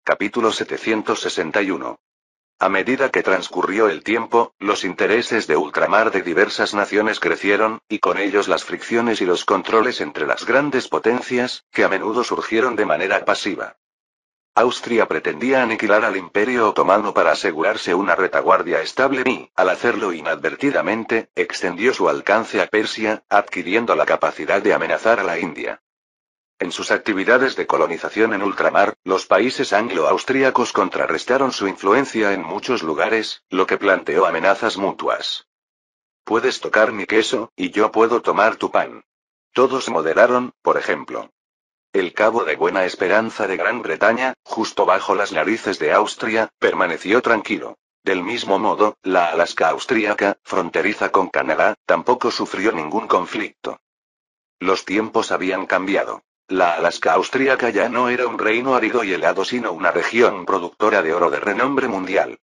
Capítulo 761. A medida que transcurrió el tiempo, los intereses de ultramar de diversas naciones crecieron, y con ellos las fricciones y los controles entre las grandes potencias, que a menudo surgieron de manera pasiva. Austria pretendía aniquilar al Imperio Otomano para asegurarse una retaguardia estable y, al hacerlo inadvertidamente, extendió su alcance a Persia, adquiriendo la capacidad de amenazar a la India. En sus actividades de colonización en ultramar, los países anglo-austríacos contrarrestaron su influencia en muchos lugares, lo que planteó amenazas mutuas. Puedes tocar mi queso, y yo puedo tomar tu pan. Todos moderaron, por ejemplo. El Cabo de Buena Esperanza de Gran Bretaña, justo bajo las narices de Austria, permaneció tranquilo. Del mismo modo, la Alaska austríaca, fronteriza con Canadá, tampoco sufrió ningún conflicto. Los tiempos habían cambiado. La Alaska austríaca ya no era un reino árido y helado sino una región productora de oro de renombre mundial.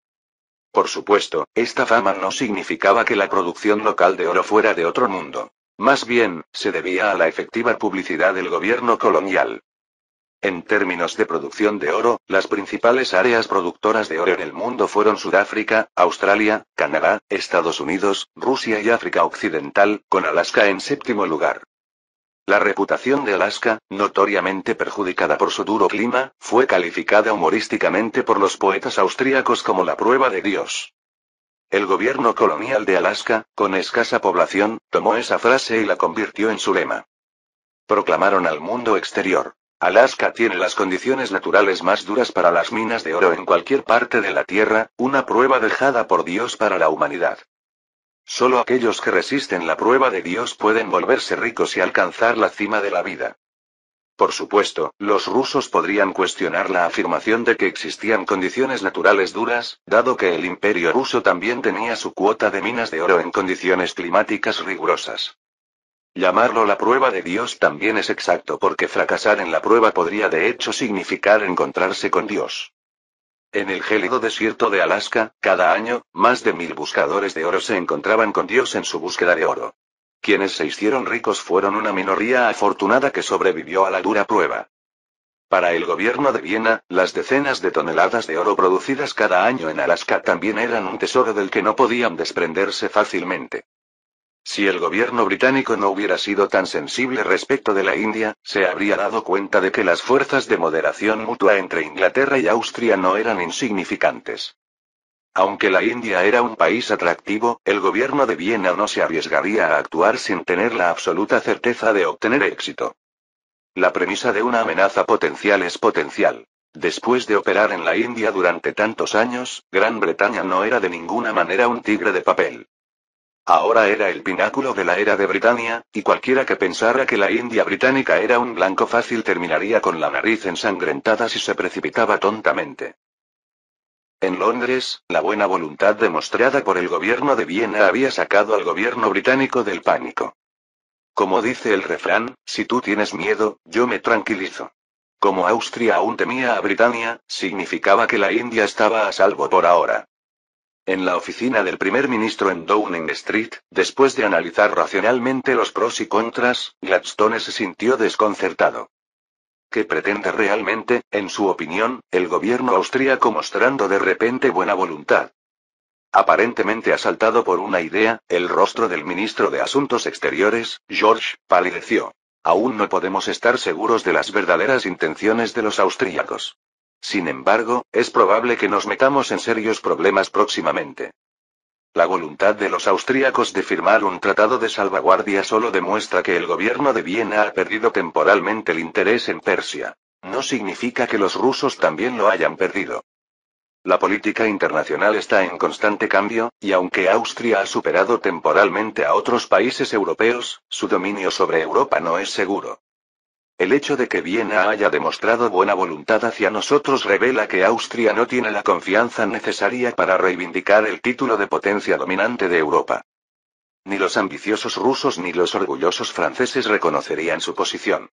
Por supuesto, esta fama no significaba que la producción local de oro fuera de otro mundo. Más bien, se debía a la efectiva publicidad del gobierno colonial. En términos de producción de oro, las principales áreas productoras de oro en el mundo fueron Sudáfrica, Australia, Canadá, Estados Unidos, Rusia y África Occidental, con Alaska en séptimo lugar. La reputación de Alaska, notoriamente perjudicada por su duro clima, fue calificada humorísticamente por los poetas austríacos como la prueba de Dios. El gobierno colonial de Alaska, con escasa población, tomó esa frase y la convirtió en su lema. Proclamaron al mundo exterior: Alaska tiene las condiciones naturales más duras para las minas de oro en cualquier parte de la Tierra, una prueba dejada por Dios para la humanidad. Solo aquellos que resisten la prueba de Dios pueden volverse ricos y alcanzar la cima de la vida. Por supuesto, los rusos podrían cuestionar la afirmación de que existían condiciones naturales duras, dado que el Imperio ruso también tenía su cuota de minas de oro en condiciones climáticas rigurosas. Llamarlo la prueba de Dios también es exacto porque fracasar en la prueba podría de hecho significar encontrarse con Dios. En el gélido desierto de Alaska, cada año, más de 1000 buscadores de oro se encontraban con Dios en su búsqueda de oro. Quienes se hicieron ricos fueron una minoría afortunada que sobrevivió a la dura prueba. Para el gobierno de Viena, las decenas de toneladas de oro producidas cada año en Alaska también eran un tesoro del que no podían desprenderse fácilmente. Si el gobierno británico no hubiera sido tan sensible respecto de la India, se habría dado cuenta de que las fuerzas de moderación mutua entre Inglaterra y Austria no eran insignificantes. Aunque la India era un país atractivo, el gobierno de Viena no se arriesgaría a actuar sin tener la absoluta certeza de obtener éxito. La premisa de una amenaza potencial es potencial. Después de operar en la India durante tantos años, Gran Bretaña no era de ninguna manera un tigre de papel. Ahora era el pináculo de la era de Britania, y cualquiera que pensara que la India británica era un blanco fácil terminaría con la nariz ensangrentada si se precipitaba tontamente. En Londres, la buena voluntad demostrada por el gobierno de Viena había sacado al gobierno británico del pánico. Como dice el refrán, si tú tienes miedo, yo me tranquilizo. Como Austria aún temía a Britania, significaba que la India estaba a salvo por ahora. En la oficina del primer ministro en Downing Street, después de analizar racionalmente los pros y contras, Gladstone se sintió desconcertado. ¿Qué pretende realmente, en su opinión, el gobierno austríaco mostrando de repente buena voluntad? Aparentemente asaltado por una idea, el rostro del ministro de Asuntos Exteriores, George, palideció. Aún no podemos estar seguros de las verdaderas intenciones de los austríacos. Sin embargo, es probable que nos metamos en serios problemas próximamente. La voluntad de los austríacos de firmar un tratado de salvaguardia solo demuestra que el gobierno de Viena ha perdido temporalmente el interés en Persia. No significa que los rusos también lo hayan perdido. La política internacional está en constante cambio, y aunque Austria ha superado temporalmente a otros países europeos, su dominio sobre Europa no es seguro. El hecho de que Viena haya demostrado buena voluntad hacia nosotros revela que Austria no tiene la confianza necesaria para reivindicar el título de potencia dominante de Europa. Ni los ambiciosos rusos ni los orgullosos franceses reconocerían su posición.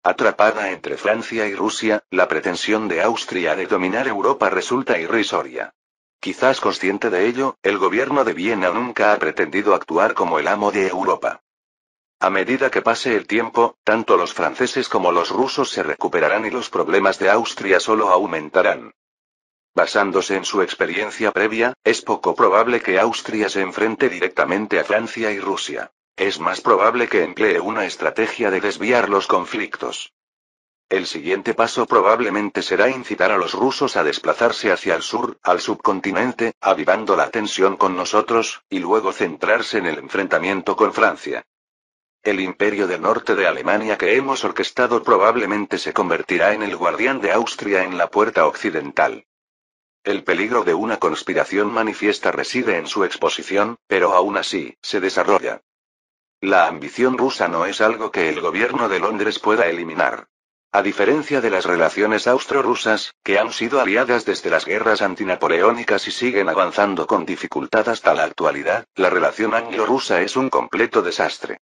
Atrapada entre Francia y Rusia, la pretensión de Austria de dominar Europa resulta irrisoria. Quizás consciente de ello, el gobierno de Viena nunca ha pretendido actuar como el amo de Europa. A medida que pase el tiempo, tanto los franceses como los rusos se recuperarán y los problemas de Austria solo aumentarán. Basándose en su experiencia previa, es poco probable que Austria se enfrente directamente a Francia y Rusia. Es más probable que emplee una estrategia de desviar los conflictos. El siguiente paso probablemente será incitar a los rusos a desplazarse hacia el sur, al subcontinente, avivando la tensión con nosotros, y luego centrarse en el enfrentamiento con Francia. El imperio del norte de Alemania que hemos orquestado probablemente se convertirá en el guardián de Austria en la puerta occidental. El peligro de una conspiración manifiesta reside en su exposición, pero aún así, se desarrolla. La ambición rusa no es algo que el gobierno de Londres pueda eliminar. A diferencia de las relaciones austro-rusas, que han sido aliadas desde las guerras antinapoleónicas y siguen avanzando con dificultad hasta la actualidad, la relación anglo-rusa es un completo desastre.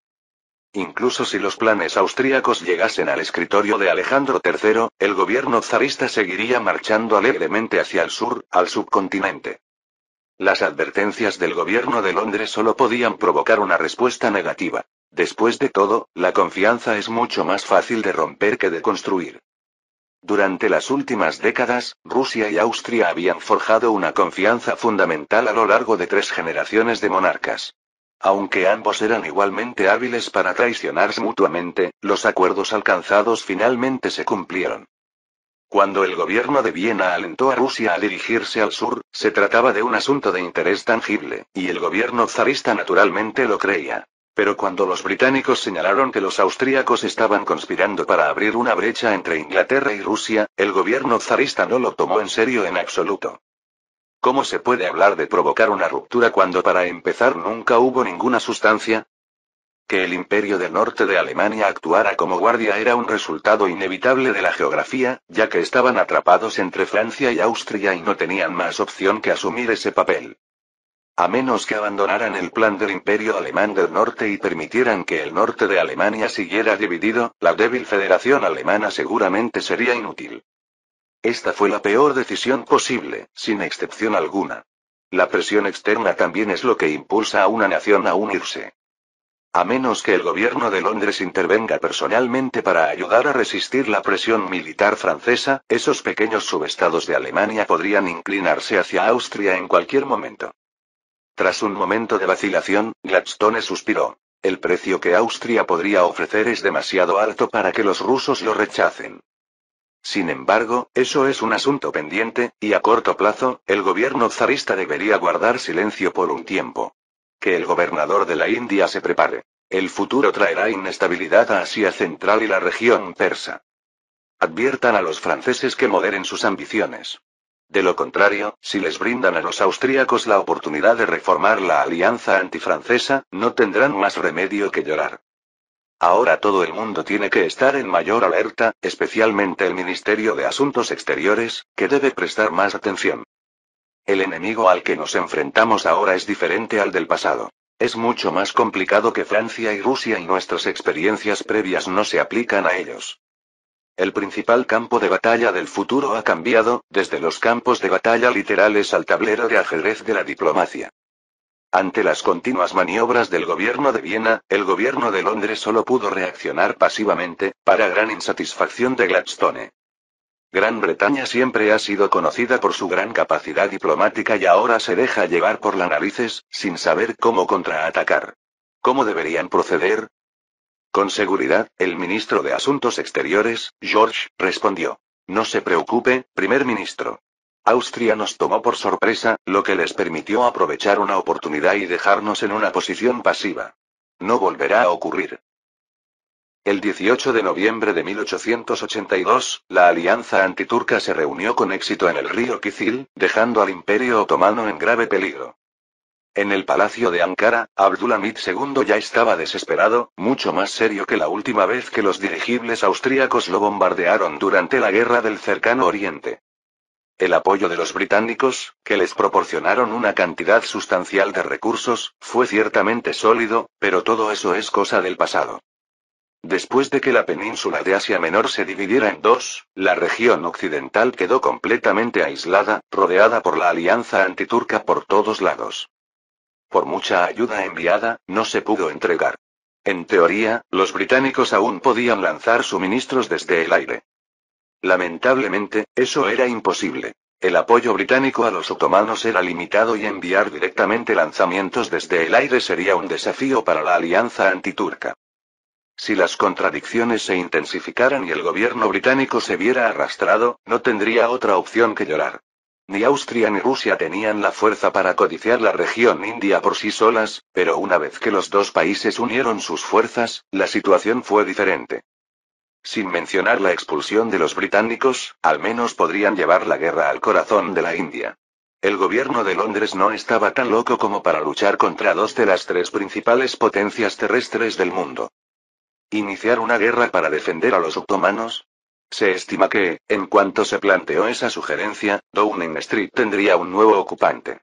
Incluso si los planes austríacos llegasen al escritorio de Alejandro III, el gobierno zarista seguiría marchando alegremente hacia el sur, al subcontinente. Las advertencias del gobierno de Londres solo podían provocar una respuesta negativa. Después de todo, la confianza es mucho más fácil de romper que de construir. Durante las últimas décadas, Rusia y Austria habían forjado una confianza fundamental a lo largo de 3 generaciones de monarcas. Aunque ambos eran igualmente hábiles para traicionarse mutuamente, los acuerdos alcanzados finalmente se cumplieron. Cuando el gobierno de Viena alentó a Rusia a dirigirse al sur, se trataba de un asunto de interés tangible, y el gobierno zarista naturalmente lo creía. Pero cuando los británicos señalaron que los austríacos estaban conspirando para abrir una brecha entre Inglaterra y Rusia, el gobierno zarista no lo tomó en serio en absoluto. ¿Cómo se puede hablar de provocar una ruptura cuando para empezar nunca hubo ninguna sustancia? Que el imperio del norte de Alemania actuara como guardia era un resultado inevitable de la geografía, ya que estaban atrapados entre Francia y Austria y no tenían más opción que asumir ese papel. A menos que abandonaran el plan del imperio alemán del norte y permitieran que el norte de Alemania siguiera dividido, la débil federación alemana seguramente sería inútil. Esta fue la peor decisión posible, sin excepción alguna. La presión externa también es lo que impulsa a una nación a unirse. A menos que el gobierno de Londres intervenga personalmente para ayudar a resistir la presión militar francesa, esos pequeños subestados de Alemania podrían inclinarse hacia Austria en cualquier momento. Tras un momento de vacilación, Gladstone suspiró. El precio que Austria podría ofrecer es demasiado alto para que los rusos lo rechacen. Sin embargo, eso es un asunto pendiente, y a corto plazo, el gobierno zarista debería guardar silencio por un tiempo. Que el gobernador de la India se prepare. El futuro traerá inestabilidad a Asia Central y la región persa. Adviertan a los franceses que moderen sus ambiciones. De lo contrario, si les brindan a los austríacos la oportunidad de reformar la alianza antifrancesa, no tendrán más remedio que llorar. Ahora todo el mundo tiene que estar en mayor alerta, especialmente el Ministerio de Asuntos Exteriores, que debe prestar más atención. El enemigo al que nos enfrentamos ahora es diferente al del pasado. Es mucho más complicado que Francia y Rusia y nuestras experiencias previas no se aplican a ellos. El principal campo de batalla del futuro ha cambiado, desde los campos de batalla literales al tablero de ajedrez de la diplomacia. Ante las continuas maniobras del gobierno de Viena, el gobierno de Londres solo pudo reaccionar pasivamente, para gran insatisfacción de Gladstone. Gran Bretaña siempre ha sido conocida por su gran capacidad diplomática y ahora se deja llevar por las narices, sin saber cómo contraatacar. ¿Cómo deberían proceder? Con seguridad, el ministro de Asuntos Exteriores, George, respondió. No se preocupe, primer ministro. Austria nos tomó por sorpresa, lo que les permitió aprovechar una oportunidad y dejarnos en una posición pasiva. No volverá a ocurrir. El 18 de noviembre de 1882, la alianza antiturca se reunió con éxito en el río Kizil, dejando al Imperio Otomano en grave peligro. En el palacio de Ankara, Abdülhamid II ya estaba desesperado, mucho más serio que la última vez que los dirigibles austríacos lo bombardearon durante la Guerra del Cercano Oriente. El apoyo de los británicos, que les proporcionaron una cantidad sustancial de recursos, fue ciertamente sólido, pero todo eso es cosa del pasado. Después de que la península de Asia Menor se dividiera en dos, la región occidental quedó completamente aislada, rodeada por la alianza antiturca por todos lados. Por mucha ayuda enviada, no se pudo entregar. En teoría, los británicos aún podían lanzar suministros desde el aire. Lamentablemente, eso era imposible. El apoyo británico a los otomanos era limitado y enviar directamente lanzamientos desde el aire sería un desafío para la alianza antiturca. Si las contradicciones se intensificaran y el gobierno británico se viera arrastrado, no tendría otra opción que llorar. Ni Austria ni Rusia tenían la fuerza para codiciar la región india por sí solas, pero una vez que los dos países unieron sus fuerzas, la situación fue diferente. Sin mencionar la expulsión de los británicos, al menos podrían llevar la guerra al corazón de la India. El gobierno de Londres no estaba tan loco como para luchar contra dos de las tres principales potencias terrestres del mundo. ¿Iniciar una guerra para defender a los otomanos? Se estima que, en cuanto se planteó esa sugerencia, Downing Street tendría un nuevo ocupante.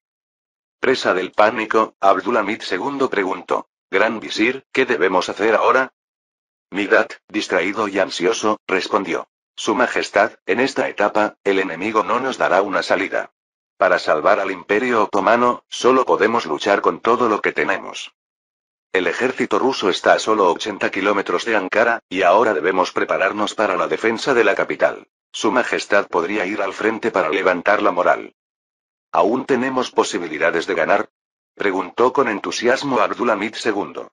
Presa del pánico, Abdulhamid II preguntó: «Gran visir, ¿qué debemos hacer ahora?». Migrat, distraído y ansioso, respondió: «Su Majestad, en esta etapa, el enemigo no nos dará una salida. Para salvar al Imperio Otomano, solo podemos luchar con todo lo que tenemos. El ejército ruso está a solo 80 kilómetros de Ankara, y ahora debemos prepararnos para la defensa de la capital. Su Majestad podría ir al frente para levantar la moral». «¿Aún tenemos posibilidades de ganar?», preguntó con entusiasmo Abdulhamid II.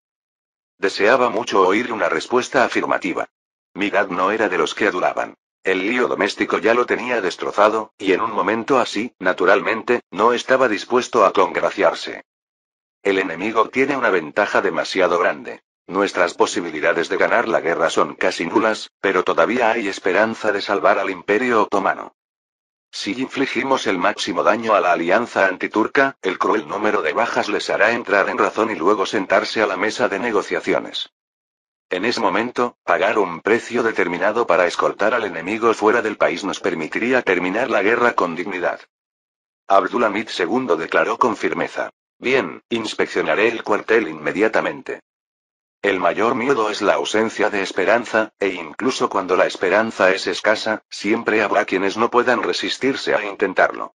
Deseaba mucho oír una respuesta afirmativa. Migrat no era de los que adulaban. El lío doméstico ya lo tenía destrozado, y en un momento así, naturalmente, no estaba dispuesto a congraciarse. «El enemigo tiene una ventaja demasiado grande. Nuestras posibilidades de ganar la guerra son casi nulas, pero todavía hay esperanza de salvar al Imperio Otomano. Si infligimos el máximo daño a la alianza antiturca, el cruel número de bajas les hará entrar en razón y luego sentarse a la mesa de negociaciones. En ese momento, pagar un precio determinado para escoltar al enemigo fuera del país nos permitiría terminar la guerra con dignidad». Abdulhamid II declaró con firmeza: «Bien, inspeccionaré el cuartel inmediatamente. El mayor miedo es la ausencia de esperanza, e incluso cuando la esperanza es escasa, siempre habrá quienes no puedan resistirse a intentarlo».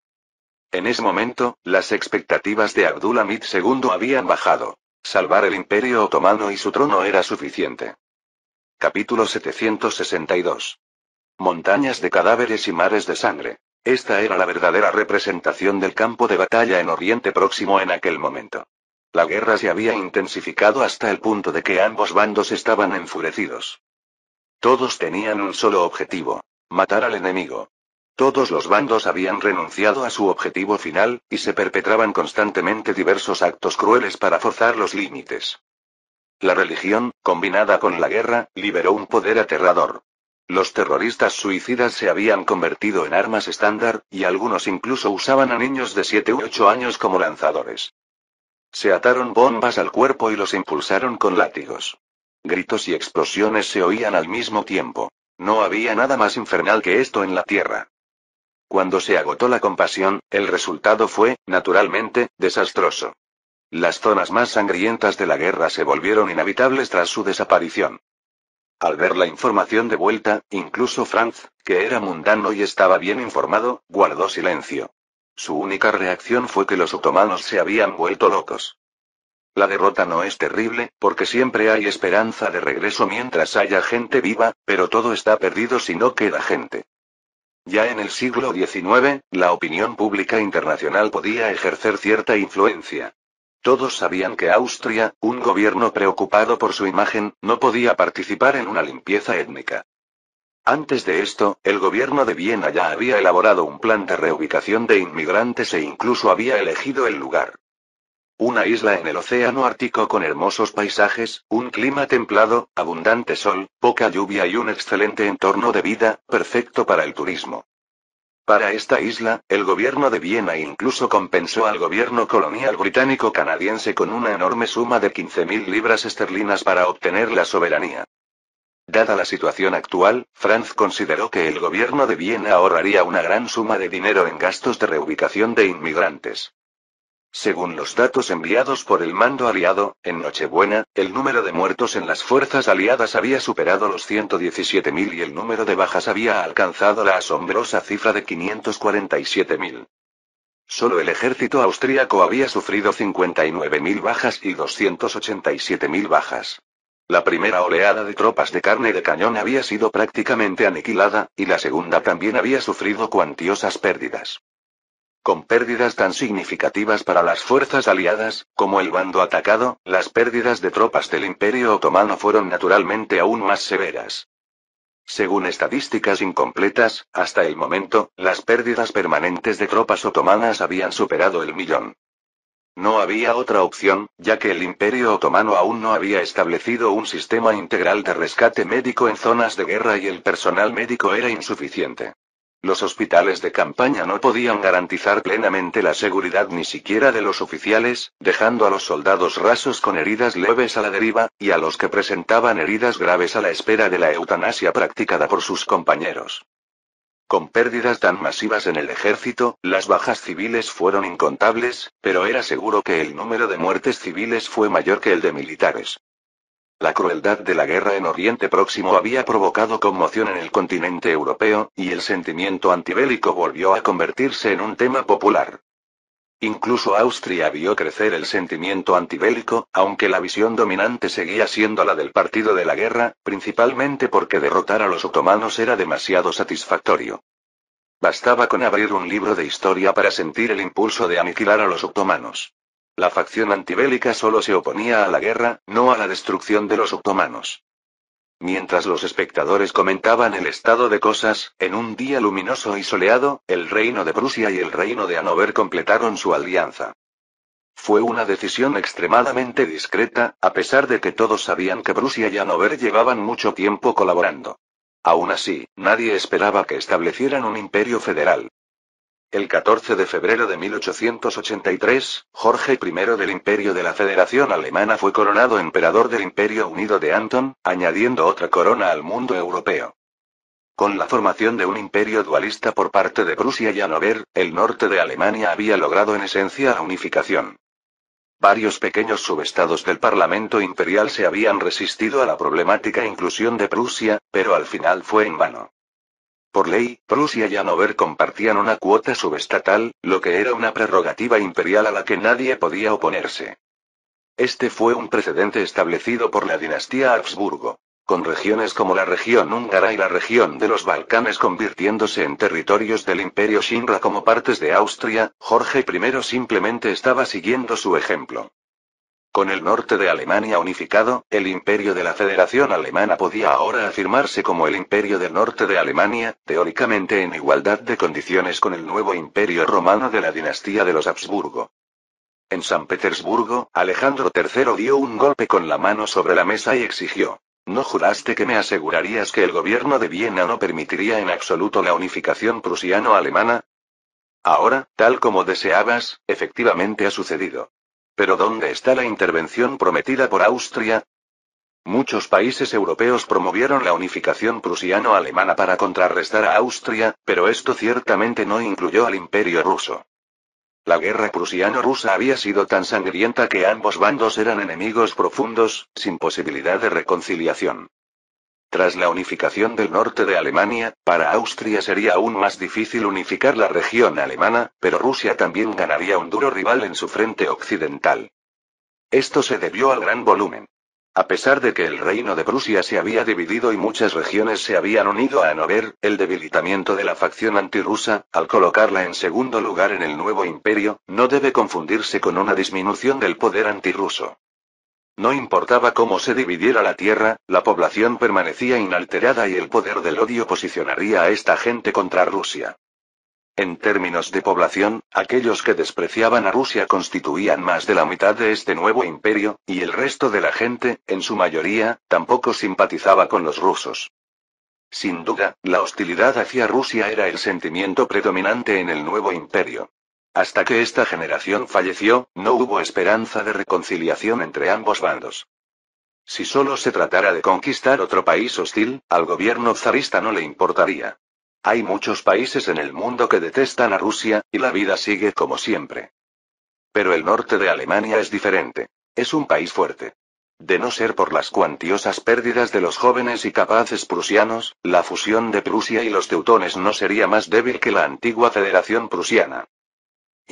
En ese momento, las expectativas de Abdulhamid II habían bajado. Salvar el Imperio Otomano y su trono era suficiente. Capítulo 762. Montañas de cadáveres y mares de sangre. Esta era la verdadera representación del campo de batalla en Oriente Próximo en aquel momento. La guerra se había intensificado hasta el punto de que ambos bandos estaban enfurecidos. Todos tenían un solo objetivo: matar al enemigo. Todos los bandos habían renunciado a su objetivo final, y se perpetraban constantemente diversos actos crueles para forzar los límites. La religión, combinada con la guerra, liberó un poder aterrador. Los terroristas suicidas se habían convertido en armas estándar, y algunos incluso usaban a niños de 7 u 8 años como lanzadores. Se ataron bombas al cuerpo y los impulsaron con látigos. Gritos y explosiones se oían al mismo tiempo. No había nada más infernal que esto en la tierra. Cuando se agotó la compasión, el resultado fue, naturalmente, desastroso. Las zonas más sangrientas de la guerra se volvieron inhabitables tras su desaparición. Al ver la información de vuelta, incluso Franz, que era mundano y estaba bien informado, guardó silencio. Su única reacción fue que los otomanos se habían vuelto locos. La derrota no es terrible, porque siempre hay esperanza de regreso mientras haya gente viva, pero todo está perdido si no queda gente. Ya en el siglo XIX, la opinión pública internacional podía ejercer cierta influencia. Todos sabían que Austria, un gobierno preocupado por su imagen, no podía participar en una limpieza étnica. Antes de esto, el gobierno de Viena ya había elaborado un plan de reubicación de inmigrantes e incluso había elegido el lugar. Una isla en el océano Ártico con hermosos paisajes, un clima templado, abundante sol, poca lluvia y un excelente entorno de vida, perfecto para el turismo. Para esta isla, el gobierno de Viena incluso compensó al gobierno colonial británico-canadiense con una enorme suma de 15.000 libras esterlinas para obtener la soberanía. Dada la situación actual, Franz consideró que el gobierno de Viena ahorraría una gran suma de dinero en gastos de reubicación de inmigrantes. Según los datos enviados por el mando aliado, en Nochebuena, el número de muertos en las fuerzas aliadas había superado los 117.000 y el número de bajas había alcanzado la asombrosa cifra de 547.000. Solo el ejército austríaco había sufrido 59.000 bajas y 287.000 bajas. La primera oleada de tropas de carne de cañón había sido prácticamente aniquilada, y la segunda también había sufrido cuantiosas pérdidas. Con pérdidas tan significativas para las fuerzas aliadas, como el bando atacado, las pérdidas de tropas del Imperio Otomano fueron naturalmente aún más severas. Según estadísticas incompletas, hasta el momento, las pérdidas permanentes de tropas otomanas habían superado el 1.000.000. No había otra opción, ya que el Imperio Otomano aún no había establecido un sistema integral de rescate médico en zonas de guerra y el personal médico era insuficiente. Los hospitales de campaña no podían garantizar plenamente la seguridad ni siquiera de los oficiales, dejando a los soldados rasos con heridas leves a la deriva, y a los que presentaban heridas graves a la espera de la eutanasia practicada por sus compañeros. Con pérdidas tan masivas en el ejército, las bajas civiles fueron incontables, pero era seguro que el número de muertes civiles fue mayor que el de militares. La crueldad de la guerra en Oriente Próximo había provocado conmoción en el continente europeo, y el sentimiento antibélico volvió a convertirse en un tema popular. Incluso Austria vio crecer el sentimiento antibélico, aunque la visión dominante seguía siendo la del partido de la guerra, principalmente porque derrotar a los otomanos era demasiado satisfactorio. Bastaba con abrir un libro de historia para sentir el impulso de aniquilar a los otomanos. La facción antibélica solo se oponía a la guerra, no a la destrucción de los otomanos. Mientras los espectadores comentaban el estado de cosas, en un día luminoso y soleado, el reino de Prusia y el reino de Hannover completaron su alianza. Fue una decisión extremadamente discreta, a pesar de que todos sabían que Prusia y Hannover llevaban mucho tiempo colaborando. Aún así, nadie esperaba que establecieran un imperio federal. El 14 de febrero de 1883, Jorge I del Imperio de la Federación Alemana fue coronado emperador del Imperio Unido de Anton, añadiendo otra corona al mundo europeo. Con la formación de un imperio dualista por parte de Prusia y Hannover, el norte de Alemania había logrado en esencia la unificación. Varios pequeños subestados del Parlamento Imperial se habían resistido a la problemática inclusión de Prusia, pero al final fue en vano. Por ley, Prusia y Hannover compartían una cuota subestatal, lo que era una prerrogativa imperial a la que nadie podía oponerse. Este fue un precedente establecido por la dinastía Habsburgo, con regiones como la región húngara y la región de los Balcanes convirtiéndose en territorios del Imperio Shinra como partes de Austria. Jorge I simplemente estaba siguiendo su ejemplo. Con el norte de Alemania unificado, el imperio de la Federación Alemana podía ahora afirmarse como el imperio del norte de Alemania, teóricamente en igualdad de condiciones con el nuevo imperio romano de la dinastía de los Habsburgo. En San Petersburgo, Alejandro III dio un golpe con la mano sobre la mesa y exigió: ¿no juraste que me asegurarías que el gobierno de Viena no permitiría en absoluto la unificación prusiano-alemana? Ahora, tal como deseabas, efectivamente ha sucedido. ¿Pero dónde está la intervención prometida por Austria? Muchos países europeos promovieron la unificación prusiano-alemana para contrarrestar a Austria, pero esto ciertamente no incluyó al Imperio ruso. La guerra prusiano-rusa había sido tan sangrienta que ambos bandos eran enemigos profundos, sin posibilidad de reconciliación. Tras la unificación del norte de Alemania, para Austria sería aún más difícil unificar la región alemana, pero Rusia también ganaría un duro rival en su frente occidental. Esto se debió al gran volumen. A pesar de que el reino de Prusia se había dividido y muchas regiones se habían unido a Hannover, el debilitamiento de la facción antirrusa, al colocarla en segundo lugar en el nuevo imperio, no debe confundirse con una disminución del poder antirruso. No importaba cómo se dividiera la tierra, la población permanecía inalterada y el poder del odio posicionaría a esta gente contra Rusia. En términos de población, aquellos que despreciaban a Rusia constituían más de la mitad de este nuevo imperio, y el resto de la gente, en su mayoría, tampoco simpatizaba con los rusos. Sin duda, la hostilidad hacia Rusia era el sentimiento predominante en el nuevo imperio. Hasta que esta generación falleció, no hubo esperanza de reconciliación entre ambos bandos. Si solo se tratara de conquistar otro país hostil, al gobierno zarista no le importaría. Hay muchos países en el mundo que detestan a Rusia, y la vida sigue como siempre. Pero el norte de Alemania es diferente. Es un país fuerte. De no ser por las cuantiosas pérdidas de los jóvenes y capaces prusianos, la fusión de Prusia y los teutones no sería más débil que la antigua Federación Prusiana.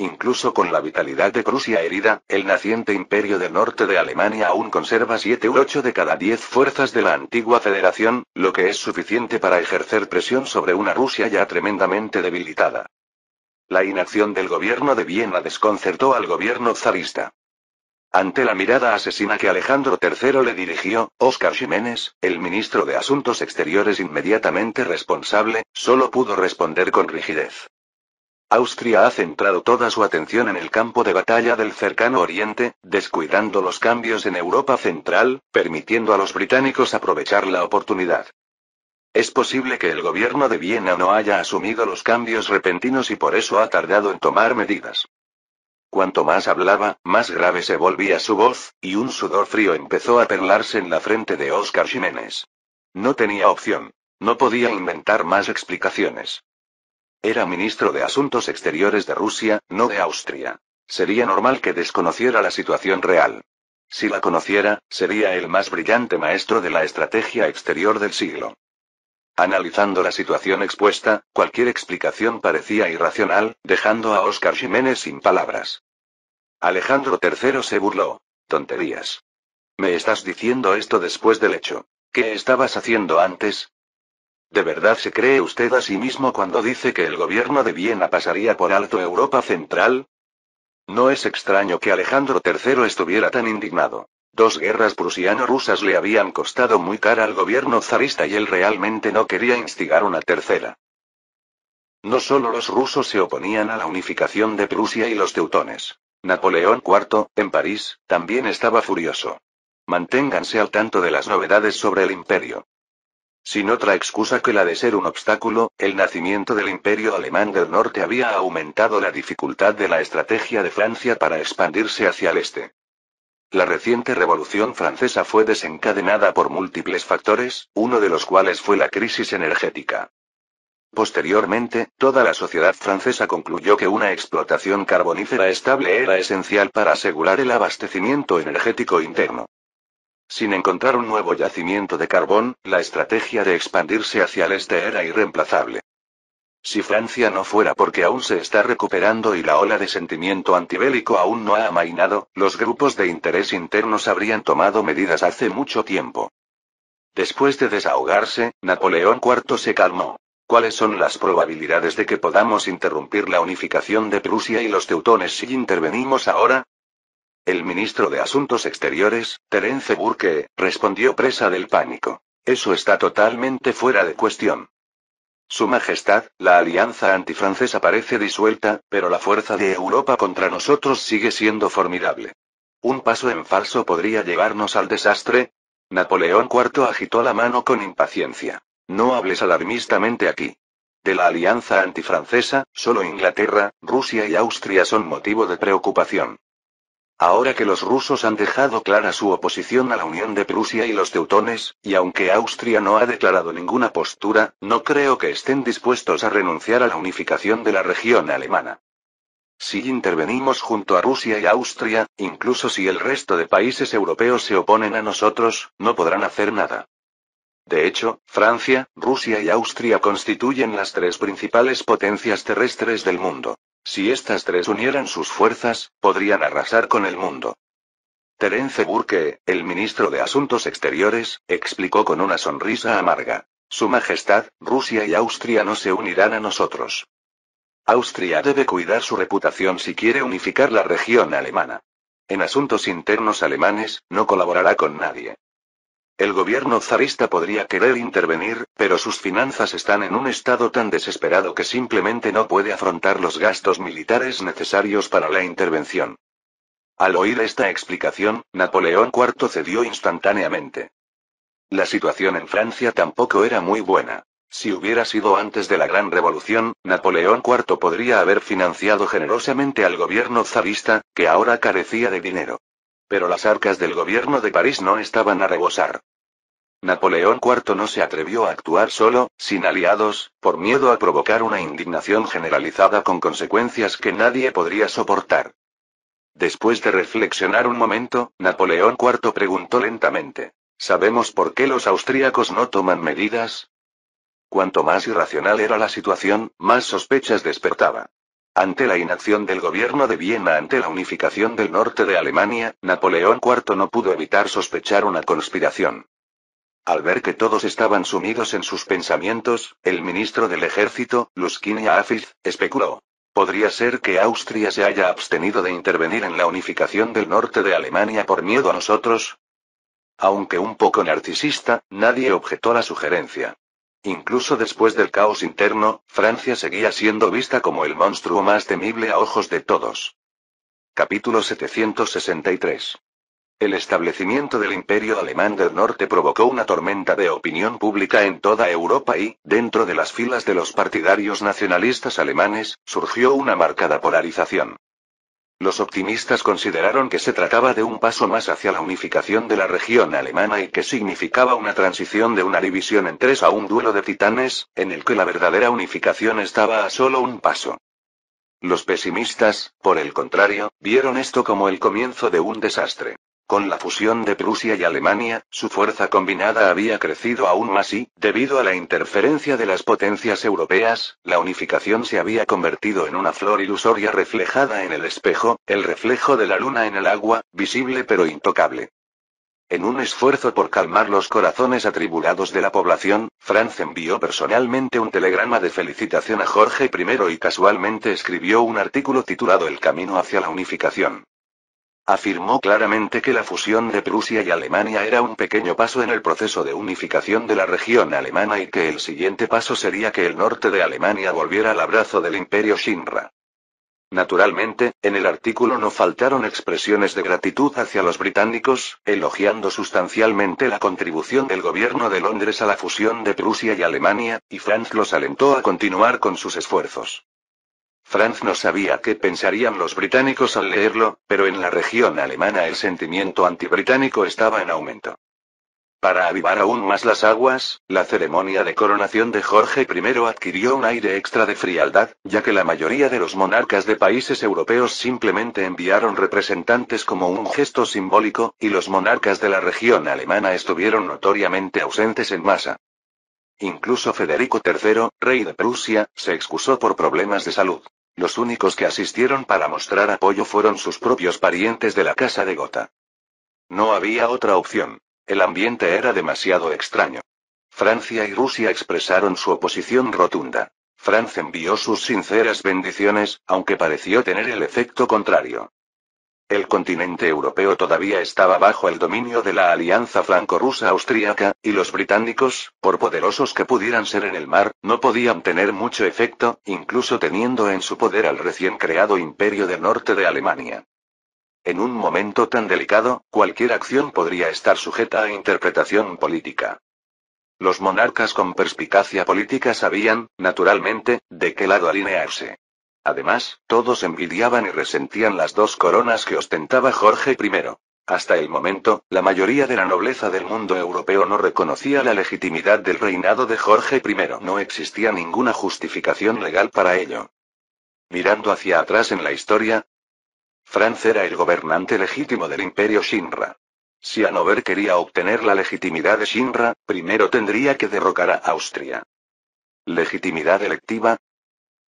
Incluso con la vitalidad de Prusia herida, el naciente imperio del norte de Alemania aún conserva 7 u 8 de cada 10 fuerzas de la antigua federación, lo que es suficiente para ejercer presión sobre una Rusia ya tremendamente debilitada. La inacción del gobierno de Viena desconcertó al gobierno zarista. Ante la mirada asesina que Alejandro III le dirigió, Óscar Ximénez, el ministro de Asuntos Exteriores inmediatamente responsable, solo pudo responder con rigidez. Austria ha centrado toda su atención en el campo de batalla del cercano Oriente, descuidando los cambios en Europa Central, permitiendo a los británicos aprovechar la oportunidad. Es posible que el gobierno de Viena no haya asumido los cambios repentinos y por eso ha tardado en tomar medidas. Cuanto más hablaba, más grave se volvía su voz, y un sudor frío empezó a perlarse en la frente de Óscar Ximénez. No tenía opción. No podía inventar más explicaciones. Era ministro de Asuntos Exteriores de Rusia, no de Austria. Sería normal que desconociera la situación real. Si la conociera, sería el más brillante maestro de la estrategia exterior del siglo. Analizando la situación expuesta, cualquier explicación parecía irracional, dejando a Óscar Ximénez sin palabras. Alejandro III se burló. Tonterías. ¿Me estás diciendo esto después del hecho? ¿Qué estabas haciendo antes? ¿De verdad se cree usted a sí mismo cuando dice que el gobierno de Viena pasaría por alto Europa Central? No es extraño que Alejandro III estuviera tan indignado. 2 guerras prusiano-rusas le habían costado muy cara al gobierno zarista y él realmente no quería instigar una tercera. No solo los rusos se oponían a la unificación de Prusia y los teutones. Napoleón IV, en París, también estaba furioso. Manténganse al tanto de las novedades sobre el imperio. Sin otra excusa que la de ser un obstáculo, el nacimiento del Imperio Alemán del Norte había aumentado la dificultad de la estrategia de Francia para expandirse hacia el este. La reciente Revolución Francesa fue desencadenada por múltiples factores, uno de los cuales fue la crisis energética. Posteriormente, toda la sociedad francesa concluyó que una explotación carbonífera estable era esencial para asegurar el abastecimiento energético interno. Sin encontrar un nuevo yacimiento de carbón, la estrategia de expandirse hacia el este era irreemplazable. Si Francia no fuera porque aún se está recuperando y la ola de sentimiento antibélico aún no ha amainado, los grupos de interés internos habrían tomado medidas hace mucho tiempo. Después de desahogarse, Napoleón IV se calmó. ¿Cuáles son las probabilidades de que podamos interrumpir la unificación de Prusia y los teutones si intervenimos ahora? El ministro de Asuntos Exteriores, Terence Burke, respondió presa del pánico. Eso está totalmente fuera de cuestión. Su Majestad, la alianza antifrancesa parece disuelta, pero la fuerza de Europa contra nosotros sigue siendo formidable. ¿Un paso en falso podría llevarnos al desastre? Napoleón IV agitó la mano con impaciencia. No hables alarmistamente aquí. De la alianza antifrancesa, solo Inglaterra, Rusia y Austria son motivo de preocupación. Ahora que los rusos han dejado clara su oposición a la unión de Prusia y los teutones, y aunque Austria no ha declarado ninguna postura, no creo que estén dispuestos a renunciar a la unificación de la región alemana. Si intervenimos junto a Rusia y Austria, incluso si el resto de países europeos se oponen a nosotros, no podrán hacer nada. De hecho, Francia, Rusia y Austria constituyen las 3 principales potencias terrestres del mundo. Si estas 3 unieran sus fuerzas, podrían arrasar con el mundo. Terence Burke, el ministro de Asuntos Exteriores, explicó con una sonrisa amarga. Su Majestad, Rusia y Austria no se unirán a nosotros. Austria debe cuidar su reputación si quiere unificar la región alemana. En asuntos internos alemanes, no colaborará con nadie. El gobierno zarista podría querer intervenir, pero sus finanzas están en un estado tan desesperado que simplemente no puede afrontar los gastos militares necesarios para la intervención. Al oír esta explicación, Napoleón IV cedió instantáneamente. La situación en Francia tampoco era muy buena. Si hubiera sido antes de la Gran Revolución, Napoleón IV podría haber financiado generosamente al gobierno zarista, que ahora carecía de dinero. Pero las arcas del gobierno de París no estaban a rebosar. Napoleón IV no se atrevió a actuar solo, sin aliados, por miedo a provocar una indignación generalizada con consecuencias que nadie podría soportar. Después de reflexionar un momento, Napoleón IV preguntó lentamente: ¿sabemos por qué los austríacos no toman medidas? Cuanto más irracional era la situación, más sospechas despertaba. Ante la inacción del gobierno de Viena ante la unificación del norte de Alemania, Napoleón IV no pudo evitar sospechar una conspiración. Al ver que todos estaban sumidos en sus pensamientos, el ministro del ejército, Lusquinia Afif, especuló. ¿Podría ser que Austria se haya abstenido de intervenir en la unificación del norte de Alemania por miedo a nosotros? Aunque un poco narcisista, nadie objetó la sugerencia. Incluso después del caos interno, Francia seguía siendo vista como el monstruo más temible a ojos de todos. Capítulo 763. El establecimiento del Imperio Alemán del Norte provocó una tormenta de opinión pública en toda Europa y, dentro de las filas de los partidarios nacionalistas alemanes, surgió una marcada polarización. Los optimistas consideraron que se trataba de un paso más hacia la unificación de la región alemana y que significaba una transición de una división en tres a un duelo de titanes, en el que la verdadera unificación estaba a solo un paso. Los pesimistas, por el contrario, vieron esto como el comienzo de un desastre. Con la fusión de Prusia y Alemania, su fuerza combinada había crecido aún más y, debido a la interferencia de las potencias europeas, la unificación se había convertido en una flor ilusoria reflejada en el espejo, el reflejo de la luna en el agua, visible pero intocable. En un esfuerzo por calmar los corazones atribulados de la población, Franz envió personalmente un telegrama de felicitación a Jorge I y casualmente escribió un artículo titulado El camino hacia la unificación. Afirmó claramente que la fusión de Prusia y Alemania era un pequeño paso en el proceso de unificación de la región alemana y que el siguiente paso sería que el norte de Alemania volviera al abrazo del Imperio Shinra. Naturalmente, en el artículo no faltaron expresiones de gratitud hacia los británicos, elogiando sustancialmente la contribución del gobierno de Londres a la fusión de Prusia y Alemania, y Franz los alentó a continuar con sus esfuerzos. Franz no sabía qué pensarían los británicos al leerlo, pero en la región alemana el sentimiento antibritánico estaba en aumento. Para avivar aún más las aguas, la ceremonia de coronación de Jorge I adquirió un aire extra de frialdad, ya que la mayoría de los monarcas de países europeos simplemente enviaron representantes como un gesto simbólico, y los monarcas de la región alemana estuvieron notoriamente ausentes en masa. Incluso Federico III, rey de Prusia, se excusó por problemas de salud. Los únicos que asistieron para mostrar apoyo fueron sus propios parientes de la Casa de Gotha. No había otra opción. El ambiente era demasiado extraño. Francia y Rusia expresaron su oposición rotunda. Francia envió sus sinceras bendiciones, aunque pareció tener el efecto contrario. El continente europeo todavía estaba bajo el dominio de la alianza franco-rusa austríaca, y los británicos, por poderosos que pudieran ser en el mar, no podían tener mucho efecto, incluso teniendo en su poder al recién creado Imperio del Norte de Alemania. En un momento tan delicado, cualquier acción podría estar sujeta a interpretación política. Los monarcas con perspicacia política sabían, naturalmente, de qué lado alinearse. Además, todos envidiaban y resentían las dos coronas que ostentaba Jorge I. Hasta el momento, la mayoría de la nobleza del mundo europeo no reconocía la legitimidad del reinado de Jorge I. No existía ninguna justificación legal para ello. Mirando hacia atrás en la historia, Franz era el gobernante legítimo del Imperio Shinra. Si Hannover quería obtener la legitimidad de Shinra, primero tendría que derrocar a Austria. ¿Legitimidad electiva?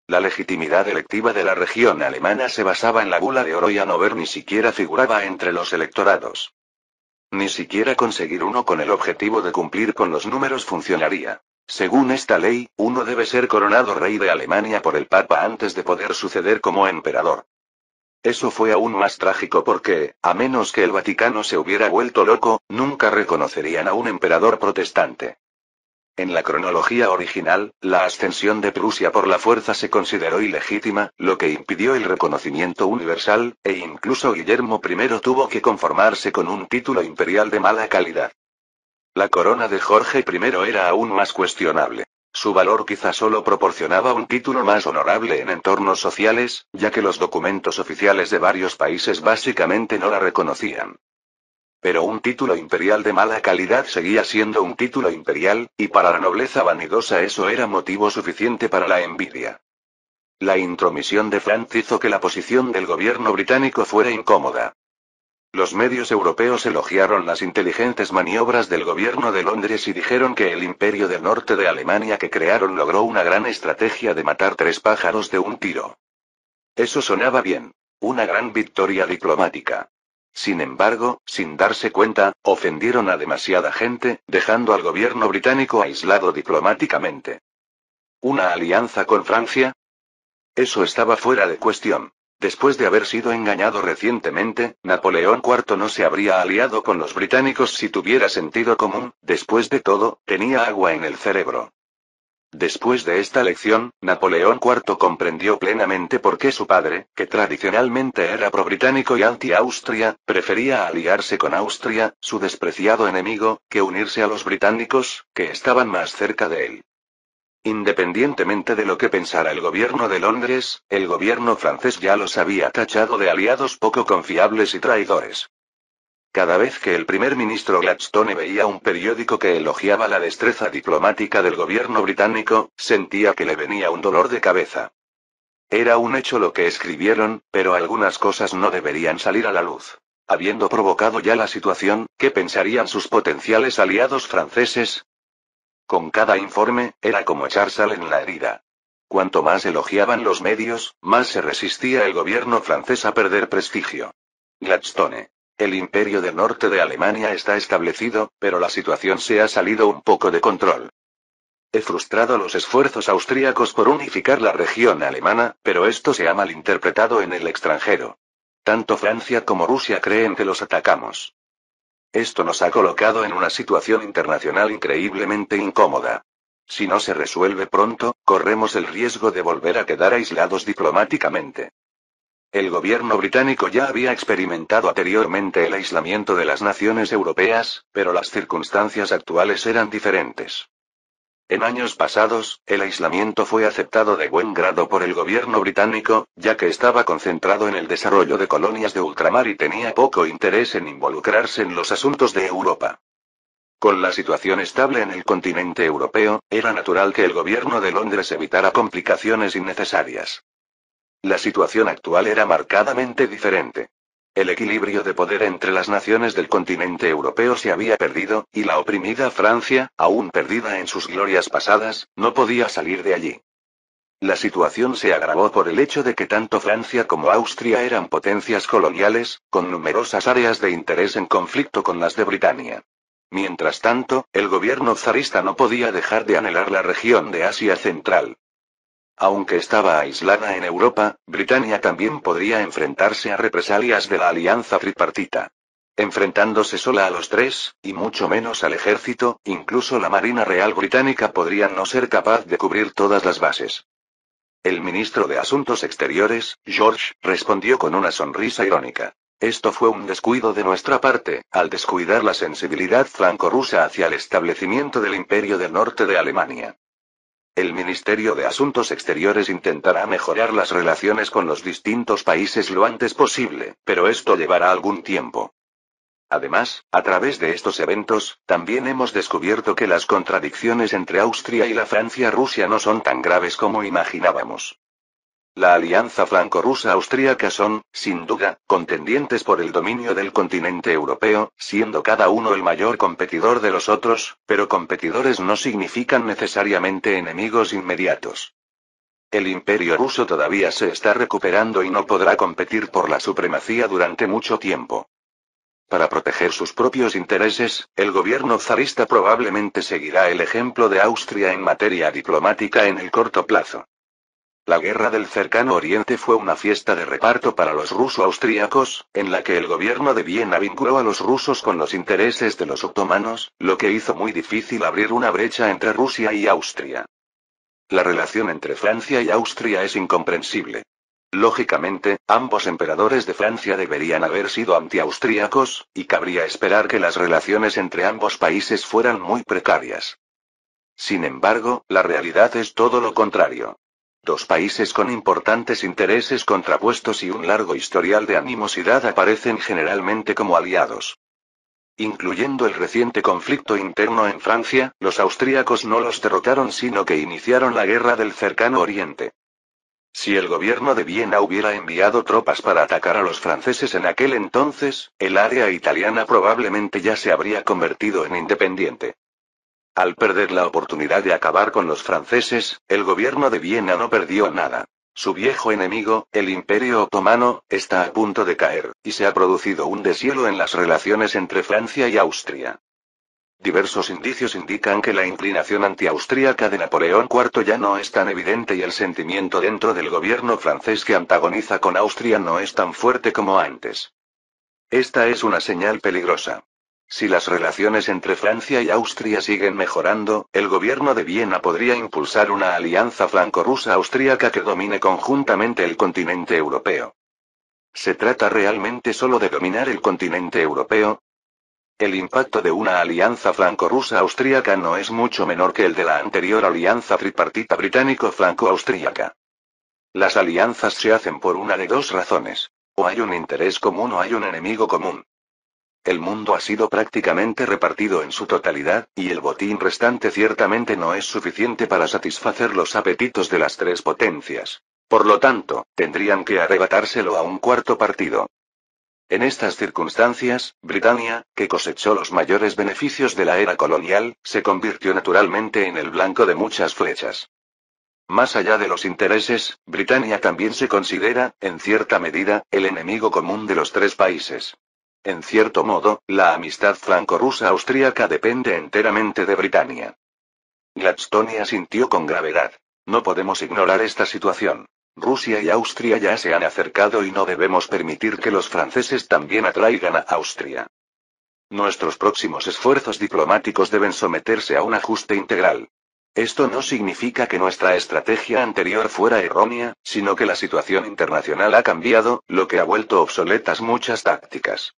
La legitimidad electiva de la región alemana se basaba en la bula de oro y Hannover ni siquiera figuraba entre los electorados. Ni siquiera conseguir uno con el objetivo de cumplir con los números funcionaría. Según esta ley, uno debe ser coronado rey de Alemania por el Papa antes de poder suceder como emperador. Eso fue aún más trágico porque, a menos que el Vaticano se hubiera vuelto loco, nunca reconocerían a un emperador protestante. En la cronología original, la ascensión de Prusia por la fuerza se consideró ilegítima, lo que impidió el reconocimiento universal, e incluso Guillermo I tuvo que conformarse con un título imperial de mala calidad. La corona de Jorge I era aún más cuestionable. Su valor quizá solo proporcionaba un título más honorable en entornos sociales, ya que los documentos oficiales de varios países básicamente no la reconocían. Pero un título imperial de mala calidad seguía siendo un título imperial, y para la nobleza vanidosa eso era motivo suficiente para la envidia. La intromisión de Franz hizo que la posición del gobierno británico fuera incómoda. Los medios europeos elogiaron las inteligentes maniobras del gobierno de Londres y dijeron que el Imperio del Norte de Alemania que crearon logró una gran estrategia de matar tres pájaros de un tiro. Eso sonaba bien. Una gran victoria diplomática. Sin embargo, sin darse cuenta, ofendieron a demasiada gente, dejando al gobierno británico aislado diplomáticamente. ¿Una alianza con Francia? Eso estaba fuera de cuestión. Después de haber sido engañado recientemente, Napoleón IV no se habría aliado con los británicos si tuviera sentido común, después de todo, tenía agua en el cerebro. Después de esta lección, Napoleón IV comprendió plenamente por qué su padre, que tradicionalmente era pro-británico y anti-Austria, prefería aliarse con Austria, su despreciado enemigo, que unirse a los británicos, que estaban más cerca de él. Independientemente de lo que pensara el gobierno de Londres, el gobierno francés ya los había tachado de aliados poco confiables y traidores. Cada vez que el primer ministro Gladstone veía un periódico que elogiaba la destreza diplomática del gobierno británico, sentía que le venía un dolor de cabeza. Era un hecho lo que escribieron, pero algunas cosas no deberían salir a la luz. Habiendo provocado ya la situación, ¿qué pensarían sus potenciales aliados franceses? Con cada informe, era como echar sal en la herida. Cuanto más elogiaban los medios, más se resistía el gobierno francés a perder prestigio. Gladstone. El imperio del norte de Alemania está establecido, pero la situación se ha salido un poco de control. He frustrado los esfuerzos austríacos por unificar la región alemana, pero esto se ha malinterpretado en el extranjero. Tanto Francia como Rusia creen que los atacamos. Esto nos ha colocado en una situación internacional increíblemente incómoda. Si no se resuelve pronto, corremos el riesgo de volver a quedar aislados diplomáticamente. El gobierno británico ya había experimentado anteriormente el aislamiento de las naciones europeas, pero las circunstancias actuales eran diferentes. En años pasados, el aislamiento fue aceptado de buen grado por el gobierno británico, ya que estaba concentrado en el desarrollo de colonias de ultramar y tenía poco interés en involucrarse en los asuntos de Europa. Con la situación estable en el continente europeo, era natural que el gobierno de Londres evitara complicaciones innecesarias. La situación actual era marcadamente diferente. El equilibrio de poder entre las naciones del continente europeo se había perdido, y la oprimida Francia, aún perdida en sus glorias pasadas, no podía salir de allí. La situación se agravó por el hecho de que tanto Francia como Austria eran potencias coloniales, con numerosas áreas de interés en conflicto con las de Britania. Mientras tanto, el gobierno zarista no podía dejar de anhelar la región de Asia Central. Aunque estaba aislada en Europa, Britania también podría enfrentarse a represalias de la alianza tripartita. Enfrentándose sola a los tres, y mucho menos al ejército, incluso la Marina Real Británica podría no ser capaz de cubrir todas las bases. El ministro de Asuntos Exteriores, George, respondió con una sonrisa irónica. Esto fue un descuido de nuestra parte, al descuidar la sensibilidad franco-rusa hacia el establecimiento del Imperio del Norte de Alemania. El Ministerio de Asuntos Exteriores intentará mejorar las relaciones con los distintos países lo antes posible, pero esto llevará algún tiempo. Además, a través de estos eventos, también hemos descubierto que las contradicciones entre Austria y la Francia-Rusia no son tan graves como imaginábamos. La alianza franco-rusa-austríaca son, sin duda, contendientes por el dominio del continente europeo, siendo cada uno el mayor competidor de los otros, pero competidores no significan necesariamente enemigos inmediatos. El imperio ruso todavía se está recuperando y no podrá competir por la supremacía durante mucho tiempo. Para proteger sus propios intereses, el gobierno zarista probablemente seguirá el ejemplo de Austria en materia diplomática en el corto plazo. La guerra del Cercano Oriente fue una fiesta de reparto para los ruso-austríacos, en la que el gobierno de Viena vinculó a los rusos con los intereses de los otomanos, lo que hizo muy difícil abrir una brecha entre Rusia y Austria. La relación entre Francia y Austria es incomprensible. Lógicamente, ambos emperadores de Francia deberían haber sido anti-austríacos, y cabría esperar que las relaciones entre ambos países fueran muy precarias. Sin embargo, la realidad es todo lo contrario. Dos países con importantes intereses contrapuestos y un largo historial de animosidad aparecen generalmente como aliados. Incluyendo el reciente conflicto interno en Francia, los austríacos no los derrotaron sino que iniciaron la guerra del Cercano Oriente. Si el gobierno de Viena hubiera enviado tropas para atacar a los franceses en aquel entonces, el área italiana probablemente ya se habría convertido en independiente. Al perder la oportunidad de acabar con los franceses, el gobierno de Viena no perdió nada. Su viejo enemigo, el Imperio Otomano, está a punto de caer, y se ha producido un deshielo en las relaciones entre Francia y Austria. Diversos indicios indican que la inclinación antiaustríaca de Napoleón IV ya no es tan evidente y el sentimiento dentro del gobierno francés que antagoniza con Austria no es tan fuerte como antes. Esta es una señal peligrosa. Si las relaciones entre Francia y Austria siguen mejorando, el gobierno de Viena podría impulsar una alianza franco-rusa-austríaca que domine conjuntamente el continente europeo. ¿Se trata realmente solo de dominar el continente europeo? El impacto de una alianza franco-rusa-austríaca no es mucho menor que el de la anterior alianza tripartita británico-franco-austríaca. Las alianzas se hacen por una de dos razones. O hay un interés común o hay un enemigo común. El mundo ha sido prácticamente repartido en su totalidad, y el botín restante ciertamente no es suficiente para satisfacer los apetitos de las tres potencias. Por lo tanto, tendrían que arrebatárselo a un cuarto partido. En estas circunstancias, Britania, que cosechó los mayores beneficios de la era colonial, se convirtió naturalmente en el blanco de muchas flechas. Más allá de los intereses, Britania también se considera, en cierta medida, el enemigo común de los tres países. En cierto modo, la amistad franco-rusa austríaca depende enteramente de Britania. Gladstone asintió con gravedad. No podemos ignorar esta situación. Rusia y Austria ya se han acercado y no debemos permitir que los franceses también atraigan a Austria. Nuestros próximos esfuerzos diplomáticos deben someterse a un ajuste integral. Esto no significa que nuestra estrategia anterior fuera errónea, sino que la situación internacional ha cambiado, lo que ha vuelto obsoletas muchas tácticas.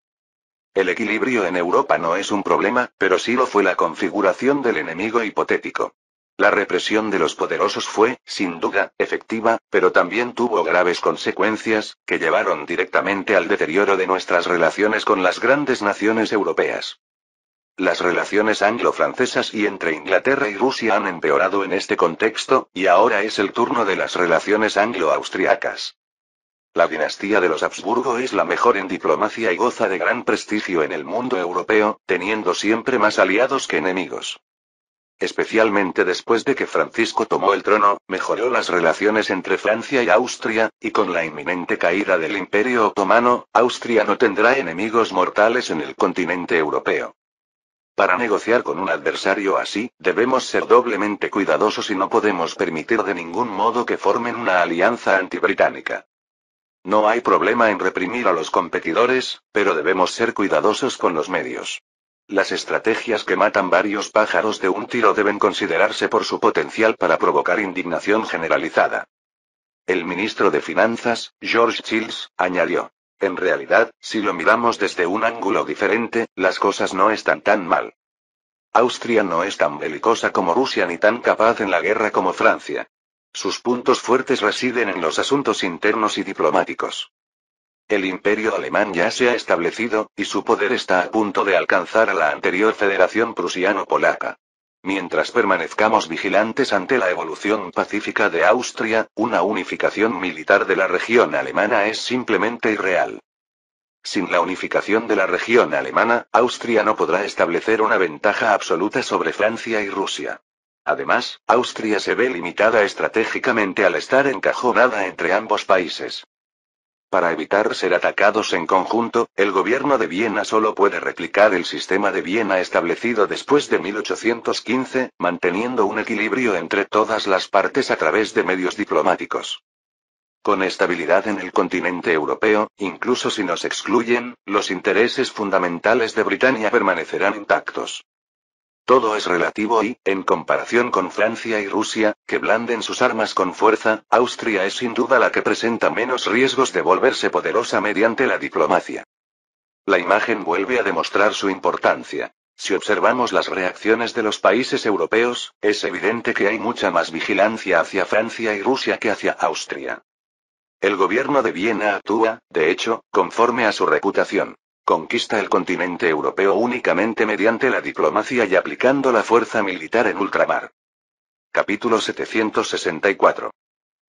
El equilibrio en Europa no es un problema, pero sí lo fue la configuración del enemigo hipotético. La represión de los poderosos fue, sin duda, efectiva, pero también tuvo graves consecuencias, que llevaron directamente al deterioro de nuestras relaciones con las grandes naciones europeas. Las relaciones anglo-francesas y entre Inglaterra y Rusia han empeorado en este contexto, y ahora es el turno de las relaciones anglo-austriacas. La dinastía de los Habsburgo es la mejor en diplomacia y goza de gran prestigio en el mundo europeo, teniendo siempre más aliados que enemigos. Especialmente después de que Francisco tomó el trono, mejoró las relaciones entre Francia y Austria, y con la inminente caída del Imperio Otomano, Austria no tendrá enemigos mortales en el continente europeo. Para negociar con un adversario así, debemos ser doblemente cuidadosos y no podemos permitir de ningún modo que formen una alianza antibritánica. No hay problema en reprimir a los competidores, pero debemos ser cuidadosos con los medios. Las estrategias que matan varios pájaros de un tiro deben considerarse por su potencial para provocar indignación generalizada. El ministro de Finanzas, George Childs, añadió: en realidad, si lo miramos desde un ángulo diferente, las cosas no están tan mal. Austria no es tan belicosa como Rusia ni tan capaz en la guerra como Francia. Sus puntos fuertes residen en los asuntos internos y diplomáticos. El imperio alemán ya se ha establecido, y su poder está a punto de alcanzar a la anterior Federación Prusiano-Polaca. Mientras permanezcamos vigilantes ante la evolución pacífica de Austria, una unificación militar de la región alemana es simplemente irreal. Sin la unificación de la región alemana, Austria no podrá establecer una ventaja absoluta sobre Francia y Rusia. Además, Austria se ve limitada estratégicamente al estar encajonada entre ambos países. Para evitar ser atacados en conjunto, el gobierno de Viena solo puede replicar el sistema de Viena establecido después de 1815, manteniendo un equilibrio entre todas las partes a través de medios diplomáticos. Con estabilidad en el continente europeo, incluso si nos excluyen, los intereses fundamentales de Britania permanecerán intactos. Todo es relativo y, en comparación con Francia y Rusia, que blanden sus armas con fuerza, Austria es sin duda la que presenta menos riesgos de volverse poderosa mediante la diplomacia. La imagen vuelve a demostrar su importancia. Si observamos las reacciones de los países europeos, es evidente que hay mucha más vigilancia hacia Francia y Rusia que hacia Austria. El gobierno de Viena actúa, de hecho, conforme a su reputación. Conquista el continente europeo únicamente mediante la diplomacia y aplicando la fuerza militar en ultramar. Capítulo 764.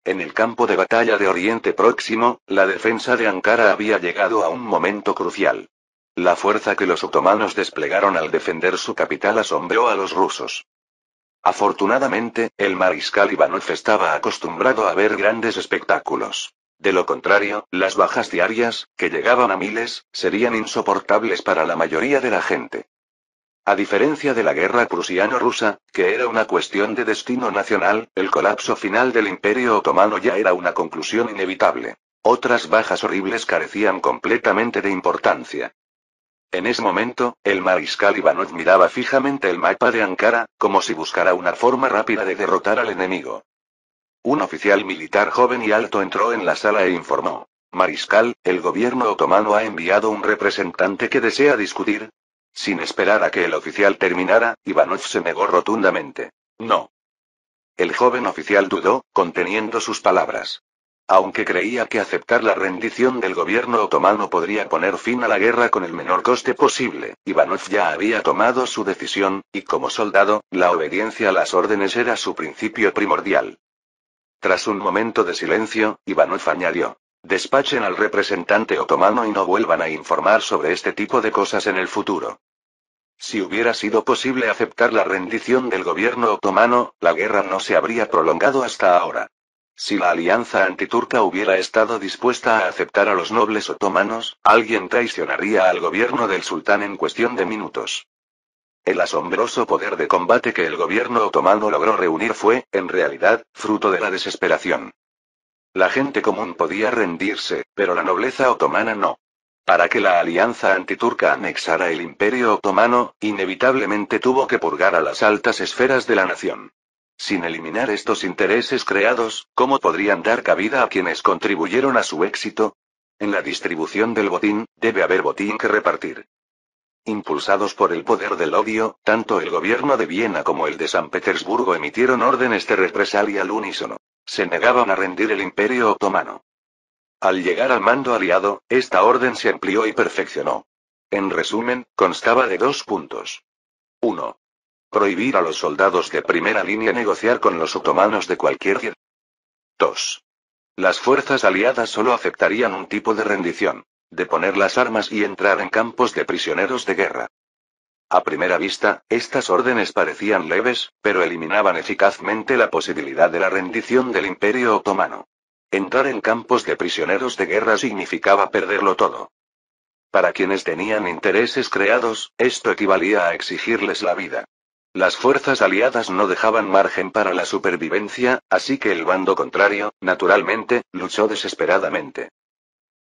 En el campo de batalla de Oriente Próximo, la defensa de Ankara había llegado a un momento crucial. La fuerza que los otomanos desplegaron al defender su capital asombró a los rusos. Afortunadamente, el mariscal Ivanov estaba acostumbrado a ver grandes espectáculos. De lo contrario, las bajas diarias, que llegaban a miles, serían insoportables para la mayoría de la gente. A diferencia de la guerra prusiano-rusa, que era una cuestión de destino nacional, el colapso final del Imperio Otomano ya era una conclusión inevitable. Otras bajas horribles carecían completamente de importancia. En ese momento, el mariscal Ivanov miraba fijamente el mapa de Ankara, como si buscara una forma rápida de derrotar al enemigo. Un oficial militar joven y alto entró en la sala e informó: Mariscal, el gobierno otomano ha enviado un representante que desea discutir. Sin esperar a que el oficial terminara, Ivanov se negó rotundamente. No. El joven oficial dudó, conteniendo sus palabras. Aunque creía que aceptar la rendición del gobierno otomano podría poner fin a la guerra con el menor coste posible, Ivanov ya había tomado su decisión, y como soldado, la obediencia a las órdenes era su principio primordial. Tras un momento de silencio, Ivanov añadió: Despachen al representante otomano y no vuelvan a informar sobre este tipo de cosas en el futuro. Si hubiera sido posible aceptar la rendición del gobierno otomano, la guerra no se habría prolongado hasta ahora. Si la alianza antiturca hubiera estado dispuesta a aceptar a los nobles otomanos, alguien traicionaría al gobierno del sultán en cuestión de minutos. El asombroso poder de combate que el gobierno otomano logró reunir fue, en realidad, fruto de la desesperación. La gente común podía rendirse, pero la nobleza otomana no. Para que la alianza antiturca anexara el Imperio Otomano, inevitablemente tuvo que purgar a las altas esferas de la nación. Sin eliminar estos intereses creados, ¿cómo podrían dar cabida a quienes contribuyeron a su éxito? En la distribución del botín, debe haber botín que repartir. Impulsados por el poder del odio, tanto el gobierno de Viena como el de San Petersburgo emitieron órdenes de represalia al unísono. Se negaban a rendir el Imperio Otomano. Al llegar al mando aliado, esta orden se amplió y perfeccionó. En resumen, constaba de 2 puntos. 1. Prohibir a los soldados de primera línea negociar con los otomanos de cualquier guerra. 2. Las fuerzas aliadas solo aceptarían un tipo de rendición: deponer las armas y entrar en campos de prisioneros de guerra. A primera vista, estas órdenes parecían leves, pero eliminaban eficazmente la posibilidad de la rendición del Imperio Otomano. Entrar en campos de prisioneros de guerra significaba perderlo todo. Para quienes tenían intereses creados, esto equivalía a exigirles la vida. Las fuerzas aliadas no dejaban margen para la supervivencia, así que el bando contrario, naturalmente, luchó desesperadamente.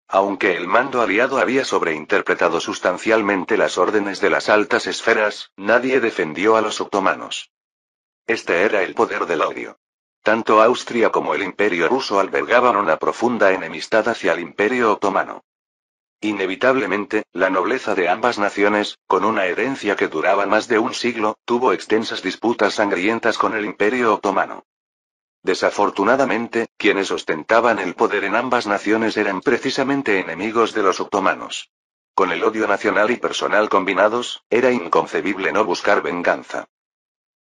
Aunque el mando aliado había sobreinterpretado sustancialmente las órdenes de las altas esferas, nadie defendió a los otomanos. Este era el poder del odio. Tanto Austria como el Imperio ruso albergaban una profunda enemistad hacia el Imperio otomano. Inevitablemente, la nobleza de ambas naciones, con una herencia que duraba más de un siglo, tuvo extensas disputas sangrientas con el Imperio otomano. Desafortunadamente, quienes ostentaban el poder en ambas naciones eran precisamente enemigos de los otomanos. Con el odio nacional y personal combinados, era inconcebible no buscar venganza.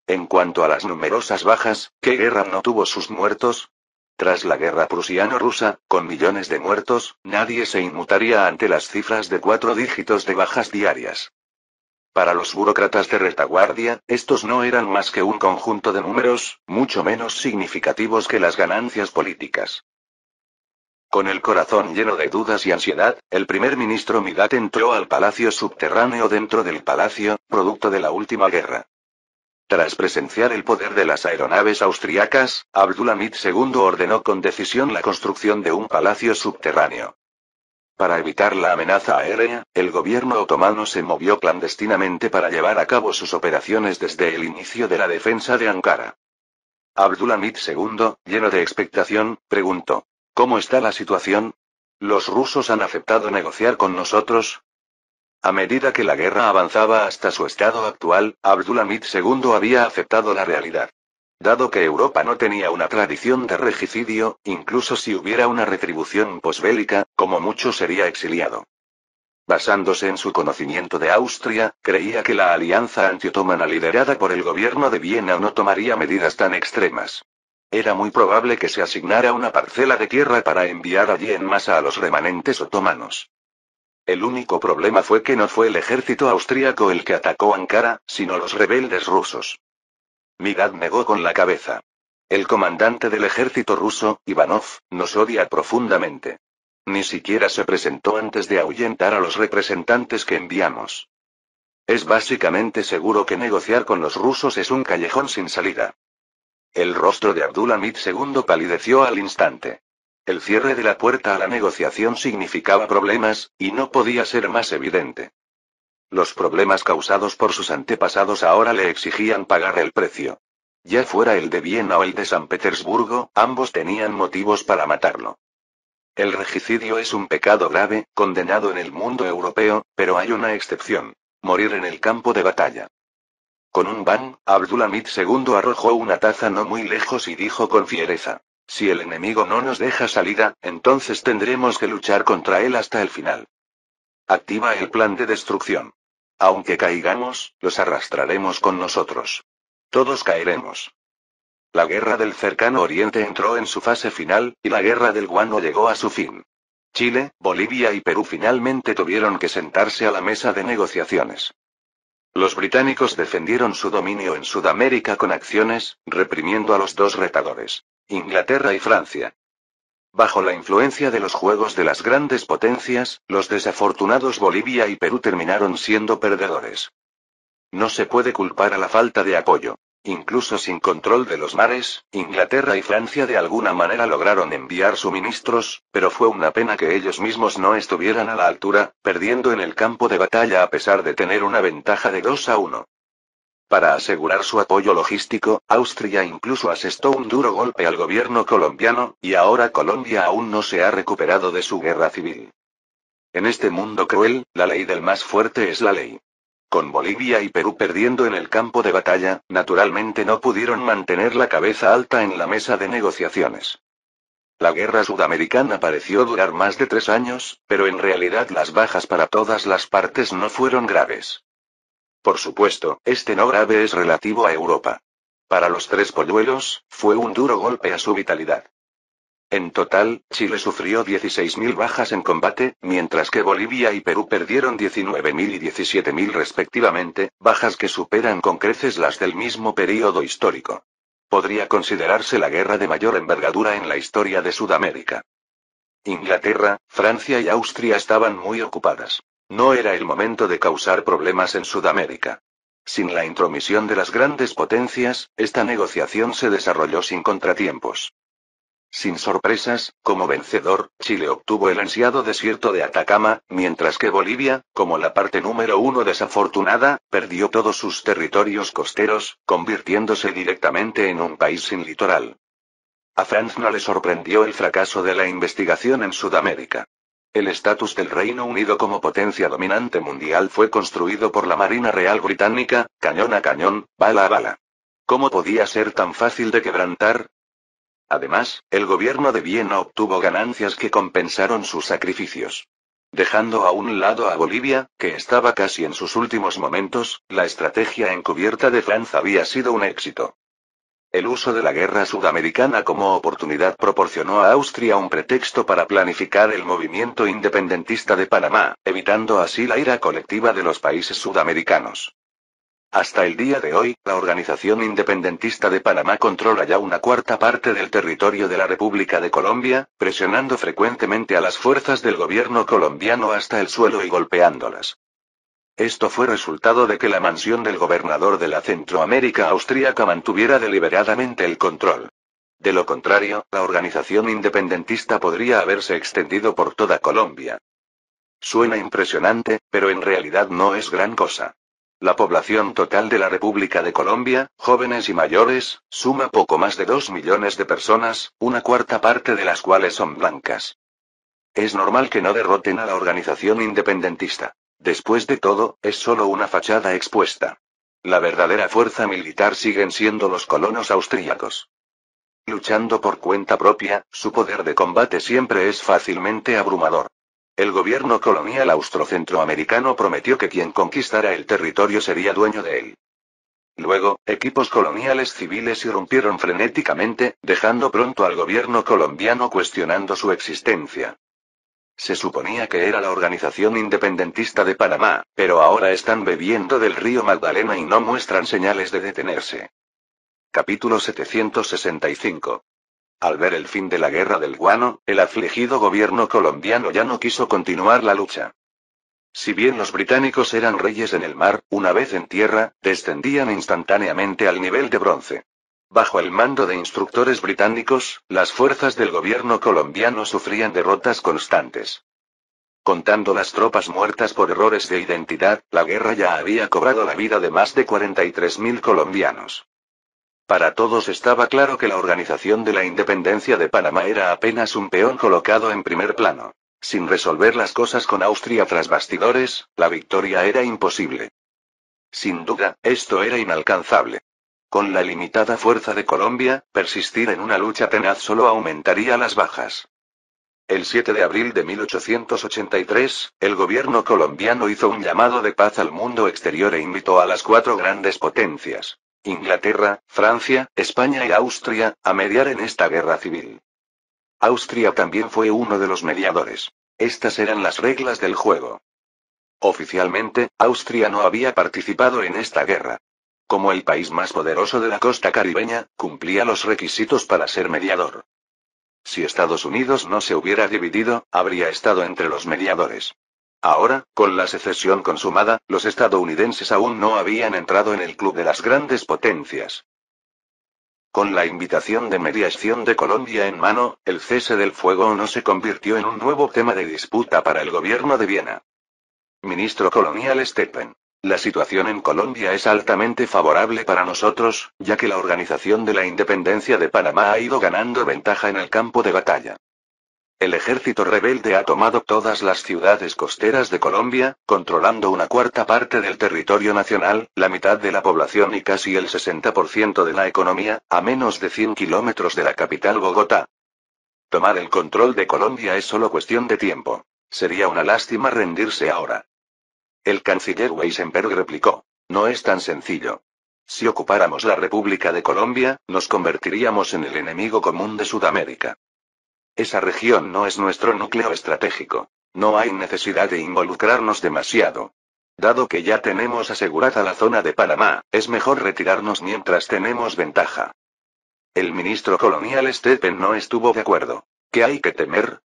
En cuanto a las numerosas bajas, ¿qué guerra no tuvo sus muertos? Tras la guerra prusiano-rusa, con millones de muertos, nadie se inmutaría ante las cifras de 4 dígitos de bajas diarias. Para los burócratas de retaguardia, estos no eran más que un conjunto de números, mucho menos significativos que las ganancias políticas. Con el corazón lleno de dudas y ansiedad, el primer ministro Midat entró al palacio subterráneo dentro del palacio, producto de la última guerra. Tras presenciar el poder de las aeronaves austriacas, Abdulhamid II ordenó con decisión la construcción de un palacio subterráneo. Para evitar la amenaza aérea, el gobierno otomano se movió clandestinamente para llevar a cabo sus operaciones desde el inicio de la defensa de Ankara. Abdulhamid II, lleno de expectación, preguntó: ¿Cómo está la situación? ¿Los rusos han aceptado negociar con nosotros? A medida que la guerra avanzaba hasta su estado actual, Abdulhamid II había aceptado la realidad. Dado que Europa no tenía una tradición de regicidio, incluso si hubiera una retribución posbélica, como mucho sería exiliado. Basándose en su conocimiento de Austria, creía que la alianza antiotomana liderada por el gobierno de Viena no tomaría medidas tan extremas. Era muy probable que se asignara una parcela de tierra para enviar allí en masa a los remanentes otomanos. El único problema fue que no fue el ejército austríaco el que atacó Ankara, sino los rebeldes rusos. Migad negó con la cabeza. El comandante del ejército ruso, Ivanov, nos odia profundamente. Ni siquiera se presentó antes de ahuyentar a los representantes que enviamos. Es básicamente seguro que negociar con los rusos es un callejón sin salida. El rostro de Abdulhamid II palideció al instante. El cierre de la puerta a la negociación significaba problemas, y no podía ser más evidente. Los problemas causados por sus antepasados ahora le exigían pagar el precio. Ya fuera el de Viena o el de San Petersburgo, ambos tenían motivos para matarlo. El regicidio es un pecado grave, condenado en el mundo europeo, pero hay una excepción: morir en el campo de batalla. Con un ban, Abdulhamid II arrojó una taza no muy lejos y dijo con fiereza: si el enemigo no nos deja salida, entonces tendremos que luchar contra él hasta el final. Activa el plan de destrucción. Aunque caigamos, los arrastraremos con nosotros. Todos caeremos. La guerra del cercano Oriente entró en su fase final, y la guerra del Guano llegó a su fin. Chile, Bolivia y Perú finalmente tuvieron que sentarse a la mesa de negociaciones. Los británicos defendieron su dominio en Sudamérica con acciones, reprimiendo a los dos retadores, Inglaterra y Francia. Bajo la influencia de los juegos de las grandes potencias, los desafortunados Bolivia y Perú terminaron siendo perdedores. No se puede culpar a la falta de apoyo. Incluso sin control de los mares, Inglaterra y Francia de alguna manera lograron enviar suministros, pero fue una pena que ellos mismos no estuvieran a la altura, perdiendo en el campo de batalla a pesar de tener una ventaja de 2-1. Para asegurar su apoyo logístico, Austria incluso asestó un duro golpe al gobierno colombiano, y ahora Colombia aún no se ha recuperado de su guerra civil. En este mundo cruel, la ley del más fuerte es la ley. Con Bolivia y Perú perdiendo en el campo de batalla, naturalmente no pudieron mantener la cabeza alta en la mesa de negociaciones. La guerra sudamericana pareció durar más de 3 años, pero en realidad las bajas para todas las partes no fueron graves. Por supuesto, este no grave es relativo a Europa. Para los tres polluelos, fue un duro golpe a su vitalidad. En total, Chile sufrió 16.000 bajas en combate, mientras que Bolivia y Perú perdieron 19.000 y 17.000 respectivamente, bajas que superan con creces las del mismo período histórico. Podría considerarse la guerra de mayor envergadura en la historia de Sudamérica. Inglaterra, Francia y Austria estaban muy ocupadas. No era el momento de causar problemas en Sudamérica. Sin la intromisión de las grandes potencias, esta negociación se desarrolló sin contratiempos. Sin sorpresas, como vencedor, Chile obtuvo el ansiado desierto de Atacama, mientras que Bolivia, como la parte número 1 desafortunada, perdió todos sus territorios costeros, convirtiéndose directamente en un país sin litoral. A Franz no le sorprendió el fracaso de la investigación en Sudamérica. El estatus del Reino Unido como potencia dominante mundial fue construido por la Marina Real Británica, cañón a cañón, bala a bala. ¿Cómo podía ser tan fácil de quebrantar? Además, el gobierno de Viena obtuvo ganancias que compensaron sus sacrificios. Dejando a un lado a Bolivia, que estaba casi en sus últimos momentos, la estrategia encubierta de Franz había sido un éxito. El uso de la guerra sudamericana como oportunidad proporcionó a Austria un pretexto para planificar el movimiento independentista de Panamá, evitando así la ira colectiva de los países sudamericanos. Hasta el día de hoy, la Organización Independentista de Panamá controla ya una cuarta parte del territorio de la República de Colombia, presionando frecuentemente a las fuerzas del gobierno colombiano hasta el suelo y golpeándolas. Esto fue resultado de que la mansión del gobernador de la Centroamérica austríaca mantuviera deliberadamente el control. De lo contrario, la organización independentista podría haberse extendido por toda Colombia. Suena impresionante, pero en realidad no es gran cosa. La población total de la República de Colombia, jóvenes y mayores, suma poco más de 2 millones de personas, una cuarta parte de las cuales son blancas. Es normal que no derroten a la organización independentista. Después de todo, es solo una fachada expuesta. La verdadera fuerza militar siguen siendo los colonos austríacos. Luchando por cuenta propia, su poder de combate siempre es fácilmente abrumador. El gobierno colonial austrocentroamericano prometió que quien conquistara el territorio sería dueño de él. Luego, equipos coloniales civiles irrumpieron frenéticamente, dejando pronto al gobierno colombiano cuestionando su existencia. Se suponía que era la Organización Independentista de Panamá, pero ahora están bebiendo del río Magdalena y no muestran señales de detenerse. Capítulo 765. Al ver el fin de la guerra del Guano, el afligido gobierno colombiano ya no quiso continuar la lucha. Si bien los británicos eran reyes en el mar, una vez en tierra, descendían instantáneamente al nivel de bronce. Bajo el mando de instructores británicos, las fuerzas del gobierno colombiano sufrían derrotas constantes. Contando las tropas muertas por errores de identidad, la guerra ya había cobrado la vida de más de 43.000 colombianos. Para todos estaba claro que la organización de la independencia de Panamá era apenas un peón colocado en primer plano. Sin resolver las cosas con Austria tras bastidores, la victoria era imposible. Sin duda, esto era inalcanzable. Con la limitada fuerza de Colombia, persistir en una lucha tenaz solo aumentaría las bajas. El 7 de abril de 1883, el gobierno colombiano hizo un llamado de paz al mundo exterior e invitó a las 4 grandes potencias, Inglaterra, Francia, España y Austria, a mediar en esta guerra civil. Austria también fue uno de los mediadores. Estas eran las reglas del juego. Oficialmente, Austria no había participado en esta guerra. Como el país más poderoso de la costa caribeña, cumplía los requisitos para ser mediador. Si Estados Unidos no se hubiera dividido, habría estado entre los mediadores. Ahora, con la secesión consumada, los estadounidenses aún no habían entrado en el club de las grandes potencias. Con la invitación de mediación de Colombia en mano, el cese del fuego no se convirtió en un nuevo tema de disputa para el gobierno de Viena. Ministro colonial Stephen. La situación en Colombia es altamente favorable para nosotros, ya que la organización de la independencia de Panamá ha ido ganando ventaja en el campo de batalla. El ejército rebelde ha tomado todas las ciudades costeras de Colombia, controlando una cuarta parte del territorio nacional, la mitad de la población y casi el 60% de la economía, a menos de 100 kilómetros de la capital Bogotá. Tomar el control de Colombia es solo cuestión de tiempo. Sería una lástima rendirse ahora. El canciller Weisenberg replicó: no es tan sencillo. Si ocupáramos la República de Colombia, nos convertiríamos en el enemigo común de Sudamérica. Esa región no es nuestro núcleo estratégico. No hay necesidad de involucrarnos demasiado. Dado que ya tenemos asegurada la zona de Panamá, es mejor retirarnos mientras tenemos ventaja. El ministro colonial Stephen no estuvo de acuerdo. ¿Qué hay que temer?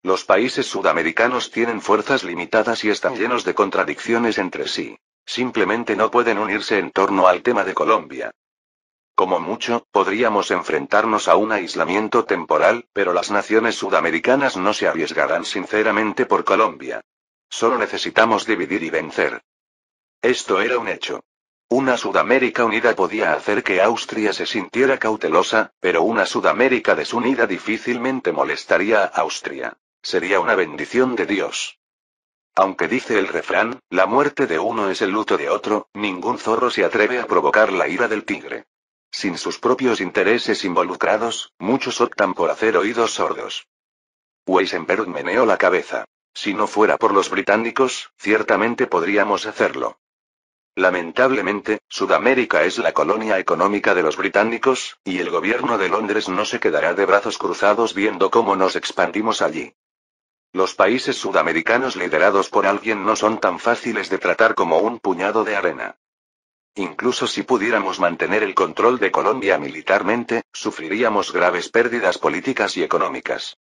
Los países sudamericanos tienen fuerzas limitadas y están llenos de contradicciones entre sí. Simplemente no pueden unirse en torno al tema de Colombia. Como mucho, podríamos enfrentarnos a un aislamiento temporal, pero las naciones sudamericanas no se arriesgarán sinceramente por Colombia. Solo necesitamos dividir y vencer. Esto era un hecho. Una Sudamérica unida podía hacer que Austria se sintiera cautelosa, pero una Sudamérica desunida difícilmente molestaría a Austria. Sería una bendición de Dios. Aunque dice el refrán, la muerte de uno es el luto de otro, ningún zorro se atreve a provocar la ira del tigre. Sin sus propios intereses involucrados, muchos optan por hacer oídos sordos. Weisenberg meneó la cabeza. Si no fuera por los británicos, ciertamente podríamos hacerlo. Lamentablemente, Sudamérica es la colonia económica de los británicos, y el gobierno de Londres no se quedará de brazos cruzados viendo cómo nos expandimos allí. Los países sudamericanos liderados por alguien no son tan fáciles de tratar como un puñado de arena. Incluso si pudiéramos mantener el control de Colombia militarmente, sufriríamos graves pérdidas políticas y económicas.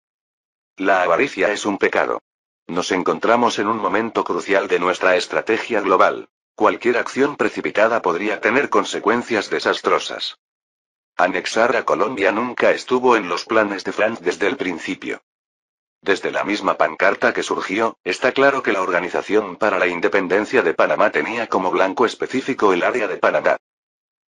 La avaricia es un pecado. Nos encontramos en un momento crucial de nuestra estrategia global. Cualquier acción precipitada podría tener consecuencias desastrosas. Anexar a Colombia nunca estuvo en los planes de Frank desde el principio. Desde la misma pancarta que surgió, está claro que la Organización para la Independencia de Panamá tenía como blanco específico el área de Panamá.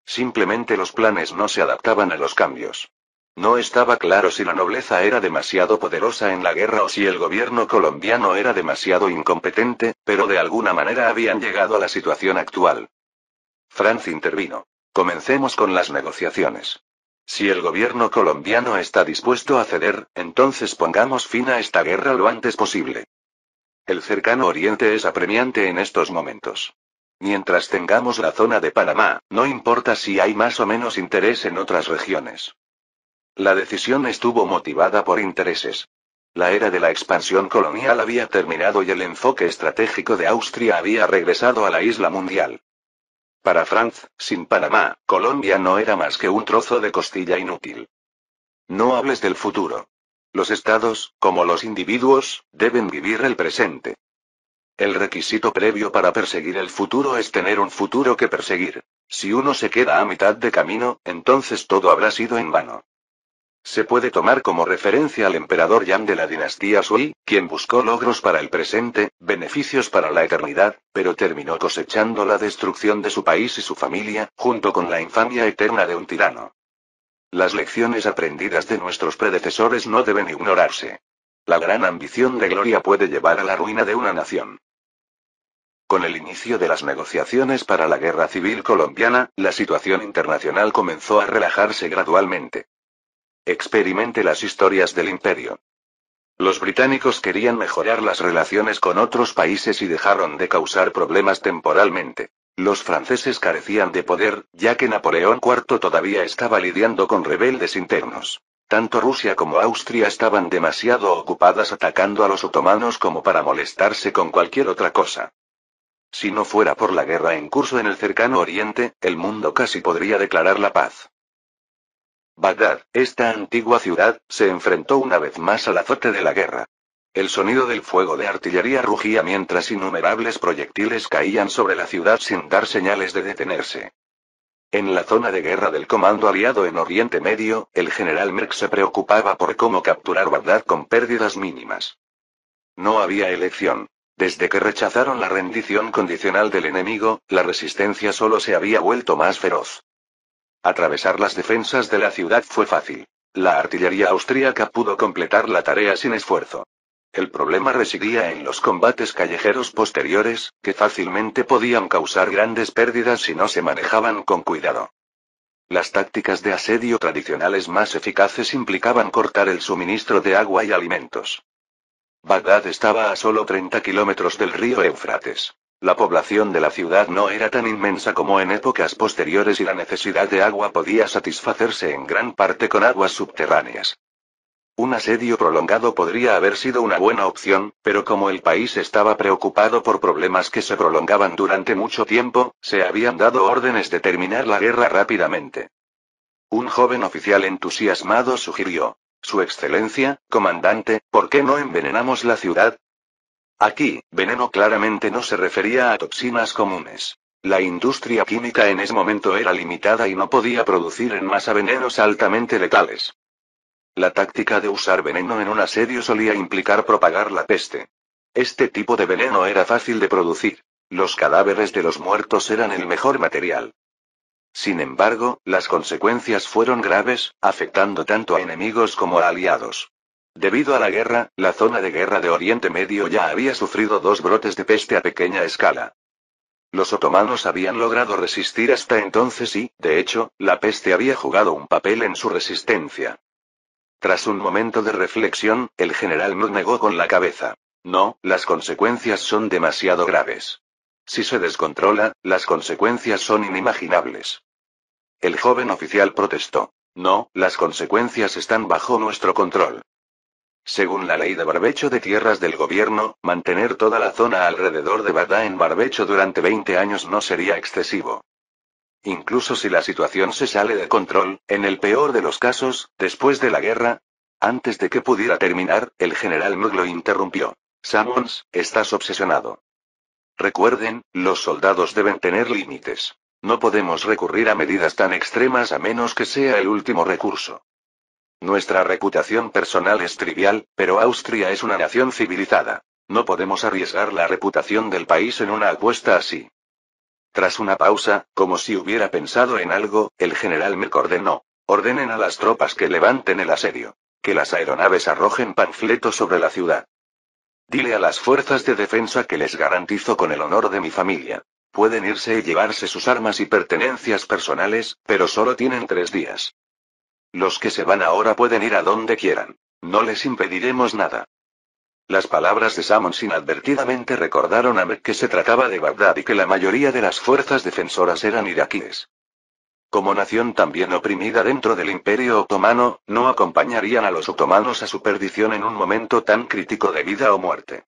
Simplemente los planes no se adaptaban a los cambios. No estaba claro si la nobleza era demasiado poderosa en la guerra o si el gobierno colombiano era demasiado incompetente, pero de alguna manera habían llegado a la situación actual. Franz intervino. Comencemos con las negociaciones. Si el gobierno colombiano está dispuesto a ceder, entonces pongamos fin a esta guerra lo antes posible. El cercano Oriente es apremiante en estos momentos. Mientras tengamos la zona de Panamá, no importa si hay más o menos interés en otras regiones. La decisión estuvo motivada por intereses. La era de la expansión colonial había terminado y el enfoque estratégico de Austria había regresado a la isla mundial. Para Franz, sin Panamá, Colombia no era más que un trozo de costilla inútil. No hables del futuro. Los estados, como los individuos, deben vivir el presente. El requisito previo para perseguir el futuro es tener un futuro que perseguir. Si uno se queda a mitad de camino, entonces todo habrá sido en vano. Se puede tomar como referencia al emperador Yang de la dinastía Sui, quien buscó logros para el presente, beneficios para la eternidad, pero terminó cosechando la destrucción de su país y su familia, junto con la infamia eterna de un tirano. Las lecciones aprendidas de nuestros predecesores no deben ignorarse. La gran ambición de gloria puede llevar a la ruina de una nación. Con el inicio de las negociaciones para la guerra civil colombiana, la situación internacional comenzó a relajarse gradualmente. Experimente las historias del imperio. Los británicos querían mejorar las relaciones con otros países y dejaron de causar problemas temporalmente. Los franceses carecían de poder, ya que Napoleón IV todavía estaba lidiando con rebeldes internos. Tanto Rusia como Austria estaban demasiado ocupadas atacando a los otomanos como para molestarse con cualquier otra cosa. Si no fuera por la guerra en curso en el cercano Oriente, el mundo casi podría declarar la paz. Bagdad, esta antigua ciudad, se enfrentó una vez más al azote de la guerra. El sonido del fuego de artillería rugía mientras innumerables proyectiles caían sobre la ciudad sin dar señales de detenerse. En la zona de guerra del Comando Aliado en Oriente Medio, el general Merck se preocupaba por cómo capturar Bagdad con pérdidas mínimas. No había elección. Desde que rechazaron la rendición condicional del enemigo, la resistencia solo se había vuelto más feroz. Atravesar las defensas de la ciudad fue fácil. La artillería austríaca pudo completar la tarea sin esfuerzo. El problema residía en los combates callejeros posteriores, que fácilmente podían causar grandes pérdidas si no se manejaban con cuidado. Las tácticas de asedio tradicionales más eficaces implicaban cortar el suministro de agua y alimentos. Bagdad estaba a solo 30 kilómetros del río Éufrates. La población de la ciudad no era tan inmensa como en épocas posteriores y la necesidad de agua podía satisfacerse en gran parte con aguas subterráneas. Un asedio prolongado podría haber sido una buena opción, pero como el país estaba preocupado por problemas que se prolongaban durante mucho tiempo, se habían dado órdenes de terminar la guerra rápidamente. Un joven oficial entusiasmado sugirió: Su Excelencia, comandante, ¿por qué no envenenamos la ciudad? Aquí, veneno claramente no se refería a toxinas comunes. La industria química en ese momento era limitada y no podía producir en masa venenos altamente letales. La táctica de usar veneno en un asedio solía implicar propagar la peste. Este tipo de veneno era fácil de producir. Los cadáveres de los muertos eran el mejor material. Sin embargo, las consecuencias fueron graves, afectando tanto a enemigos como a aliados. Debido a la guerra, la zona de guerra de Oriente Medio ya había sufrido 2 brotes de peste a pequeña escala. Los otomanos habían logrado resistir hasta entonces y, de hecho, la peste había jugado un papel en su resistencia. Tras un momento de reflexión, el general Mudd negó con la cabeza. No, las consecuencias son demasiado graves. Si se descontrola, las consecuencias son inimaginables. El joven oficial protestó. No, las consecuencias están bajo nuestro control. Según la ley de barbecho de tierras del gobierno, mantener toda la zona alrededor de Bagdad en barbecho durante 20 años no sería excesivo. Incluso si la situación se sale de control, en el peor de los casos, después de la guerra. Antes de que pudiera terminar, el general Mudd lo interrumpió. Sammons, estás obsesionado. Recuerden, los soldados deben tener límites. No podemos recurrir a medidas tan extremas a menos que sea el último recurso. Nuestra reputación personal es trivial, pero Austria es una nación civilizada. No podemos arriesgar la reputación del país en una apuesta así. Tras una pausa, como si hubiera pensado en algo, el general Merck ordenó: ordenen a las tropas que levanten el asedio. Que las aeronaves arrojen panfletos sobre la ciudad. Dile a las fuerzas de defensa que les garantizo con el honor de mi familia. Pueden irse y llevarse sus armas y pertenencias personales, pero solo tienen 3 días. Los que se van ahora pueden ir a donde quieran. No les impediremos nada. Las palabras de Sammons inadvertidamente recordaron a Merck que se trataba de Bagdad y que la mayoría de las fuerzas defensoras eran iraquíes. Como nación también oprimida dentro del Imperio Otomano, no acompañarían a los otomanos a su perdición en un momento tan crítico de vida o muerte.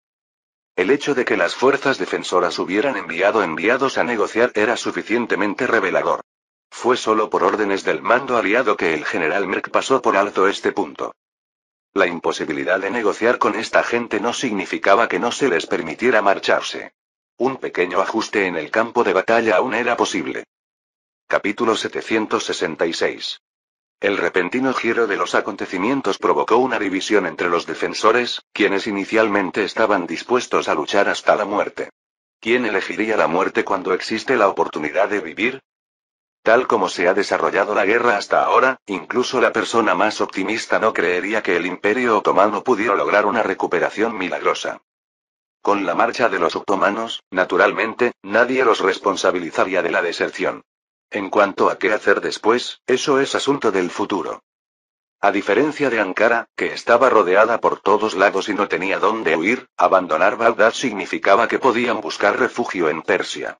El hecho de que las fuerzas defensoras hubieran enviado enviados a negociar era suficientemente revelador. Fue solo por órdenes del mando aliado que el general Merck pasó por alto este punto. La imposibilidad de negociar con esta gente no significaba que no se les permitiera marcharse. Un pequeño ajuste en el campo de batalla aún era posible. Capítulo 766. El repentino giro de los acontecimientos provocó una división entre los defensores, quienes inicialmente estaban dispuestos a luchar hasta la muerte. ¿Quién elegiría la muerte cuando existe la oportunidad de vivir? Tal como se ha desarrollado la guerra hasta ahora, incluso la persona más optimista no creería que el Imperio Otomano pudiera lograr una recuperación milagrosa. Con la marcha de los otomanos, naturalmente, nadie los responsabilizaría de la deserción. En cuanto a qué hacer después, eso es asunto del futuro. A diferencia de Ankara, que estaba rodeada por todos lados y no tenía dónde huir, abandonar Bagdad significaba que podían buscar refugio en Persia.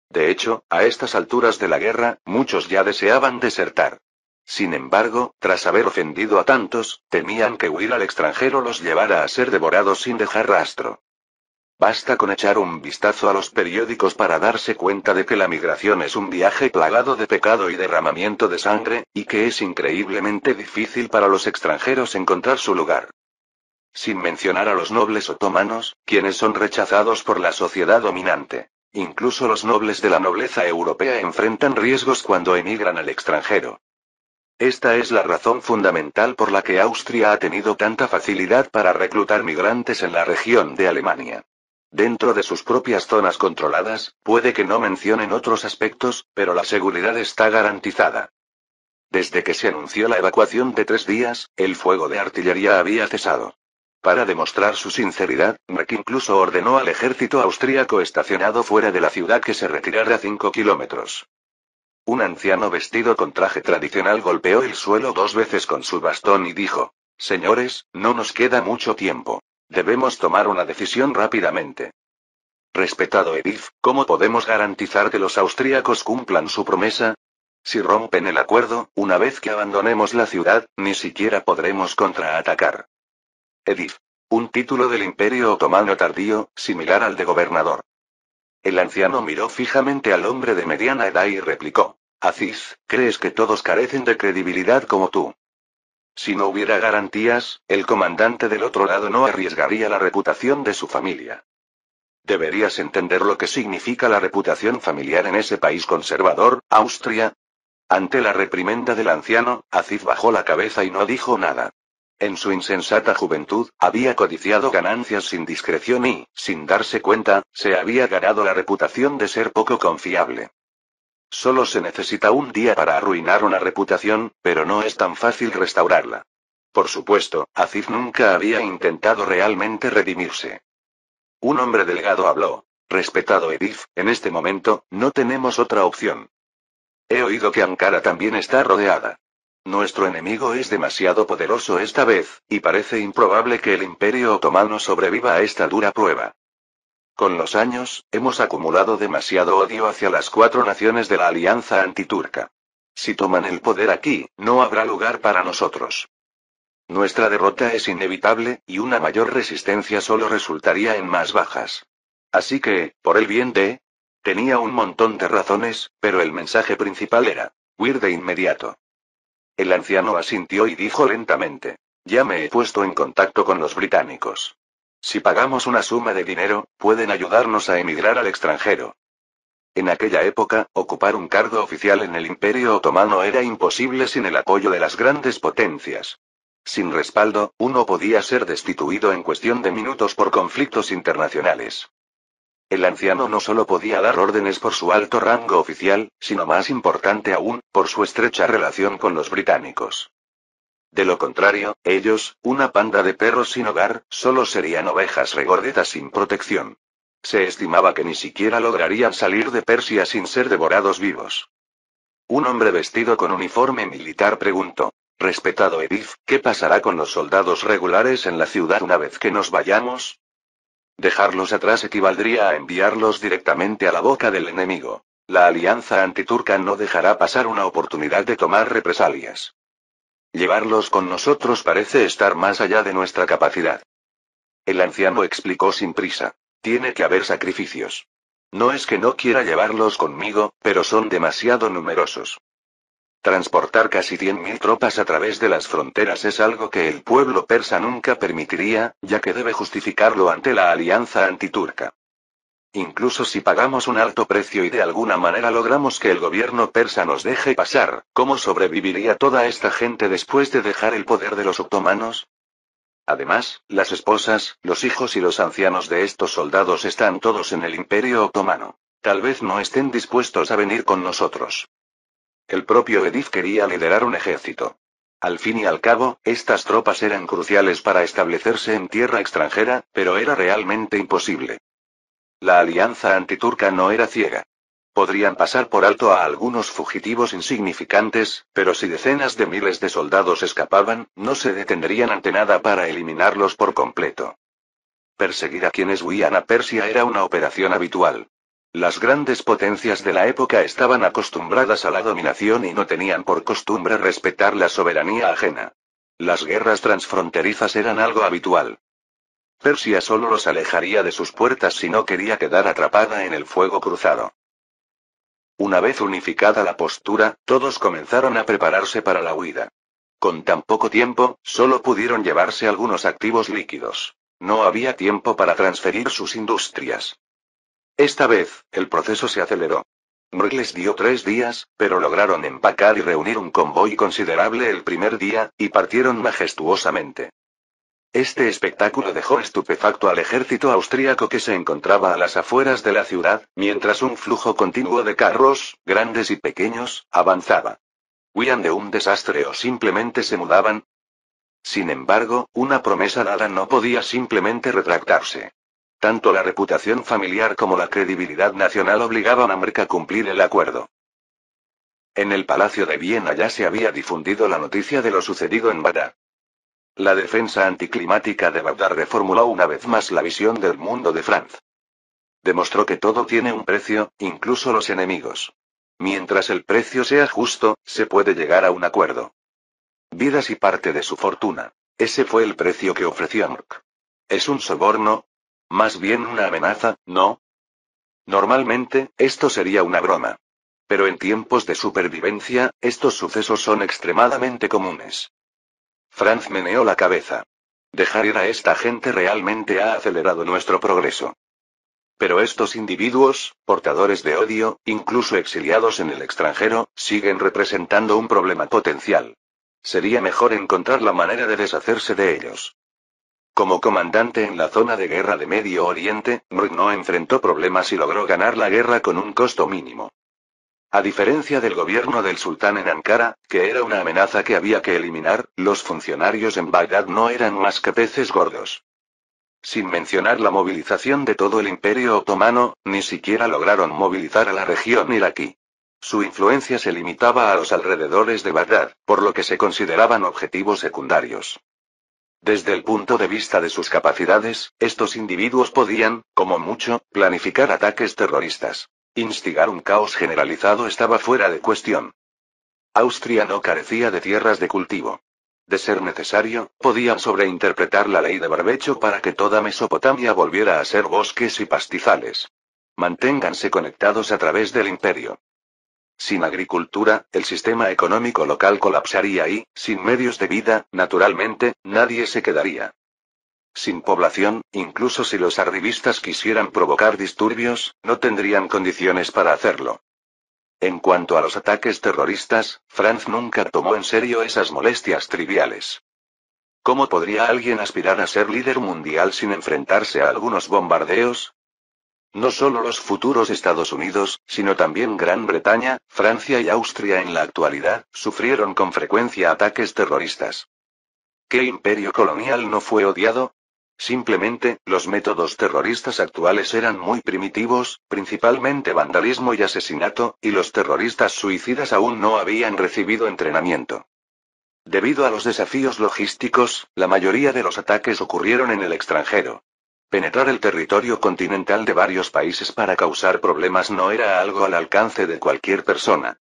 De hecho, a estas alturas de la guerra, muchos ya deseaban desertar. Sin embargo, tras haber ofendido a tantos, temían que huir al extranjero los llevara a ser devorados sin dejar rastro. Basta con echar un vistazo a los periódicos para darse cuenta de que la migración es un viaje plagado de pecado y derramamiento de sangre, y que es increíblemente difícil para los extranjeros encontrar su lugar. Sin mencionar a los nobles otomanos, quienes son rechazados por la sociedad dominante. Incluso los nobles de la nobleza europea enfrentan riesgos cuando emigran al extranjero. Esta es la razón fundamental por la que Austria ha tenido tanta facilidad para reclutar migrantes en la región de Alemania. Dentro de sus propias zonas controladas, puede que no mencionen otros aspectos, pero la seguridad está garantizada. Desde que se anunció la evacuación de 3 días, el fuego de artillería había cesado. Para demostrar su sinceridad, Merck incluso ordenó al ejército austríaco estacionado fuera de la ciudad que se retirara 5 kilómetros. Un anciano vestido con traje tradicional golpeó el suelo 2 veces con su bastón y dijo: «Señores, no nos queda mucho tiempo. Debemos tomar una decisión rápidamente». Respetado Edif, ¿cómo podemos garantizar que los austríacos cumplan su promesa? Si rompen el acuerdo, una vez que abandonemos la ciudad, ni siquiera podremos contraatacar. Edif. Un título del Imperio Otomano tardío, similar al de gobernador. El anciano miró fijamente al hombre de mediana edad y replicó: «Aziz, ¿crees que todos carecen de credibilidad como tú? Si no hubiera garantías, el comandante del otro lado no arriesgaría la reputación de su familia. Deberías entender lo que significa la reputación familiar en ese país conservador, Austria». Ante la reprimenda del anciano, Aziz bajó la cabeza y no dijo nada. En su insensata juventud, había codiciado ganancias sin discreción y, sin darse cuenta, se había ganado la reputación de ser poco confiable. Solo se necesita un día para arruinar una reputación, pero no es tan fácil restaurarla. Por supuesto, Aziz nunca había intentado realmente redimirse. Un hombre delgado habló: «Respetado Edif, en este momento, no tenemos otra opción. He oído que Ankara también está rodeada. Nuestro enemigo es demasiado poderoso esta vez, y parece improbable que el Imperio Otomano sobreviva a esta dura prueba. Con los años, hemos acumulado demasiado odio hacia las 4 naciones de la alianza antiturca. Si toman el poder aquí, no habrá lugar para nosotros. Nuestra derrota es inevitable, y una mayor resistencia solo resultaría en más bajas. Así que, por el bien de...». Tenía un montón de razones, pero el mensaje principal era: huir de inmediato. El anciano asintió y dijo lentamente: «Ya me he puesto en contacto con los británicos. Si pagamos una suma de dinero, pueden ayudarnos a emigrar al extranjero». En aquella época, ocupar un cargo oficial en el Imperio Otomano era imposible sin el apoyo de las grandes potencias. Sin respaldo, uno podía ser destituido en cuestión de minutos por conflictos internacionales. El anciano no solo podía dar órdenes por su alto rango oficial, sino más importante aún, por su estrecha relación con los británicos. De lo contrario, ellos, una panda de perros sin hogar, solo serían ovejas regordetas sin protección. Se estimaba que ni siquiera lograrían salir de Persia sin ser devorados vivos. Un hombre vestido con uniforme militar preguntó: «Respetado Edif, ¿qué pasará con los soldados regulares en la ciudad una vez que nos vayamos?» Dejarlos atrás equivaldría a enviarlos directamente a la boca del enemigo. La alianza antiturca no dejará pasar una oportunidad de tomar represalias. Llevarlos con nosotros parece estar más allá de nuestra capacidad. El anciano explicó sin prisa. Tiene que haber sacrificios. No es que no quiera llevarlos conmigo, pero son demasiado numerosos. Transportar casi 100.000 tropas a través de las fronteras es algo que el pueblo persa nunca permitiría, ya que debe justificarlo ante la alianza antiturca. Incluso si pagamos un alto precio y de alguna manera logramos que el gobierno persa nos deje pasar, ¿cómo sobreviviría toda esta gente después de dejar el poder de los otomanos? Además, las esposas, los hijos y los ancianos de estos soldados están todos en el Imperio Otomano. Tal vez no estén dispuestos a venir con nosotros. El propio Edif quería liderar un ejército. Al fin y al cabo, estas tropas eran cruciales para establecerse en tierra extranjera, pero era realmente imposible. La alianza antiturca no era ciega. Podrían pasar por alto a algunos fugitivos insignificantes, pero si decenas de miles de soldados escapaban, no se detendrían ante nada para eliminarlos por completo. Perseguir a quienes huían a Persia era una operación habitual. Las grandes potencias de la época estaban acostumbradas a la dominación y no tenían por costumbre respetar la soberanía ajena. Las guerras transfronterizas eran algo habitual. Persia solo los alejaría de sus puertas si no quería quedar atrapada en el fuego cruzado. Una vez unificada la postura, todos comenzaron a prepararse para la huida. Con tan poco tiempo, solo pudieron llevarse algunos activos líquidos. No había tiempo para transferir sus industrias. Esta vez, el proceso se aceleró. Mrk les dio 3 días, pero lograron empacar y reunir un convoy considerable el primer día, y partieron majestuosamente. Este espectáculo dejó estupefacto al ejército austríaco que se encontraba a las afueras de la ciudad, mientras un flujo continuo de carros, grandes y pequeños, avanzaba. ¿Huían de un desastre o simplemente se mudaban? Sin embargo, una promesa dada no podía simplemente retractarse. Tanto la reputación familiar como la credibilidad nacional obligaban a Mrk a cumplir el acuerdo. En el Palacio de Viena ya se había difundido la noticia de lo sucedido en Bagdad. La defensa anticlimática de Bagdad reformuló una vez más la visión del mundo de Franz. Demostró que todo tiene un precio, incluso los enemigos. Mientras el precio sea justo, se puede llegar a un acuerdo. Vidas y parte de su fortuna. Ese fue el precio que ofreció Mrk. ¿Es un soborno? Más bien una amenaza, ¿no? Normalmente, esto sería una broma. Pero en tiempos de supervivencia, estos sucesos son extremadamente comunes. Franz meneó la cabeza. Dejar ir a esta gente realmente ha acelerado nuestro progreso. Pero estos individuos, portadores de odio, incluso exiliados en el extranjero, siguen representando un problema potencial. Sería mejor encontrar la manera de deshacerse de ellos. Como comandante en la zona de guerra de Medio Oriente, Mrk no enfrentó problemas y logró ganar la guerra con un costo mínimo. A diferencia del gobierno del sultán en Ankara, que era una amenaza que había que eliminar, los funcionarios en Bagdad no eran más que peces gordos. Sin mencionar la movilización de todo el Imperio Otomano, ni siquiera lograron movilizar a la región iraquí. Su influencia se limitaba a los alrededores de Bagdad, por lo que se consideraban objetivos secundarios. Desde el punto de vista de sus capacidades, estos individuos podían, como mucho, planificar ataques terroristas. Instigar un caos generalizado estaba fuera de cuestión. Austria no carecía de tierras de cultivo. De ser necesario, podían sobreinterpretar la ley de barbecho para que toda Mesopotamia volviera a ser bosques y pastizales. Manténganse conectados a través del imperio. Sin agricultura, el sistema económico local colapsaría y, sin medios de vida, naturalmente, nadie se quedaría. Sin población, incluso si los arribistas quisieran provocar disturbios, no tendrían condiciones para hacerlo. En cuanto a los ataques terroristas, Franz nunca tomó en serio esas molestias triviales. ¿Cómo podría alguien aspirar a ser líder mundial sin enfrentarse a algunos bombardeos? No solo los futuros Estados Unidos, sino también Gran Bretaña, Francia y Austria en la actualidad, sufrieron con frecuencia ataques terroristas. ¿Qué imperio colonial no fue odiado? Simplemente, los métodos terroristas actuales eran muy primitivos, principalmente vandalismo y asesinato, y los terroristas suicidas aún no habían recibido entrenamiento. Debido a los desafíos logísticos, la mayoría de los ataques ocurrieron en el extranjero. Penetrar el territorio continental de varios países para causar problemas no era algo al alcance de cualquier persona.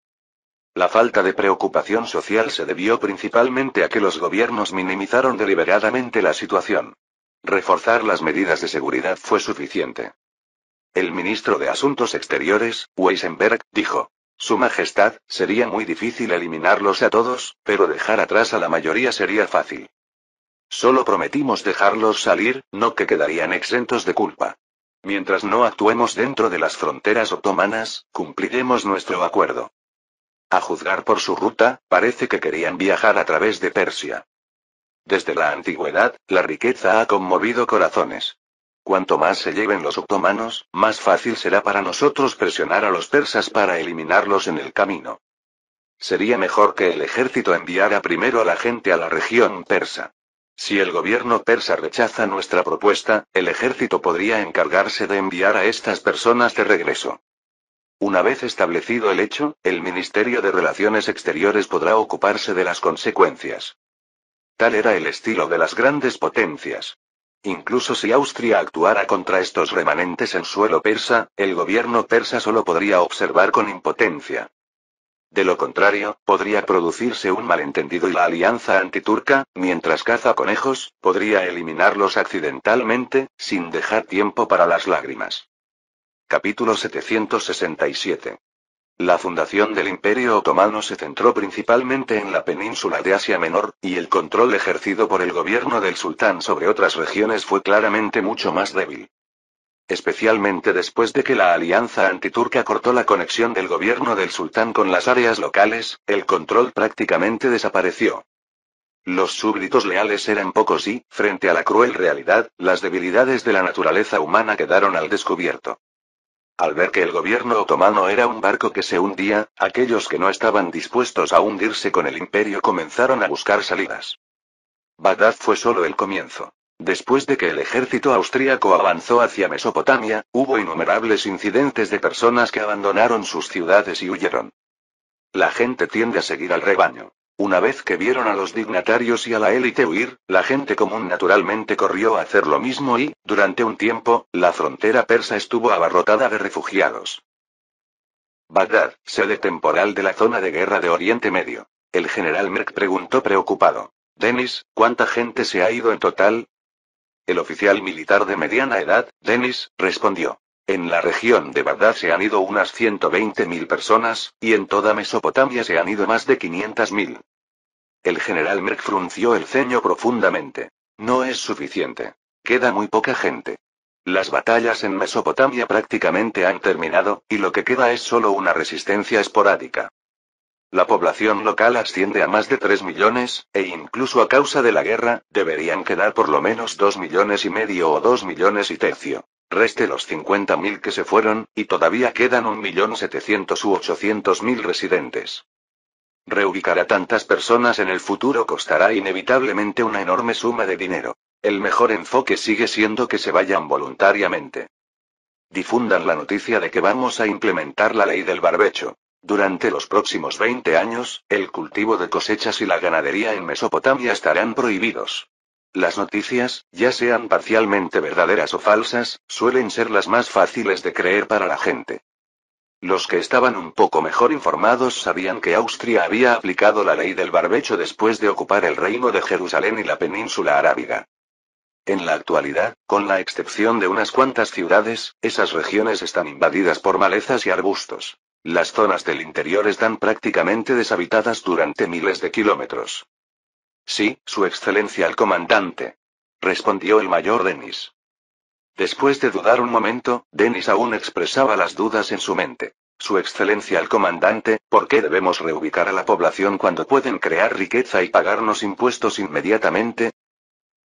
La falta de preocupación social se debió principalmente a que los gobiernos minimizaron deliberadamente la situación. Reforzar las medidas de seguridad fue suficiente. El ministro de Asuntos Exteriores, Weisenberg, dijo: Su Majestad, sería muy difícil eliminarlos a todos, pero dejar atrás a la mayoría sería fácil. Solo prometimos dejarlos salir, no que quedarían exentos de culpa. Mientras no actuemos dentro de las fronteras otomanas, cumpliremos nuestro acuerdo. A juzgar por su ruta, parece que querían viajar a través de Persia. Desde la antigüedad, la riqueza ha conmovido corazones. Cuanto más se lleven los otomanos, más fácil será para nosotros presionar a los persas para eliminarlos en el camino. Sería mejor que el ejército enviara primero a la gente a la región persa. Si el gobierno persa rechaza nuestra propuesta, el ejército podría encargarse de enviar a estas personas de regreso. Una vez establecido el hecho, el Ministerio de Relaciones Exteriores podrá ocuparse de las consecuencias. Tal era el estilo de las grandes potencias. Incluso si Austria actuara contra estos remanentes en suelo persa, el gobierno persa solo podría observar con impotencia. De lo contrario, podría producirse un malentendido y la alianza antiturca, mientras caza conejos, podría eliminarlos accidentalmente, sin dejar tiempo para las lágrimas. Capítulo 767. La fundación del Imperio Otomano se centró principalmente en la península de Asia Menor, y el control ejercido por el gobierno del sultán sobre otras regiones fue claramente mucho más débil. Especialmente después de que la alianza antiturca cortó la conexión del gobierno del sultán con las áreas locales, el control prácticamente desapareció. Los súbditos leales eran pocos y, frente a la cruel realidad, las debilidades de la naturaleza humana quedaron al descubierto. Al ver que el gobierno otomano era un barco que se hundía, aquellos que no estaban dispuestos a hundirse con el imperio comenzaron a buscar salidas. Bagdad fue solo el comienzo. Después de que el ejército austríaco avanzó hacia Mesopotamia, hubo innumerables incidentes de personas que abandonaron sus ciudades y huyeron. La gente tiende a seguir al rebaño. Una vez que vieron a los dignatarios y a la élite huir, la gente común naturalmente corrió a hacer lo mismo y, durante un tiempo, la frontera persa estuvo abarrotada de refugiados. Bagdad, sede temporal de la zona de guerra de Oriente Medio. El general Merck preguntó preocupado: Denis, ¿cuánta gente se ha ido en total? El oficial militar de mediana edad, Denis, respondió: en la región de Bagdad se han ido unas 120.000 personas, y en toda Mesopotamia se han ido más de 500.000. El general Merck frunció el ceño profundamente. No es suficiente. Queda muy poca gente. Las batallas en Mesopotamia prácticamente han terminado, y lo que queda es solo una resistencia esporádica. La población local asciende a más de 3 millones, e incluso a causa de la guerra, deberían quedar por lo menos 2,5 millones o 2,5 millones. Reste los 50.000 que se fueron, y todavía quedan 1.700.000 u 800.000 residentes. Reubicar a tantas personas en el futuro costará inevitablemente una enorme suma de dinero. El mejor enfoque sigue siendo que se vayan voluntariamente. Difundan la noticia de que vamos a implementar la ley del barbecho. Durante los próximos 20 años, el cultivo de cosechas y la ganadería en Mesopotamia estarán prohibidos. Las noticias, ya sean parcialmente verdaderas o falsas, suelen ser las más fáciles de creer para la gente. Los que estaban un poco mejor informados sabían que Austria había aplicado la ley del barbecho después de ocupar el reino de Jerusalén y la península arábiga. En la actualidad, con la excepción de unas cuantas ciudades, esas regiones están invadidas por malezas y arbustos. Las zonas del interior están prácticamente deshabitadas durante miles de kilómetros. Sí, Su Excelencia el comandante, respondió el mayor Denis. Después de dudar un momento, Denis aún expresaba las dudas en su mente. Su Excelencia el comandante, ¿por qué debemos reubicar a la población cuando pueden crear riqueza y pagarnos impuestos inmediatamente?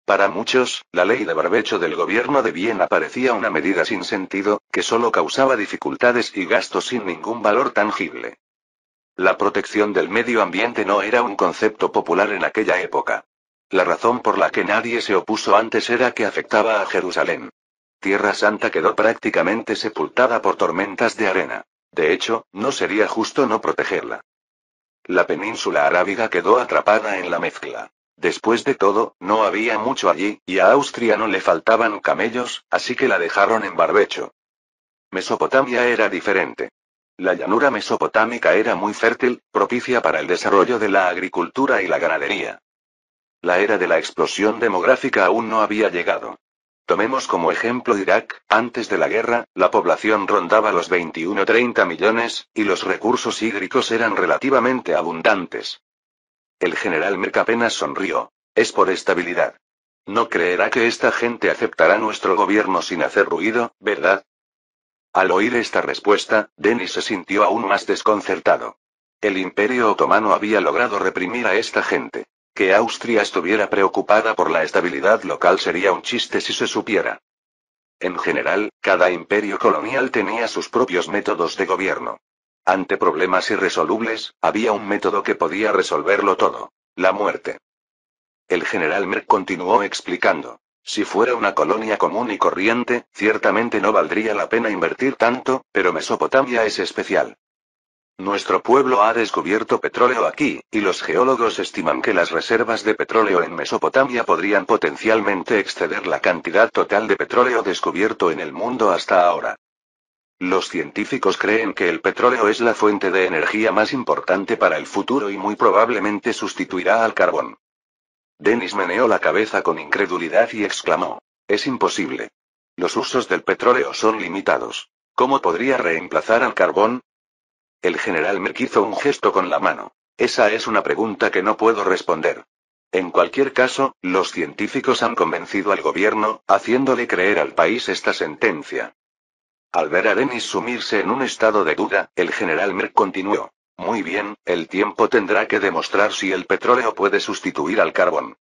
Para muchos, la ley de barbecho del gobierno de Viena parecía una medida sin sentido, que solo causaba dificultades y gastos sin ningún valor tangible. La protección del medio ambiente no era un concepto popular en aquella época. La razón por la que nadie se opuso antes era que afectaba a Jerusalén. Tierra Santa quedó prácticamente sepultada por tormentas de arena. De hecho, no sería justo no protegerla. La península arábiga quedó atrapada en la mezcla. Después de todo, no había mucho allí, y a Austria no le faltaban camellos, así que la dejaron en barbecho. Mesopotamia era diferente. La llanura mesopotámica era muy fértil, propicia para el desarrollo de la agricultura y la ganadería. La era de la explosión demográfica aún no había llegado. Tomemos como ejemplo Irak. Antes de la guerra, la población rondaba los 21-30 millones, y los recursos hídricos eran relativamente abundantes. El general Merck apenas sonrió. Es por estabilidad. No creerá que esta gente aceptará nuestro gobierno sin hacer ruido, ¿verdad? Al oír esta respuesta, Denis se sintió aún más desconcertado. El Imperio Otomano había logrado reprimir a esta gente. Que Austria estuviera preocupada por la estabilidad local sería un chiste si se supiera. En general, cada imperio colonial tenía sus propios métodos de gobierno. Ante problemas irresolubles, había un método que podía resolverlo todo: la muerte. El general Merck continuó explicando. Si fuera una colonia común y corriente, ciertamente no valdría la pena invertir tanto, pero Mesopotamia es especial. Nuestro pueblo ha descubierto petróleo aquí, y los geólogos estiman que las reservas de petróleo en Mesopotamia podrían potencialmente exceder la cantidad total de petróleo descubierto en el mundo hasta ahora. Los científicos creen que el petróleo es la fuente de energía más importante para el futuro y muy probablemente sustituirá al carbón. Denis meneó la cabeza con incredulidad y exclamó: es imposible. Los usos del petróleo son limitados. ¿Cómo podría reemplazar al carbón? El general Merck hizo un gesto con la mano. Esa es una pregunta que no puedo responder. En cualquier caso, los científicos han convencido al gobierno, haciéndole creer al país esta sentencia. Al ver a Denis sumirse en un estado de duda, el general Merck continuó. Muy bien, el tiempo tendrá que demostrar si el petróleo puede sustituir al carbón.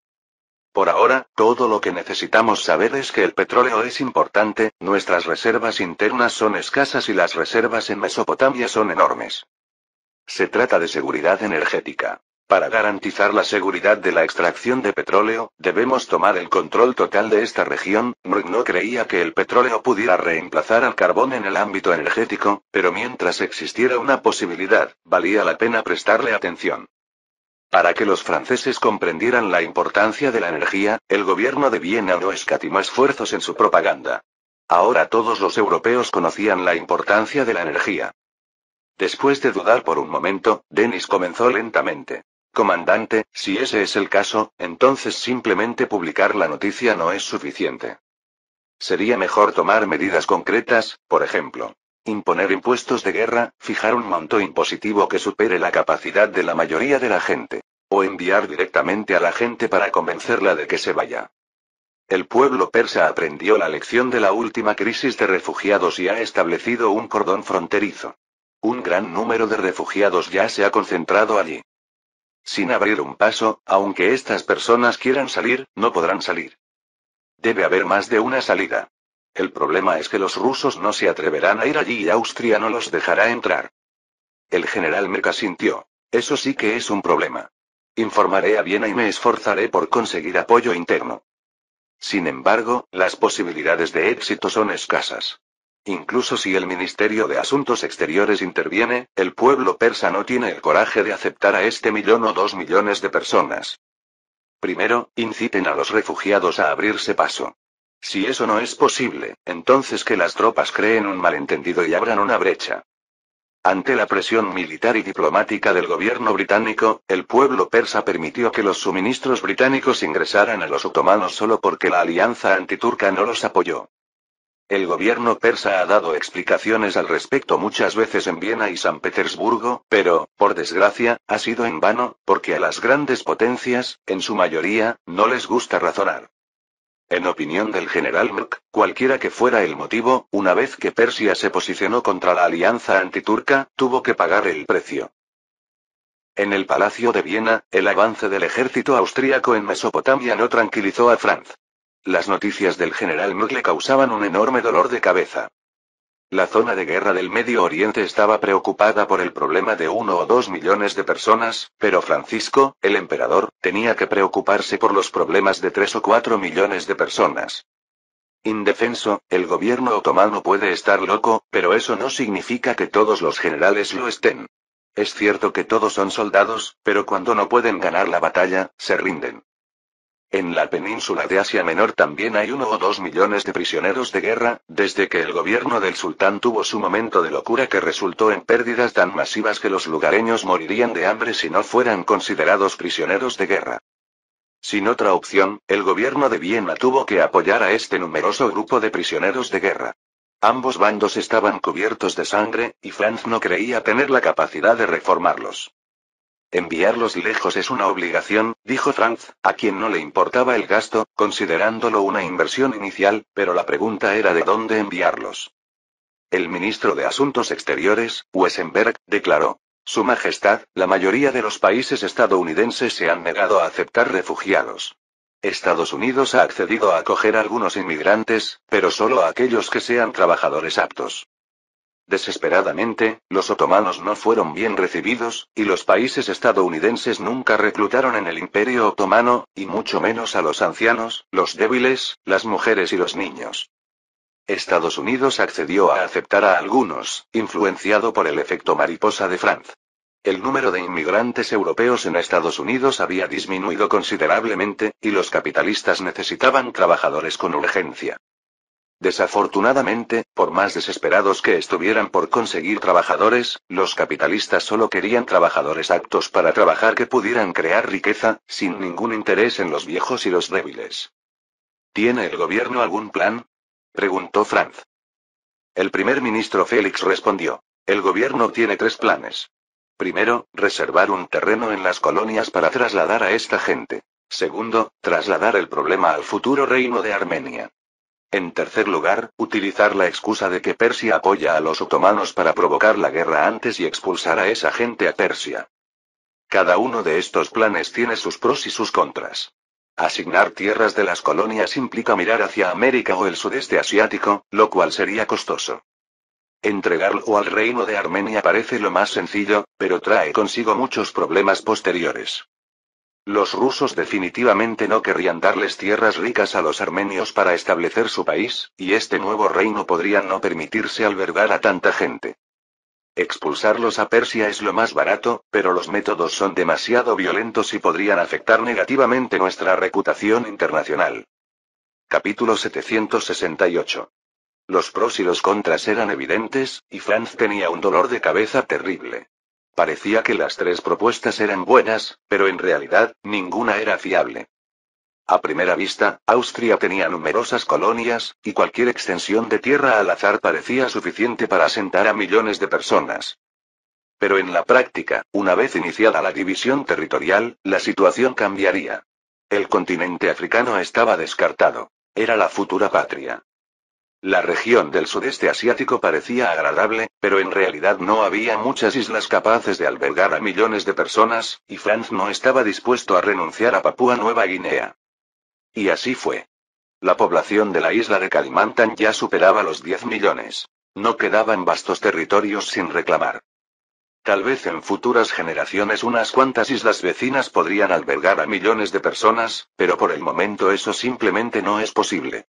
Por ahora, todo lo que necesitamos saber es que el petróleo es importante, nuestras reservas internas son escasas y las reservas en Mesopotamia son enormes. Se trata de seguridad energética. Para garantizar la seguridad de la extracción de petróleo, debemos tomar el control total de esta región. Merck no creía que el petróleo pudiera reemplazar al carbón en el ámbito energético, pero mientras existiera una posibilidad, valía la pena prestarle atención. Para que los franceses comprendieran la importancia de la energía, el gobierno de Viena no escatimó esfuerzos en su propaganda. Ahora todos los europeos conocían la importancia de la energía. Después de dudar por un momento, Denis comenzó lentamente. Comandante, si ese es el caso, entonces simplemente publicar la noticia no es suficiente. Sería mejor tomar medidas concretas, por ejemplo, imponer impuestos de guerra, fijar un monto impositivo que supere la capacidad de la mayoría de la gente. O enviar directamente a la gente para convencerla de que se vaya. El pueblo persa aprendió la lección de la última crisis de refugiados y ha establecido un cordón fronterizo. Un gran número de refugiados ya se ha concentrado allí. Sin abrir un paso, aunque estas personas quieran salir, no podrán salir. Debe haber más de una salida. El problema es que los rusos no se atreverán a ir allí y Austria no los dejará entrar. El general Merck asintió. Eso sí que es un problema. Informaré a Viena y me esforzaré por conseguir apoyo interno. Sin embargo, las posibilidades de éxito son escasas. Incluso si el Ministerio de Asuntos Exteriores interviene, el pueblo persa no tiene el coraje de aceptar a 1 o 2 millones de personas. Primero, inciten a los refugiados a abrirse paso. Si eso no es posible, entonces que las tropas creen un malentendido y abran una brecha. Ante la presión militar y diplomática del gobierno británico, el pueblo persa permitió que los suministros británicos ingresaran a los otomanos solo porque la alianza antiturca no los apoyó. El gobierno persa ha dado explicaciones al respecto muchas veces en Viena y San Petersburgo, pero, por desgracia, ha sido en vano, porque a las grandes potencias, en su mayoría, no les gusta razonar. En opinión del general Merck, cualquiera que fuera el motivo, una vez que Persia se posicionó contra la alianza antiturca, tuvo que pagar el precio. En el Palacio de Viena, el avance del ejército austríaco en Mesopotamia no tranquilizó a Franz. Las noticias del general Merck le causaban un enorme dolor de cabeza. La zona de guerra del Medio Oriente estaba preocupada por el problema de 1 o 2 millones de personas, pero Francisco, el emperador, tenía que preocuparse por los problemas de 3 o 4 millones de personas. Indefenso, el gobierno otomano puede estar loco, pero eso no significa que todos los generales lo estén. Es cierto que todos son soldados, pero cuando no pueden ganar la batalla, se rinden. En la península de Asia Menor también hay 1 o 2 millones de prisioneros de guerra, desde que el gobierno del sultán tuvo su momento de locura que resultó en pérdidas tan masivas que los lugareños morirían de hambre si no fueran considerados prisioneros de guerra. Sin otra opción, el gobierno de Viena tuvo que apoyar a este numeroso grupo de prisioneros de guerra. Ambos bandos estaban cubiertos de sangre, y Franz no creía tener la capacidad de reformarlos. Enviarlos lejos es una obligación, dijo Franz, a quien no le importaba el gasto, considerándolo una inversión inicial, pero la pregunta era de dónde enviarlos. El ministro de Asuntos Exteriores, Wesenberg, declaró: Su Majestad, la mayoría de los países estadounidenses se han negado a aceptar refugiados. Estados Unidos ha accedido a acoger a algunos inmigrantes, pero solo a aquellos que sean trabajadores aptos. Desesperadamente, los otomanos no fueron bien recibidos, y los países estadounidenses nunca reclutaron en el Imperio Otomano, y mucho menos a los ancianos, los débiles, las mujeres y los niños. Estados Unidos accedió a aceptar a algunos, influenciado por el efecto mariposa de Franz. El número de inmigrantes europeos en Estados Unidos había disminuido considerablemente, y los capitalistas necesitaban trabajadores con urgencia. Desafortunadamente, por más desesperados que estuvieran por conseguir trabajadores, los capitalistas solo querían trabajadores aptos para trabajar que pudieran crear riqueza, sin ningún interés en los viejos y los débiles. ¿Tiene el gobierno algún plan?, preguntó Franz. El primer ministro Félix respondió: El gobierno tiene 3 planes. Primero, reservar un terreno en las colonias para trasladar a esta gente. Segundo, trasladar el problema al futuro reino de Armenia. En tercer lugar, utilizar la excusa de que Persia apoya a los otomanos para provocar la guerra antes y expulsar a esa gente a Persia. Cada uno de estos planes tiene sus pros y sus contras. Asignar tierras de las colonias implica mirar hacia América o el sudeste asiático, lo cual sería costoso. Entregarlo al reino de Armenia parece lo más sencillo, pero trae consigo muchos problemas posteriores. Los rusos definitivamente no querrían darles tierras ricas a los armenios para establecer su país, y este nuevo reino podría no permitirse albergar a tanta gente. Expulsarlos a Persia es lo más barato, pero los métodos son demasiado violentos y podrían afectar negativamente nuestra reputación internacional. Capítulo 768. Los pros y los contras eran evidentes, y Franz tenía un dolor de cabeza terrible. Parecía que las 3 propuestas eran buenas, pero en realidad, ninguna era fiable. A primera vista, Austria tenía numerosas colonias, y cualquier extensión de tierra al azar parecía suficiente para asentar a millones de personas. Pero en la práctica, una vez iniciada la división territorial, la situación cambiaría. El continente africano estaba descartado. Era la futura patria. La región del sudeste asiático parecía agradable, pero en realidad no había muchas islas capaces de albergar a millones de personas, y Franz no estaba dispuesto a renunciar a Papúa Nueva Guinea. Y así fue. La población de la isla de Kalimantan ya superaba los 10 millones. No quedaban vastos territorios sin reclamar. Tal vez en futuras generaciones unas cuantas islas vecinas podrían albergar a millones de personas, pero por el momento eso simplemente no es posible.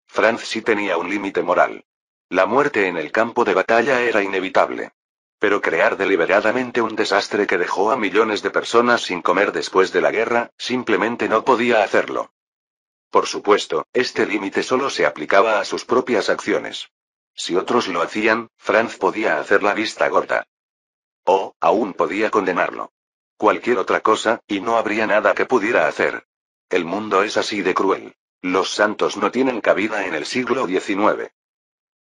Franz sí tenía un límite moral. La muerte en el campo de batalla era inevitable. Pero crear deliberadamente un desastre que dejó a millones de personas sin comer después de la guerra, simplemente no podía hacerlo. Por supuesto, este límite solo se aplicaba a sus propias acciones. Si otros lo hacían, Franz podía hacer la vista gorda. O, aún podía condenarlo. Cualquier otra cosa, y no habría nada que pudiera hacer. El mundo es así de cruel. Los santos no tienen cabida en el siglo XIX.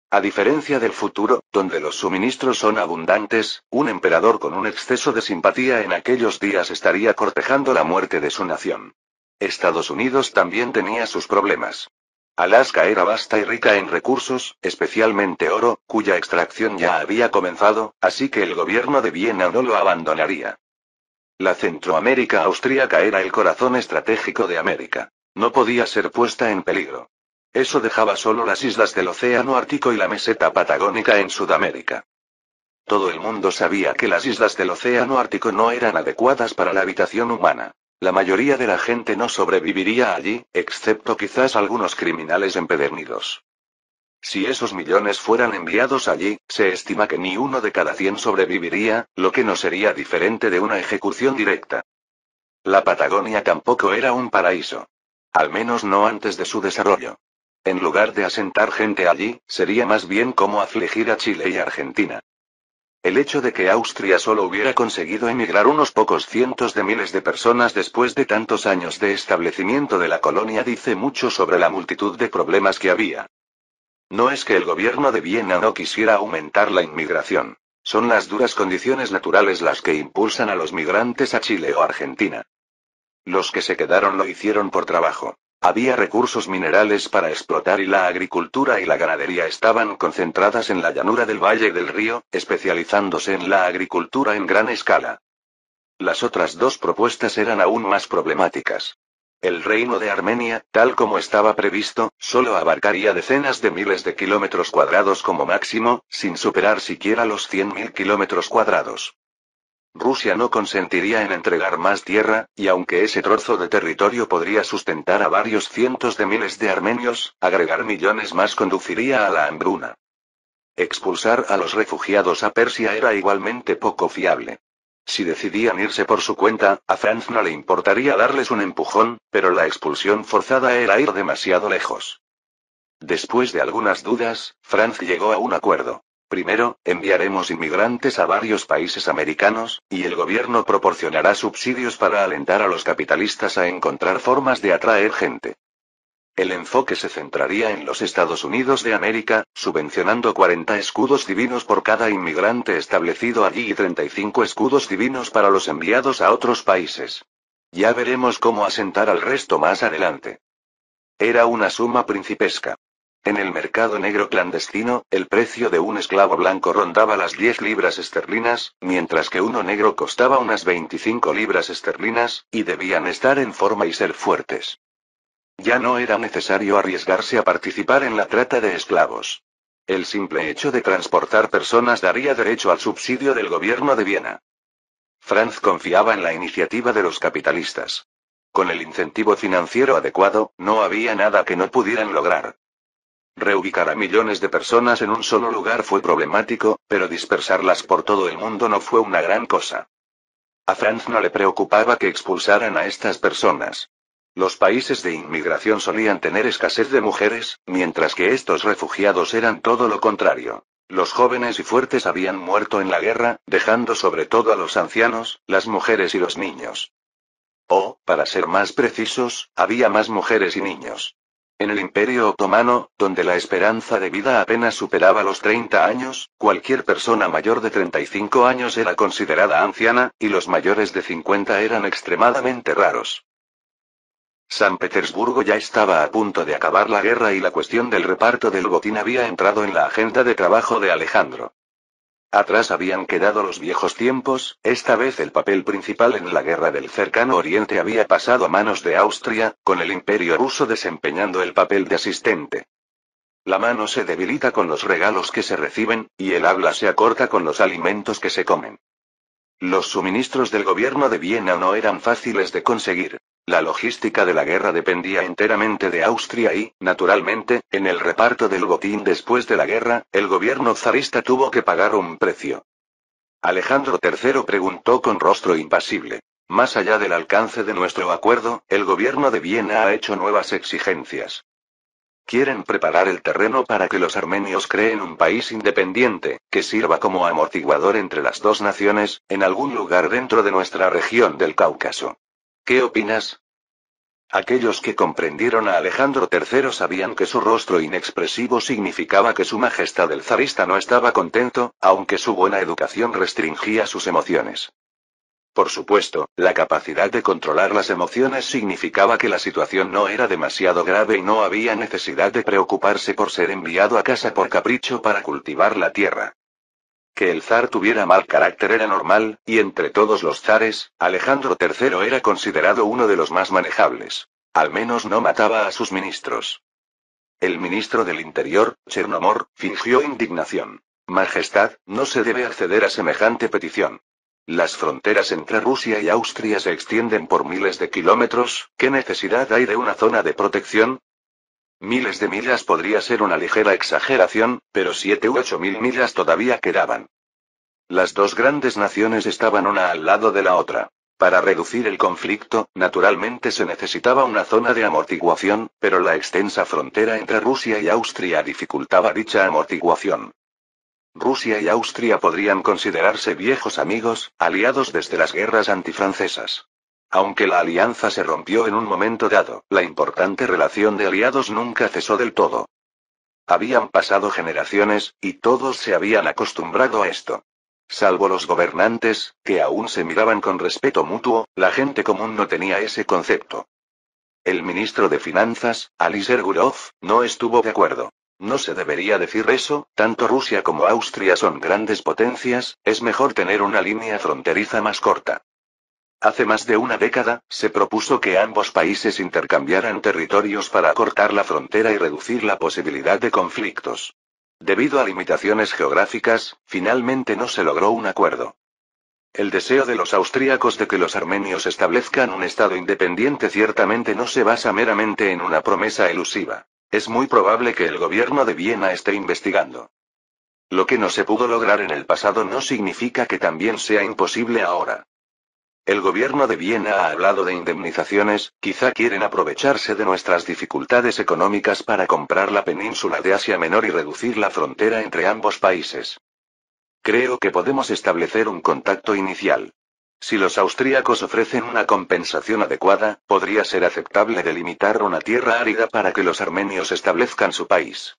A diferencia del futuro, donde los suministros son abundantes, un emperador con un exceso de simpatía en aquellos días estaría cortejando la muerte de su nación. Estados Unidos también tenía sus problemas. Alaska era vasta y rica en recursos, especialmente oro, cuya extracción ya había comenzado, así que el gobierno de Viena no lo abandonaría. La Centroamérica austríaca era el corazón estratégico de América. No podía ser puesta en peligro. Eso dejaba solo las islas del Océano Ártico y la meseta patagónica en Sudamérica. Todo el mundo sabía que las islas del Océano Ártico no eran adecuadas para la habitación humana. La mayoría de la gente no sobreviviría allí, excepto quizás algunos criminales empedernidos. Si esos millones fueran enviados allí, se estima que ni 1 de cada 100 sobreviviría, lo que no sería diferente de una ejecución directa. La Patagonia tampoco era un paraíso. Al menos no antes de su desarrollo. En lugar de asentar gente allí, sería más bien como afligir a Chile y Argentina. El hecho de que Austria solo hubiera conseguido emigrar unos pocos cientos de miles de personas después de tantos años de establecimiento de la colonia dice mucho sobre la multitud de problemas que había. No es que el gobierno de Viena no quisiera aumentar la inmigración. Son las duras condiciones naturales las que impulsan a los migrantes a Chile o Argentina. Los que se quedaron lo hicieron por trabajo. Había recursos minerales para explotar y la agricultura y la ganadería estaban concentradas en la llanura del Valle del Río, especializándose en la agricultura en gran escala. Las otras dos propuestas eran aún más problemáticas. El reino de Armenia, tal como estaba previsto, solo abarcaría decenas de miles de kilómetros cuadrados como máximo, sin superar siquiera los 100.000 kilómetros cuadrados. Rusia no consentiría en entregar más tierra, y aunque ese trozo de territorio podría sustentar a varios cientos de miles de armenios, agregar millones más conduciría a la hambruna. Expulsar a los refugiados a Persia era igualmente poco fiable. Si decidían irse por su cuenta, a Franz no le importaría darles un empujón, pero la expulsión forzada era ir demasiado lejos. Después de algunas dudas, Franz llegó a un acuerdo. Primero, enviaremos inmigrantes a varios países americanos, y el gobierno proporcionará subsidios para alentar a los capitalistas a encontrar formas de atraer gente. El enfoque se centraría en los Estados Unidos de América, subvencionando 40 escudos divinos por cada inmigrante establecido allí y 35 escudos divinos para los enviados a otros países. Ya veremos cómo asentar al resto más adelante. Era una suma principesca. En el mercado negro clandestino, el precio de un esclavo blanco rondaba las 10 libras esterlinas, mientras que uno negro costaba unas 25 libras esterlinas, y debían estar en forma y ser fuertes. Ya no era necesario arriesgarse a participar en la trata de esclavos. El simple hecho de transportar personas daría derecho al subsidio del gobierno de Viena. Franz confiaba en la iniciativa de los capitalistas. Con el incentivo financiero adecuado, no había nada que no pudieran lograr. Reubicar a millones de personas en un solo lugar fue problemático, pero dispersarlas por todo el mundo no fue una gran cosa. A Franz no le preocupaba que expulsaran a estas personas. Los países de inmigración solían tener escasez de mujeres, mientras que estos refugiados eran todo lo contrario. Los jóvenes y fuertes habían muerto en la guerra, dejando sobre todo a los ancianos, las mujeres y los niños. O, para ser más precisos, había más mujeres y niños. En el Imperio Otomano, donde la esperanza de vida apenas superaba los 30 años, cualquier persona mayor de 35 años era considerada anciana, y los mayores de 50 eran extremadamente raros. San Petersburgo ya estaba a punto de acabar la guerra y la cuestión del reparto del botín había entrado en la agenda de trabajo de Alejandro. Atrás habían quedado los viejos tiempos, esta vez el papel principal en la guerra del Cercano Oriente había pasado a manos de Austria, con el Imperio ruso desempeñando el papel de asistente. La mano se debilita con los regalos que se reciben, y el habla se acorta con los alimentos que se comen. Los suministros del gobierno de Viena no eran fáciles de conseguir. La logística de la guerra dependía enteramente de Austria y, naturalmente, en el reparto del botín después de la guerra, el gobierno zarista tuvo que pagar un precio. Alejandro III preguntó con rostro impasible. Más allá del alcance de nuestro acuerdo, el gobierno de Viena ha hecho nuevas exigencias. Quieren preparar el terreno para que los armenios creen un país independiente, que sirva como amortiguador entre las dos naciones, en algún lugar dentro de nuestra región del Cáucaso. ¿Qué opinas? Aquellos que comprendieron a Alejandro III sabían que su rostro inexpresivo significaba que su majestad el zarista no estaba contento, aunque su buena educación restringía sus emociones. Por supuesto, la capacidad de controlar las emociones significaba que la situación no era demasiado grave y no había necesidad de preocuparse por ser enviado a casa por capricho para cultivar la tierra. Que el zar tuviera mal carácter era normal, y entre todos los zares, Alejandro III era considerado uno de los más manejables. Al menos no mataba a sus ministros. El ministro del Interior, Chernomor, fingió indignación. Majestad, no se debe acceder a semejante petición. Las fronteras entre Rusia y Austria se extienden por miles de kilómetros, ¿qué necesidad hay de una zona de protección? Miles de millas podría ser una ligera exageración, pero 7 u 8 mil millas todavía quedaban. Las dos grandes naciones estaban una al lado de la otra. Para reducir el conflicto, naturalmente se necesitaba una zona de amortiguación, pero la extensa frontera entre Rusia y Austria dificultaba dicha amortiguación. Rusia y Austria podrían considerarse viejos amigos, aliados desde las guerras antifrancesas. Aunque la alianza se rompió en un momento dado, la importante relación de aliados nunca cesó del todo. Habían pasado generaciones, y todos se habían acostumbrado a esto. Salvo los gobernantes, que aún se miraban con respeto mutuo, la gente común no tenía ese concepto. El ministro de Finanzas, Alisher Gurov, no estuvo de acuerdo. No se debería decir eso, tanto Rusia como Austria son grandes potencias, es mejor tener una línea fronteriza más corta. Hace más de una década, se propuso que ambos países intercambiaran territorios para acortar la frontera y reducir la posibilidad de conflictos. Debido a limitaciones geográficas, finalmente no se logró un acuerdo. El deseo de los austríacos de que los armenios establezcan un estado independiente ciertamente no se basa meramente en una promesa elusiva. Es muy probable que el gobierno de Viena esté investigando. Lo que no se pudo lograr en el pasado no significa que también sea imposible ahora. El gobierno de Viena ha hablado de indemnizaciones, quizá quieren aprovecharse de nuestras dificultades económicas para comprar la península de Asia Menor y reducir la frontera entre ambos países. Creo que podemos establecer un contacto inicial. Si los austríacos ofrecen una compensación adecuada, podría ser aceptable delimitar una tierra árida para que los armenios establezcan su país.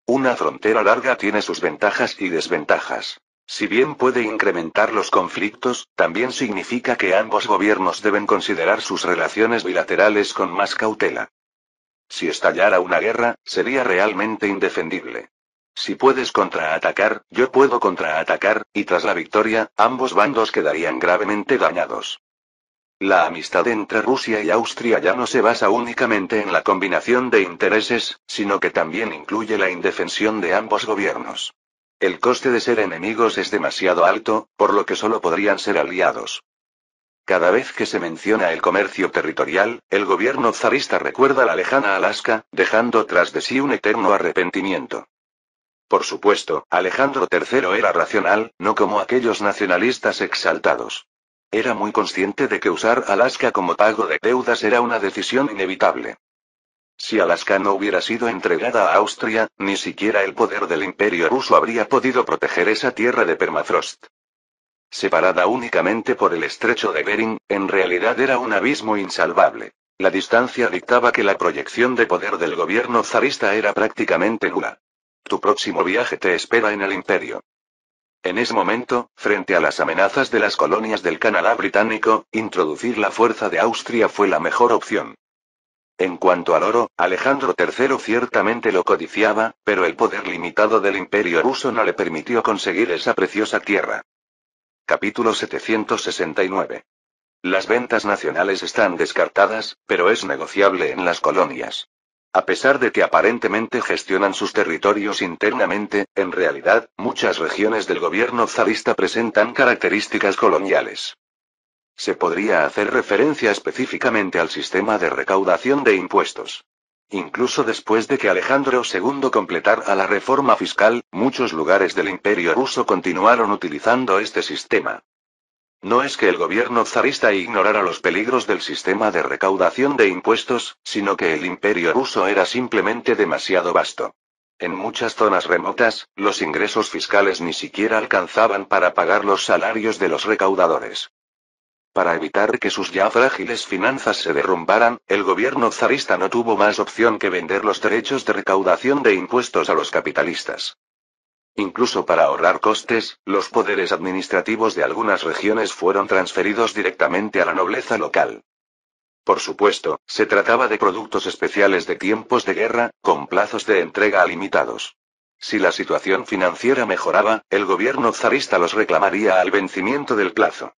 Una frontera larga tiene sus ventajas y desventajas. Si bien puede incrementar los conflictos, también significa que ambos gobiernos deben considerar sus relaciones bilaterales con más cautela. Si estallara una guerra, sería realmente indefendible. Si puedes contraatacar, yo puedo contraatacar, y tras la victoria, ambos bandos quedarían gravemente dañados. La amistad entre Rusia y Austria ya no se basa únicamente en la combinación de intereses, sino que también incluye la indefensión de ambos gobiernos. El coste de ser enemigos es demasiado alto, por lo que solo podrían ser aliados. Cada vez que se menciona el comercio territorial, el gobierno zarista recuerda la lejana Alaska, dejando tras de sí un eterno arrepentimiento. Por supuesto, Alejandro III era racional, no como aquellos nacionalistas exaltados. Era muy consciente de que usar Alaska como pago de deudas era una decisión inevitable. Si Alaska no hubiera sido entregada a Austria, ni siquiera el poder del Imperio ruso habría podido proteger esa tierra de permafrost. Separada únicamente por el estrecho de Bering, en realidad era un abismo insalvable. La distancia dictaba que la proyección de poder del gobierno zarista era prácticamente nula. Tu próximo viaje te espera en el Imperio. En ese momento, frente a las amenazas de las colonias del Canadá británico, introducir la fuerza de Austria fue la mejor opción. En cuanto al oro, Alejandro III ciertamente lo codiciaba, pero el poder limitado del Imperio ruso no le permitió conseguir esa preciosa tierra. Capítulo 769. Las ventas nacionales están descartadas, pero es negociable en las colonias. A pesar de que aparentemente gestionan sus territorios internamente, en realidad, muchas regiones del gobierno zarista presentan características coloniales. Se podría hacer referencia específicamente al sistema de recaudación de impuestos. Incluso después de que Alejandro II completara la reforma fiscal, muchos lugares del Imperio ruso continuaron utilizando este sistema. No es que el gobierno zarista ignorara los peligros del sistema de recaudación de impuestos, sino que el Imperio ruso era simplemente demasiado vasto. En muchas zonas remotas, los ingresos fiscales ni siquiera alcanzaban para pagar los salarios de los recaudadores. Para evitar que sus ya frágiles finanzas se derrumbaran, el gobierno zarista no tuvo más opción que vender los derechos de recaudación de impuestos a los capitalistas. Incluso para ahorrar costes, los poderes administrativos de algunas regiones fueron transferidos directamente a la nobleza local. Por supuesto, se trataba de productos especiales de tiempos de guerra, con plazos de entrega limitados. Si la situación financiera mejoraba, el gobierno zarista los reclamaría al vencimiento del plazo.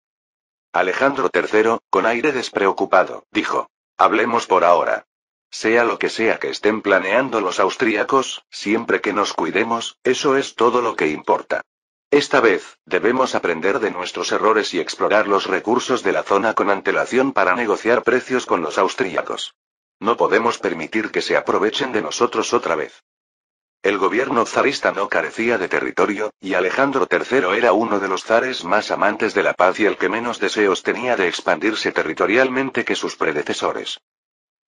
Alejandro III, con aire despreocupado, dijo: hablemos por ahora. Sea lo que sea que estén planeando los austríacos, siempre que nos cuidemos, eso es todo lo que importa. Esta vez, debemos aprender de nuestros errores y explorar los recursos de la zona con antelación para negociar precios con los austríacos. No podemos permitir que se aprovechen de nosotros otra vez. El gobierno zarista no carecía de territorio, y Alejandro III era uno de los zares más amantes de la paz y el que menos deseos tenía de expandirse territorialmente que sus predecesores.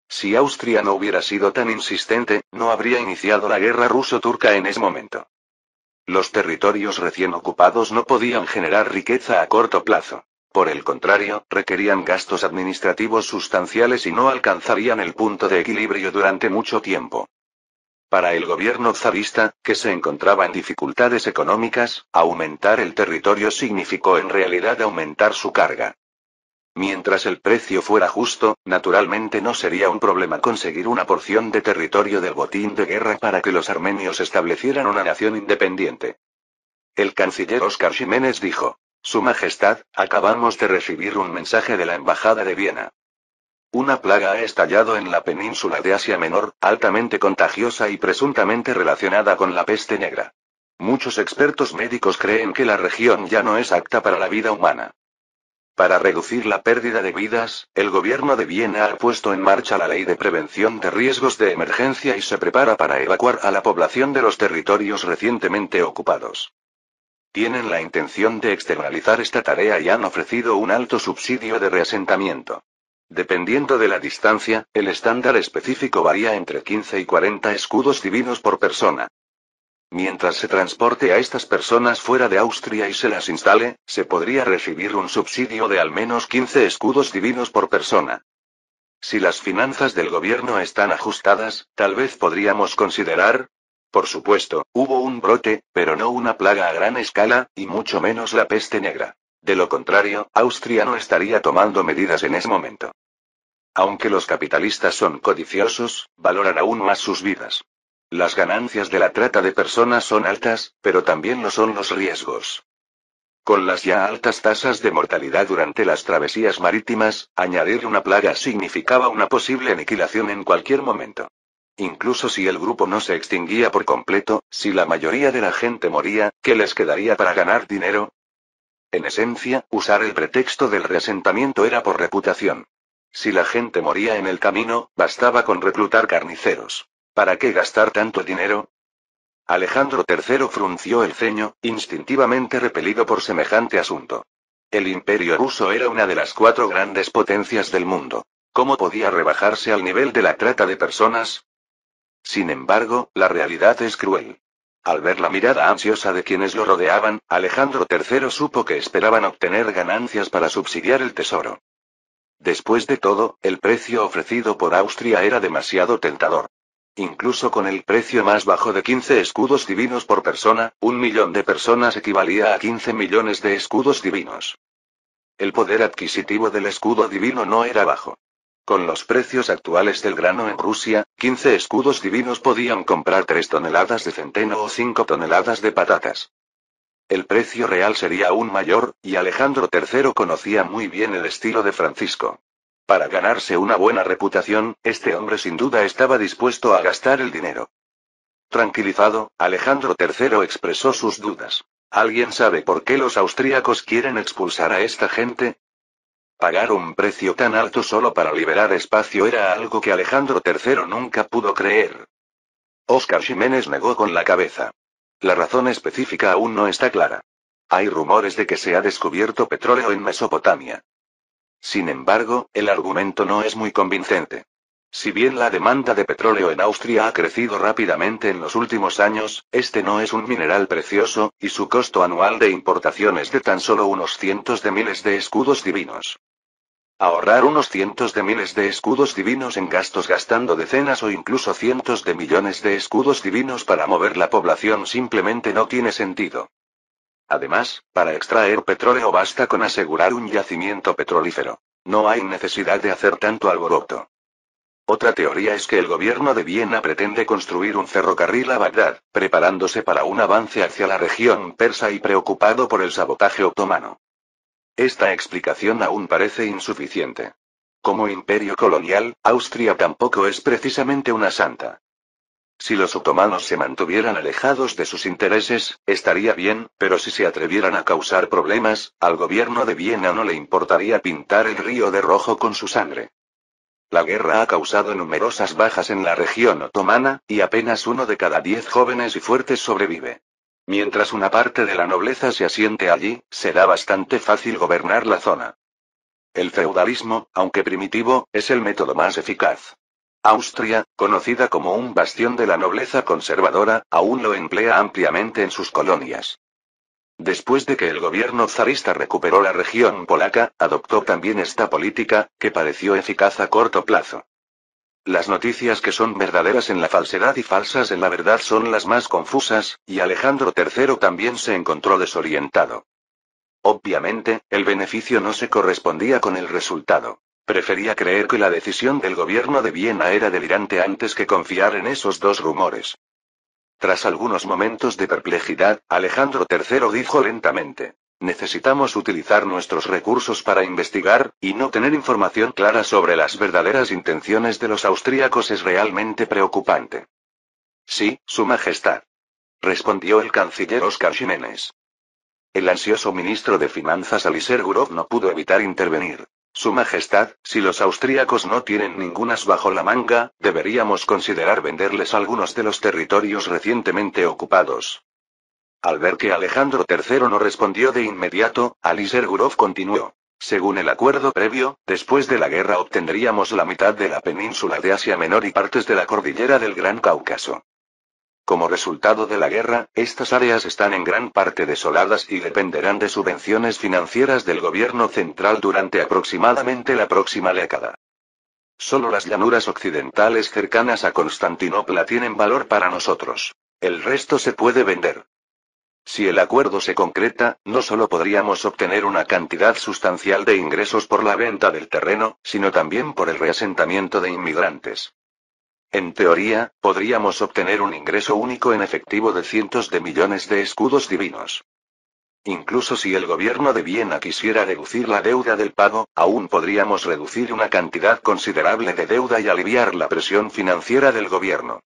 Si Austria no hubiera sido tan insistente, no habría iniciado la guerra ruso-turca en ese momento. Los territorios recién ocupados no podían generar riqueza a corto plazo. Por el contrario, requerían gastos administrativos sustanciales y no alcanzarían el punto de equilibrio durante mucho tiempo. Para el gobierno zarista, que se encontraba en dificultades económicas, aumentar el territorio significó en realidad aumentar su carga. Mientras el precio fuera justo, naturalmente no sería un problema conseguir una porción de territorio del botín de guerra para que los armenios establecieran una nación independiente. El canciller Óscar Ximénez dijo: Su Majestad, acabamos de recibir un mensaje de la Embajada de Viena. Una plaga ha estallado en la península de Asia Menor, altamente contagiosa y presuntamente relacionada con la peste negra. Muchos expertos médicos creen que la región ya no es apta para la vida humana. Para reducir la pérdida de vidas, el gobierno de Viena ha puesto en marcha la ley de prevención de riesgos de emergencia y se prepara para evacuar a la población de los territorios recientemente ocupados. Tienen la intención de externalizar esta tarea y han ofrecido un alto subsidio de reasentamiento. Dependiendo de la distancia, el estándar específico varía entre 15 y 40 escudos divinos por persona. Mientras se transporte a estas personas fuera de Austria y se las instale, se podría recibir un subsidio de al menos 15 escudos divinos por persona. Si las finanzas del gobierno están ajustadas, tal vez podríamos considerar. Por supuesto, hubo un brote, pero no una plaga a gran escala, y mucho menos la peste negra. De lo contrario, Austria no estaría tomando medidas en ese momento. Aunque los capitalistas son codiciosos, valoran aún más sus vidas. Las ganancias de la trata de personas son altas, pero también lo son los riesgos. Con las ya altas tasas de mortalidad durante las travesías marítimas, añadir una plaga significaba una posible aniquilación en cualquier momento. Incluso si el grupo no se extinguía por completo, si la mayoría de la gente moría, ¿qué les quedaría para ganar dinero? En esencia, usar el pretexto del reasentamiento era por reputación. Si la gente moría en el camino, bastaba con reclutar carniceros. ¿Para qué gastar tanto dinero? Alejandro III frunció el ceño, instintivamente repelido por semejante asunto. El Imperio ruso era una de las 4 grandes potencias del mundo. ¿Cómo podía rebajarse al nivel de la trata de personas? Sin embargo, la realidad es cruel. Al ver la mirada ansiosa de quienes lo rodeaban, Alejandro III supo que esperaban obtener ganancias para subsidiar el tesoro. Después de todo, el precio ofrecido por Austria era demasiado tentador. Incluso con el precio más bajo de 15 escudos divinos por persona, 1 millón de personas equivalía a 15 millones de escudos divinos. El poder adquisitivo del escudo divino no era bajo. Con los precios actuales del grano en Rusia, 15 escudos divinos podían comprar 3 toneladas de centeno o 5 toneladas de patatas. El precio real sería aún mayor, y Alejandro III conocía muy bien el estilo de Francisco. Para ganarse una buena reputación, este hombre sin duda estaba dispuesto a gastar el dinero. Tranquilizado, Alejandro III expresó sus dudas. ¿Alguien sabe por qué los austríacos quieren expulsar a esta gente? Pagar un precio tan alto solo para liberar espacio era algo que Alejandro III nunca pudo creer. Óscar Ximénez negó con la cabeza. La razón específica aún no está clara. Hay rumores de que se ha descubierto petróleo en Mesopotamia. Sin embargo, el argumento no es muy convincente. Si bien la demanda de petróleo en Austria ha crecido rápidamente en los últimos años, este no es un mineral precioso, y su costo anual de importación es de tan solo unos cientos de miles de escudos divinos. Ahorrar unos cientos de miles de escudos divinos en gastos gastando decenas o incluso cientos de millones de escudos divinos para mover la población simplemente no tiene sentido. Además, para extraer petróleo basta con asegurar un yacimiento petrolífero. No hay necesidad de hacer tanto alboroto. Otra teoría es que el gobierno de Viena pretende construir un ferrocarril a Bagdad, preparándose para un avance hacia la región persa y preocupado por el sabotaje otomano. Esta explicación aún parece insuficiente. Como imperio colonial, Austria tampoco es precisamente una santa. Si los otomanos se mantuvieran alejados de sus intereses, estaría bien, pero si se atrevieran a causar problemas, al gobierno de Viena no le importaría pintar el río de rojo con su sangre. La guerra ha causado numerosas bajas en la región otomana, y apenas 1 de cada 10 jóvenes y fuertes sobrevive. Mientras una parte de la nobleza se asiente allí, será bastante fácil gobernar la zona. El feudalismo, aunque primitivo, es el método más eficaz. Austria, conocida como un bastión de la nobleza conservadora, aún lo emplea ampliamente en sus colonias. Después de que el gobierno zarista recuperó la región polaca, adoptó también esta política, que pareció eficaz a corto plazo. Las noticias que son verdaderas en la falsedad y falsas en la verdad son las más confusas, y Alejandro III también se encontró desorientado. Obviamente, el beneficio no se correspondía con el resultado. Prefería creer que la decisión del gobierno de Viena era delirante antes que confiar en esos dos rumores. Tras algunos momentos de perplejidad, Alejandro III dijo lentamente: necesitamos utilizar nuestros recursos para investigar, y no tener información clara sobre las verdaderas intenciones de los austríacos es realmente preocupante. Sí, Su Majestad, respondió el canciller Óscar Ximenes. El ansioso ministro de Finanzas Aliser Gurov no pudo evitar intervenir. Su Majestad, si los austríacos no tienen ningún as bajo la manga, deberíamos considerar venderles algunos de los territorios recientemente ocupados. Al ver que Alejandro III no respondió de inmediato, Aliser Gurov continuó. Según el acuerdo previo, después de la guerra obtendríamos la mitad de la península de Asia Menor y partes de la cordillera del Gran Cáucaso. Como resultado de la guerra, estas áreas están en gran parte desoladas y dependerán de subvenciones financieras del gobierno central durante aproximadamente la próxima década. Solo las llanuras occidentales cercanas a Constantinopla tienen valor para nosotros. El resto se puede vender. Si el acuerdo se concreta, no solo podríamos obtener una cantidad sustancial de ingresos por la venta del terreno, sino también por el reasentamiento de inmigrantes. En teoría, podríamos obtener un ingreso único en efectivo de cientos de millones de escudos divinos. Incluso si el gobierno de Viena quisiera reducir la deuda del pago, aún podríamos reducir una cantidad considerable de deuda y aliviar la presión financiera del gobierno.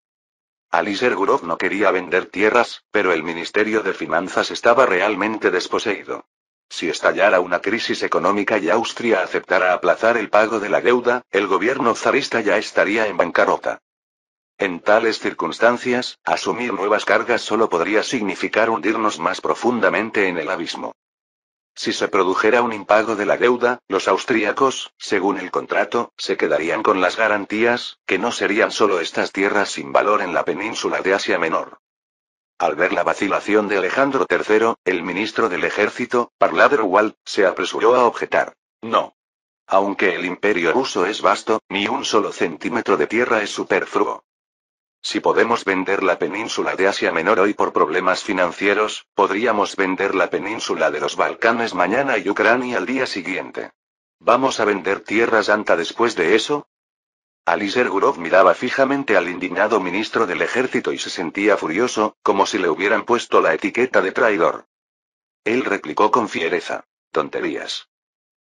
Aliser Gurov no quería vender tierras, pero el Ministerio de Finanzas estaba realmente desposeído. Si estallara una crisis económica y Austria aceptara aplazar el pago de la deuda, el gobierno zarista ya estaría en bancarrota. En tales circunstancias, asumir nuevas cargas solo podría significar hundirnos más profundamente en el abismo. Si se produjera un impago de la deuda, los austríacos, según el contrato, se quedarían con las garantías, que no serían solo estas tierras sin valor en la península de Asia Menor. Al ver la vacilación de Alejandro III, el ministro del ejército, Parladerwald, se apresuró a objetar. No. Aunque el imperio ruso es vasto, ni un solo centímetro de tierra es superfluo. Si podemos vender la península de Asia Menor hoy por problemas financieros, podríamos vender la península de los Balcanes mañana y Ucrania al día siguiente. ¿Vamos a vender Tierra Santa después de eso? Aliser Gurov miraba fijamente al indignado ministro del ejército y se sentía furioso, como si le hubieran puesto la etiqueta de traidor. Él replicó con fiereza. Tonterías.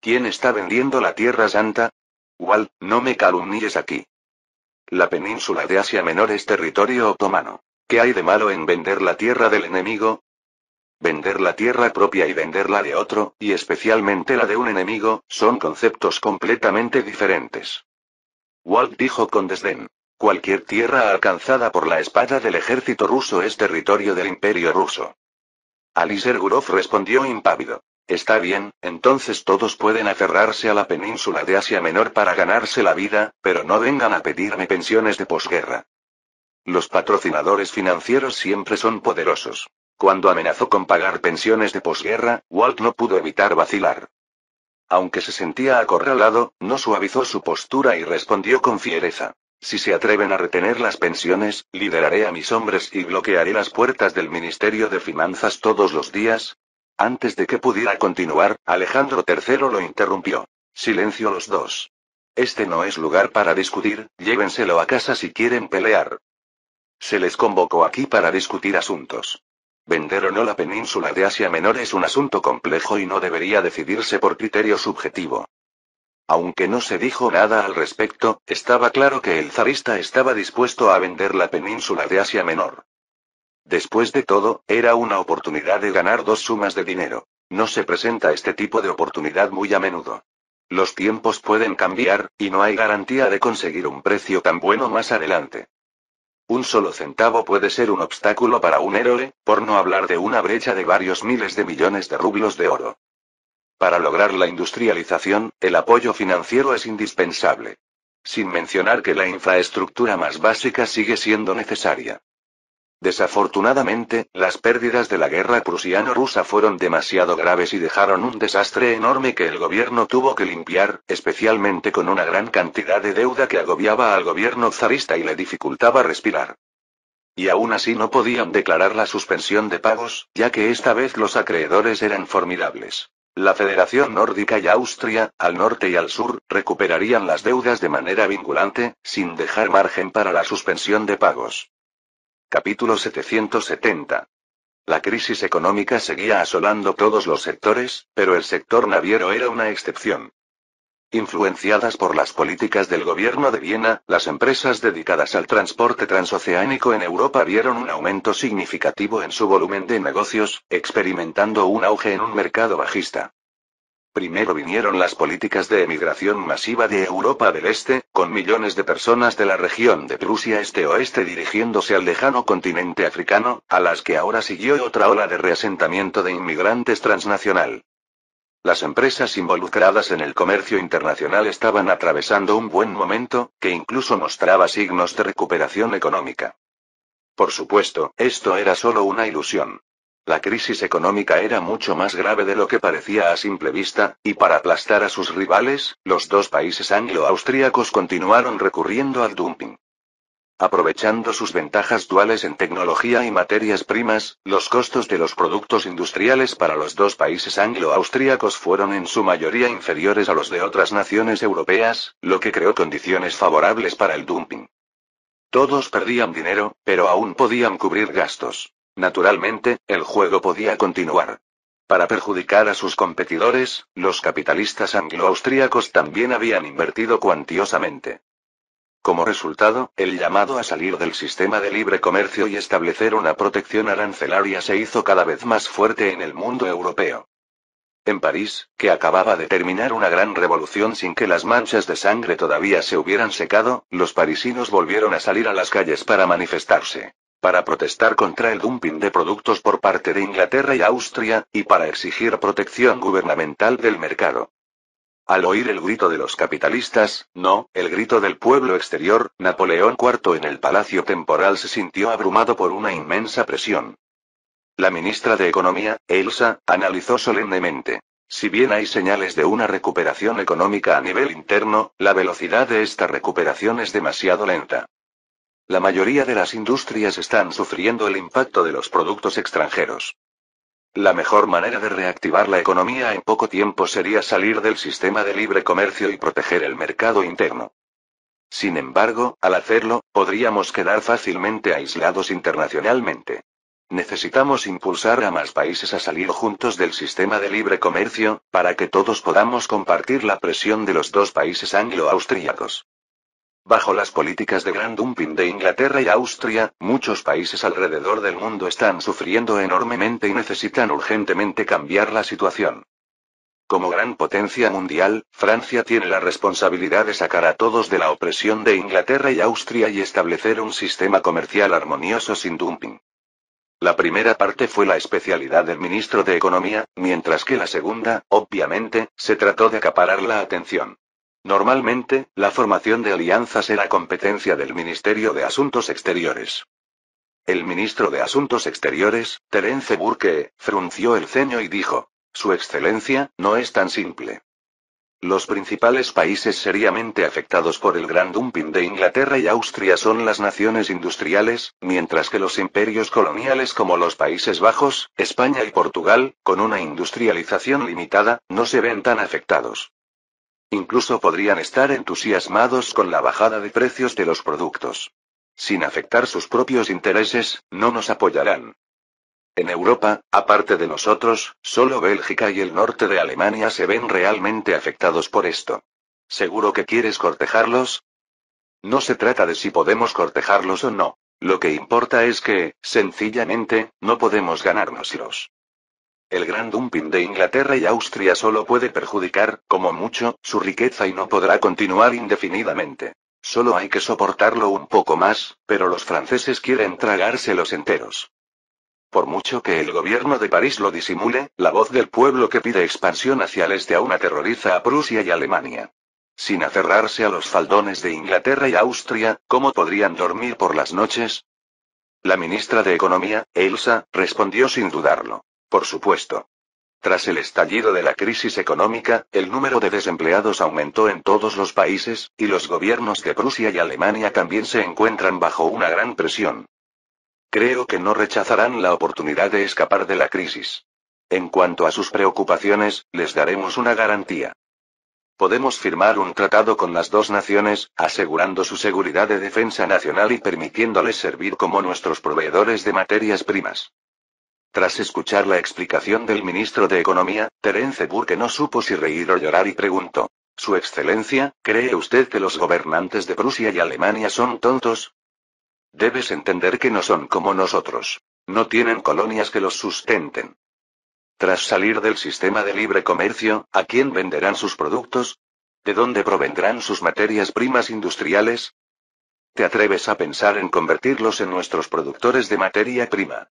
¿Quién está vendiendo la Tierra Santa? Walt, no me calumnies aquí. La península de Asia Menor es territorio otomano. ¿Qué hay de malo en vender la tierra del enemigo? Vender la tierra propia y venderla de otro, y especialmente la de un enemigo, son conceptos completamente diferentes. Walt dijo con desdén. Cualquier tierra alcanzada por la espada del ejército ruso es territorio del imperio ruso. Aliser Gurov respondió impávido. Está bien, entonces todos pueden aferrarse a la península de Asia Menor para ganarse la vida, pero no vengan a pedirme pensiones de posguerra. Los patrocinadores financieros siempre son poderosos. Cuando amenazó con pagar pensiones de posguerra, Walt no pudo evitar vacilar. Aunque se sentía acorralado, no suavizó su postura y respondió con fiereza. Si se atreven a retener las pensiones, lideraré a mis hombres y bloquearé las puertas del Ministerio de Finanzas todos los días. Antes de que pudiera continuar, Alejandro III lo interrumpió. Silencio los dos. Este no es lugar para discutir, llévenselo a casa si quieren pelear. Se les convocó aquí para discutir asuntos. Vender o no la península de Asia Menor es un asunto complejo y no debería decidirse por criterio subjetivo. Aunque no se dijo nada al respecto, estaba claro que el zarista estaba dispuesto a vender la península de Asia Menor. Después de todo, era una oportunidad de ganar dos sumas de dinero. No se presenta este tipo de oportunidad muy a menudo. Los tiempos pueden cambiar, y no hay garantía de conseguir un precio tan bueno más adelante. Un solo centavo puede ser un obstáculo para un héroe, por no hablar de una brecha de varios miles de millones de rublos de oro. Para lograr la industrialización, el apoyo financiero es indispensable. sin mencionar que la infraestructura más básica sigue siendo necesaria. Desafortunadamente, las pérdidas de la guerra prusiano-rusa fueron demasiado graves y dejaron un desastre enorme que el gobierno tuvo que limpiar, especialmente con una gran cantidad de deuda que agobiaba al gobierno zarista y le dificultaba respirar. Y aún así no podían declarar la suspensión de pagos, ya que esta vez los acreedores eran formidables. La Federación Nórdica y Austria, al norte y al sur, recuperarían las deudas de manera vinculante, sin dejar margen para la suspensión de pagos. Capítulo 770. La crisis económica seguía asolando todos los sectores, pero el sector naviero era una excepción. Influenciadas por las políticas del gobierno de Viena, las empresas dedicadas al transporte transoceánico en Europa vieron un aumento significativo en su volumen de negocios, experimentando un auge en un mercado bajista. Primero vinieron las políticas de emigración masiva de Europa del Este, con millones de personas de la región de Prusia este-oeste dirigiéndose al lejano continente africano, a las que ahora siguió otra ola de reasentamiento de inmigrantes transnacional. Las empresas involucradas en el comercio internacional estaban atravesando un buen momento, que incluso mostraba signos de recuperación económica. Por supuesto, esto era solo una ilusión. La crisis económica era mucho más grave de lo que parecía a simple vista, y para aplastar a sus rivales, los dos países anglo-austríacos continuaron recurriendo al dumping. Aprovechando sus ventajas duales en tecnología y materias primas, los costos de los productos industriales para los dos países anglo-austríacos fueron en su mayoría inferiores a los de otras naciones europeas, lo que creó condiciones favorables para el dumping. Todos perdían dinero, pero aún podían cubrir gastos. Naturalmente, el juego podía continuar. Para perjudicar a sus competidores, los capitalistas anglo-austríacos también habían invertido cuantiosamente. Como resultado, el llamado a salir del sistema de libre comercio y establecer una protección arancelaria se hizo cada vez más fuerte en el mundo europeo. En París, que acababa de terminar una gran revolución sin que las manchas de sangre todavía se hubieran secado, los parisinos volvieron a salir a las calles para manifestarse. Para protestar contra el dumping de productos por parte de Inglaterra y Austria, y para exigir protección gubernamental del mercado. Al oír el grito de los capitalistas, no, el grito del pueblo exterior, Napoleón IV en el Palacio Temporal se sintió abrumado por una inmensa presión. La ministra de Economía, Elsa, analizó solemnemente. Si bien hay señales de una recuperación económica a nivel interno, la velocidad de esta recuperación es demasiado lenta. La mayoría de las industrias están sufriendo el impacto de los productos extranjeros. La mejor manera de reactivar la economía en poco tiempo sería salir del sistema de libre comercio y proteger el mercado interno. Sin embargo, al hacerlo, podríamos quedar fácilmente aislados internacionalmente. Necesitamos impulsar a más países a salir juntos del sistema de libre comercio, para que todos podamos compartir la presión de los dos países anglo-austríacos. Bajo las políticas de gran dumping de Inglaterra y Austria, muchos países alrededor del mundo están sufriendo enormemente y necesitan urgentemente cambiar la situación. Como gran potencia mundial, Francia tiene la responsabilidad de sacar a todos de la opresión de Inglaterra y Austria y establecer un sistema comercial armonioso sin dumping. La primera parte fue la especialidad del ministro de Economía, mientras que la segunda, obviamente, se trató de acaparar la atención. Normalmente, la formación de alianzas era competencia del Ministerio de Asuntos Exteriores. El ministro de Asuntos Exteriores, Terence Burke, frunció el ceño y dijo: Su Excelencia, no es tan simple. Los principales países seriamente afectados por el gran dumping de Inglaterra y Austria son las naciones industriales, mientras que los imperios coloniales como los Países Bajos, España y Portugal, con una industrialización limitada, no se ven tan afectados. Incluso podrían estar entusiasmados con la bajada de precios de los productos. Sin afectar sus propios intereses, no nos apoyarán. En Europa, aparte de nosotros, solo Bélgica y el norte de Alemania se ven realmente afectados por esto. ¿Seguro que quieres cortejarlos? No se trata de si podemos cortejarlos o no. Lo que importa es que, sencillamente, no podemos ganárnoslos. El gran dumping de Inglaterra y Austria solo puede perjudicar, como mucho, su riqueza y no podrá continuar indefinidamente. Solo hay que soportarlo un poco más, pero los franceses quieren tragárselos enteros. Por mucho que el gobierno de París lo disimule, la voz del pueblo que pide expansión hacia el este aún aterroriza a Prusia y Alemania. Sin aferrarse a los faldones de Inglaterra y Austria, ¿cómo podrían dormir por las noches? La ministra de Economía, Elsa, respondió sin dudarlo. Por supuesto. Tras el estallido de la crisis económica, el número de desempleados aumentó en todos los países, y los gobiernos de Prusia y Alemania también se encuentran bajo una gran presión. Creo que no rechazarán la oportunidad de escapar de la crisis. En cuanto a sus preocupaciones, les daremos una garantía. Podemos firmar un tratado con las dos naciones, asegurando su seguridad de defensa nacional y permitiéndoles servir como nuestros proveedores de materias primas. Tras escuchar la explicación del ministro de Economía, Terence Burke no supo si reír o llorar y preguntó: «Su Excelencia, ¿cree usted que los gobernantes de Prusia y Alemania son tontos? Debes entender que no son como nosotros. No tienen colonias que los sustenten. Tras salir del sistema de libre comercio, ¿a quién venderán sus productos? ¿De dónde provendrán sus materias primas industriales? ¿Te atreves a pensar en convertirlos en nuestros productores de materia prima?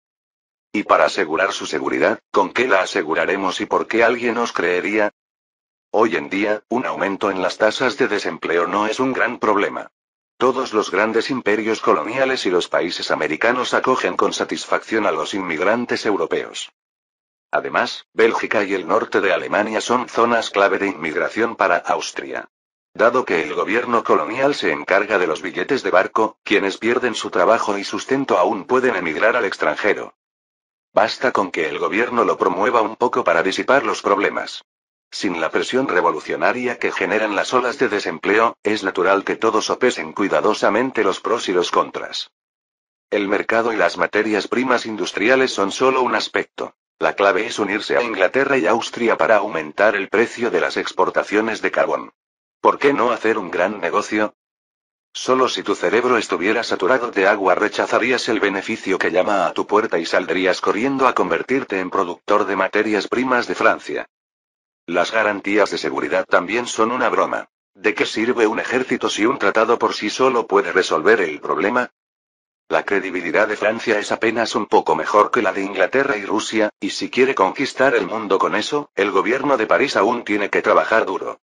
Y para asegurar su seguridad, ¿con qué la aseguraremos y por qué alguien nos creería? Hoy en día, un aumento en las tasas de desempleo no es un gran problema. Todos los grandes imperios coloniales y los países americanos acogen con satisfacción a los inmigrantes europeos. Además, Bélgica y el norte de Alemania son zonas clave de inmigración para Austria. Dado que el gobierno colonial se encarga de los billetes de barco, quienes pierden su trabajo y sustento aún pueden emigrar al extranjero. Basta con que el gobierno lo promueva un poco para disipar los problemas. Sin la presión revolucionaria que generan las olas de desempleo, es natural que todos sopesen cuidadosamente los pros y los contras. El mercado y las materias primas industriales son solo un aspecto. La clave es unirse a Inglaterra y Austria para aumentar el precio de las exportaciones de carbón. ¿Por qué no hacer un gran negocio? Solo si tu cerebro estuviera saturado de agua rechazarías el beneficio que llama a tu puerta y saldrías corriendo a convertirte en productor de materias primas de Francia. Las garantías de seguridad también son una broma. ¿De qué sirve un ejército si un tratado por sí solo puede resolver el problema? La credibilidad de Francia es apenas un poco mejor que la de Inglaterra y Rusia, y si quiere conquistar el mundo con eso, el gobierno de París aún tiene que trabajar duro.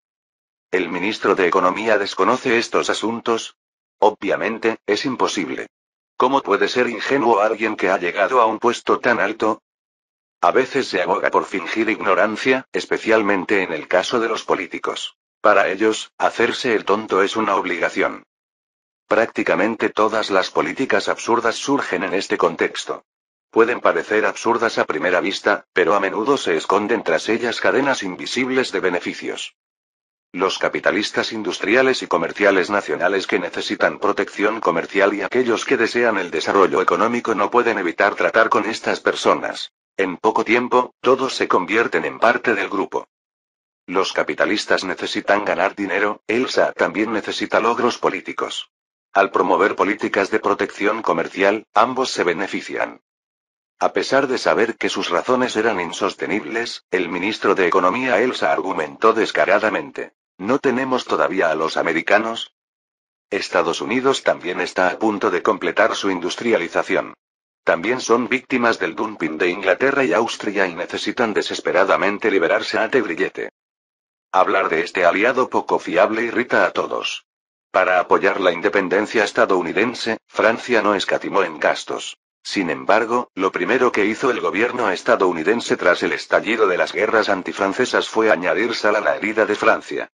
¿El ministro de Economía desconoce estos asuntos? Obviamente, es imposible. ¿Cómo puede ser ingenuo alguien que ha llegado a un puesto tan alto? A veces se aboga por fingir ignorancia, especialmente en el caso de los políticos. Para ellos, hacerse el tonto es una obligación. Prácticamente todas las políticas absurdas surgen en este contexto. Pueden parecer absurdas a primera vista, pero a menudo se esconden tras ellas cadenas invisibles de beneficios. Los capitalistas industriales y comerciales nacionales que necesitan protección comercial y aquellos que desean el desarrollo económico no pueden evitar tratar con estas personas. En poco tiempo, todos se convierten en parte del grupo. Los capitalistas necesitan ganar dinero, Elsa también necesita logros políticos. Al promover políticas de protección comercial, ambos se benefician. A pesar de saber que sus razones eran insostenibles, el ministro de Economía Elsa argumentó descaradamente: ¿no tenemos todavía a los americanos? Estados Unidos también está a punto de completar su industrialización. También son víctimas del dumping de Inglaterra y Austria y necesitan desesperadamente liberarse ante grillete. Hablar de este aliado poco fiable irrita a todos. Para apoyar la independencia estadounidense, Francia no escatimó en gastos. Sin embargo, lo primero que hizo el gobierno estadounidense tras el estallido de las guerras antifrancesas fue añadir sal a la herida de Francia.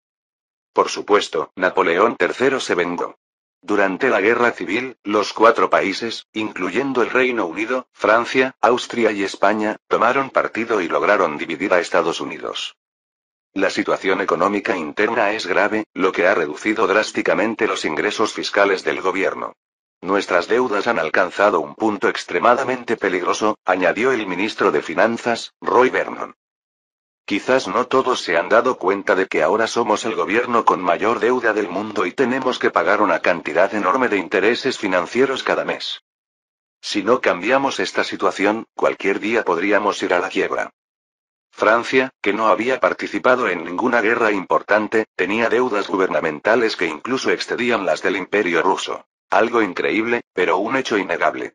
Por supuesto, Napoleón III se vengó. Durante la guerra civil, los 4 países, incluyendo el Reino Unido, Francia, Austria y España, tomaron partido y lograron dividir a Estados Unidos. La situación económica interna es grave, lo que ha reducido drásticamente los ingresos fiscales del gobierno. Nuestras deudas han alcanzado un punto extremadamente peligroso, añadió el ministro de Finanzas, Roy Vernon. Quizás no todos se han dado cuenta de que ahora somos el gobierno con mayor deuda del mundo y tenemos que pagar una cantidad enorme de intereses financieros cada mes. Si no cambiamos esta situación, cualquier día podríamos ir a la quiebra. Francia, que no había participado en ninguna guerra importante, tenía deudas gubernamentales que incluso excedían las del Imperio ruso. Algo increíble, pero un hecho innegable.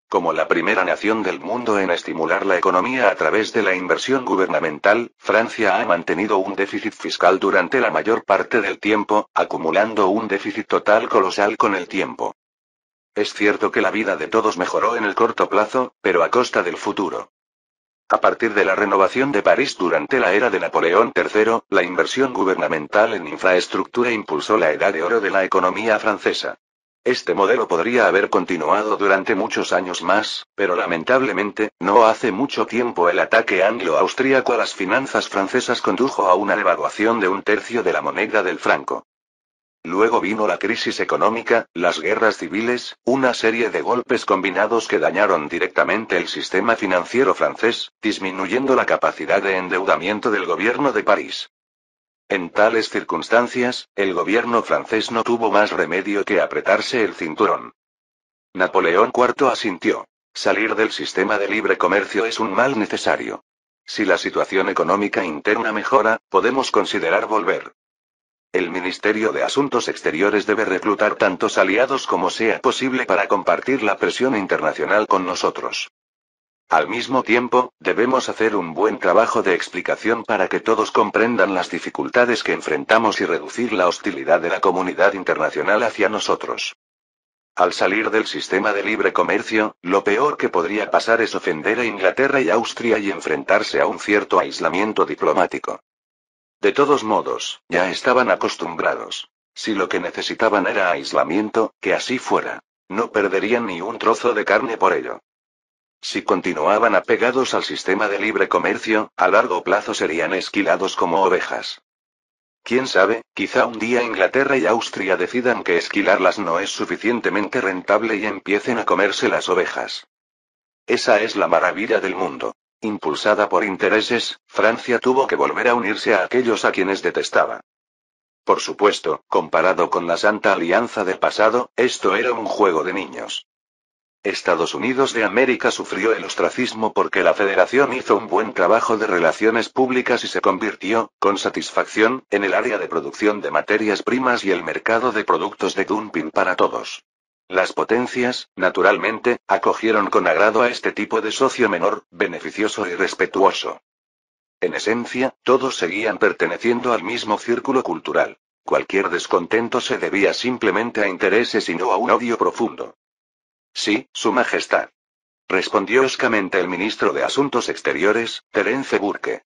Como la primera nación del mundo en estimular la economía a través de la inversión gubernamental, Francia ha mantenido un déficit fiscal durante la mayor parte del tiempo, acumulando un déficit total colosal con el tiempo. Es cierto que la vida de todos mejoró en el corto plazo, pero a costa del futuro. A partir de la renovación de París durante la era de Napoleón III, la inversión gubernamental en infraestructura impulsó la edad de oro de la economía francesa. Este modelo podría haber continuado durante muchos años más, pero lamentablemente, no hace mucho tiempo el ataque anglo-austríaco a las finanzas francesas condujo a una devaluación de un tercio de la moneda del franco. Luego vino la crisis económica, las guerras civiles, una serie de golpes combinados que dañaron directamente el sistema financiero francés, disminuyendo la capacidad de endeudamiento del gobierno de París. En tales circunstancias, el gobierno francés no tuvo más remedio que apretarse el cinturón. Napoleón IV asintió. Salir del sistema de libre comercio es un mal necesario. Si la situación económica interna mejora, podemos considerar volver. El Ministerio de Asuntos Exteriores debe reclutar tantos aliados como sea posible para compartir la presión internacional con nosotros. Al mismo tiempo, debemos hacer un buen trabajo de explicación para que todos comprendan las dificultades que enfrentamos y reducir la hostilidad de la comunidad internacional hacia nosotros. Al salir del sistema de libre comercio, lo peor que podría pasar es ofender a Inglaterra y Austria y enfrentarse a un cierto aislamiento diplomático. De todos modos, ya estaban acostumbrados. Si lo que necesitaban era aislamiento, que así fuera. No perderían ni un trozo de carne por ello. Si continuaban apegados al sistema de libre comercio, a largo plazo serían esquilados como ovejas. Quién sabe, quizá un día Inglaterra y Austria decidan que esquilarlas no es suficientemente rentable y empiecen a comerse las ovejas. Esa es la maravilla del mundo. Impulsada por intereses, Francia tuvo que volver a unirse a aquellos a quienes detestaba. Por supuesto, comparado con la Santa Alianza del pasado, esto era un juego de niños. Estados Unidos de América sufrió el ostracismo porque la Federación hizo un buen trabajo de relaciones públicas y se convirtió, con satisfacción, en el área de producción de materias primas y el mercado de productos de dumping para todos. Las potencias, naturalmente, acogieron con agrado a este tipo de socio menor, beneficioso y respetuoso. En esencia, todos seguían perteneciendo al mismo círculo cultural. Cualquier descontento se debía simplemente a intereses y no a un odio profundo. Sí, Su Majestad. Respondió hoscamente el ministro de Asuntos Exteriores, Terence Burke.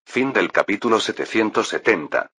Fin del capítulo 770.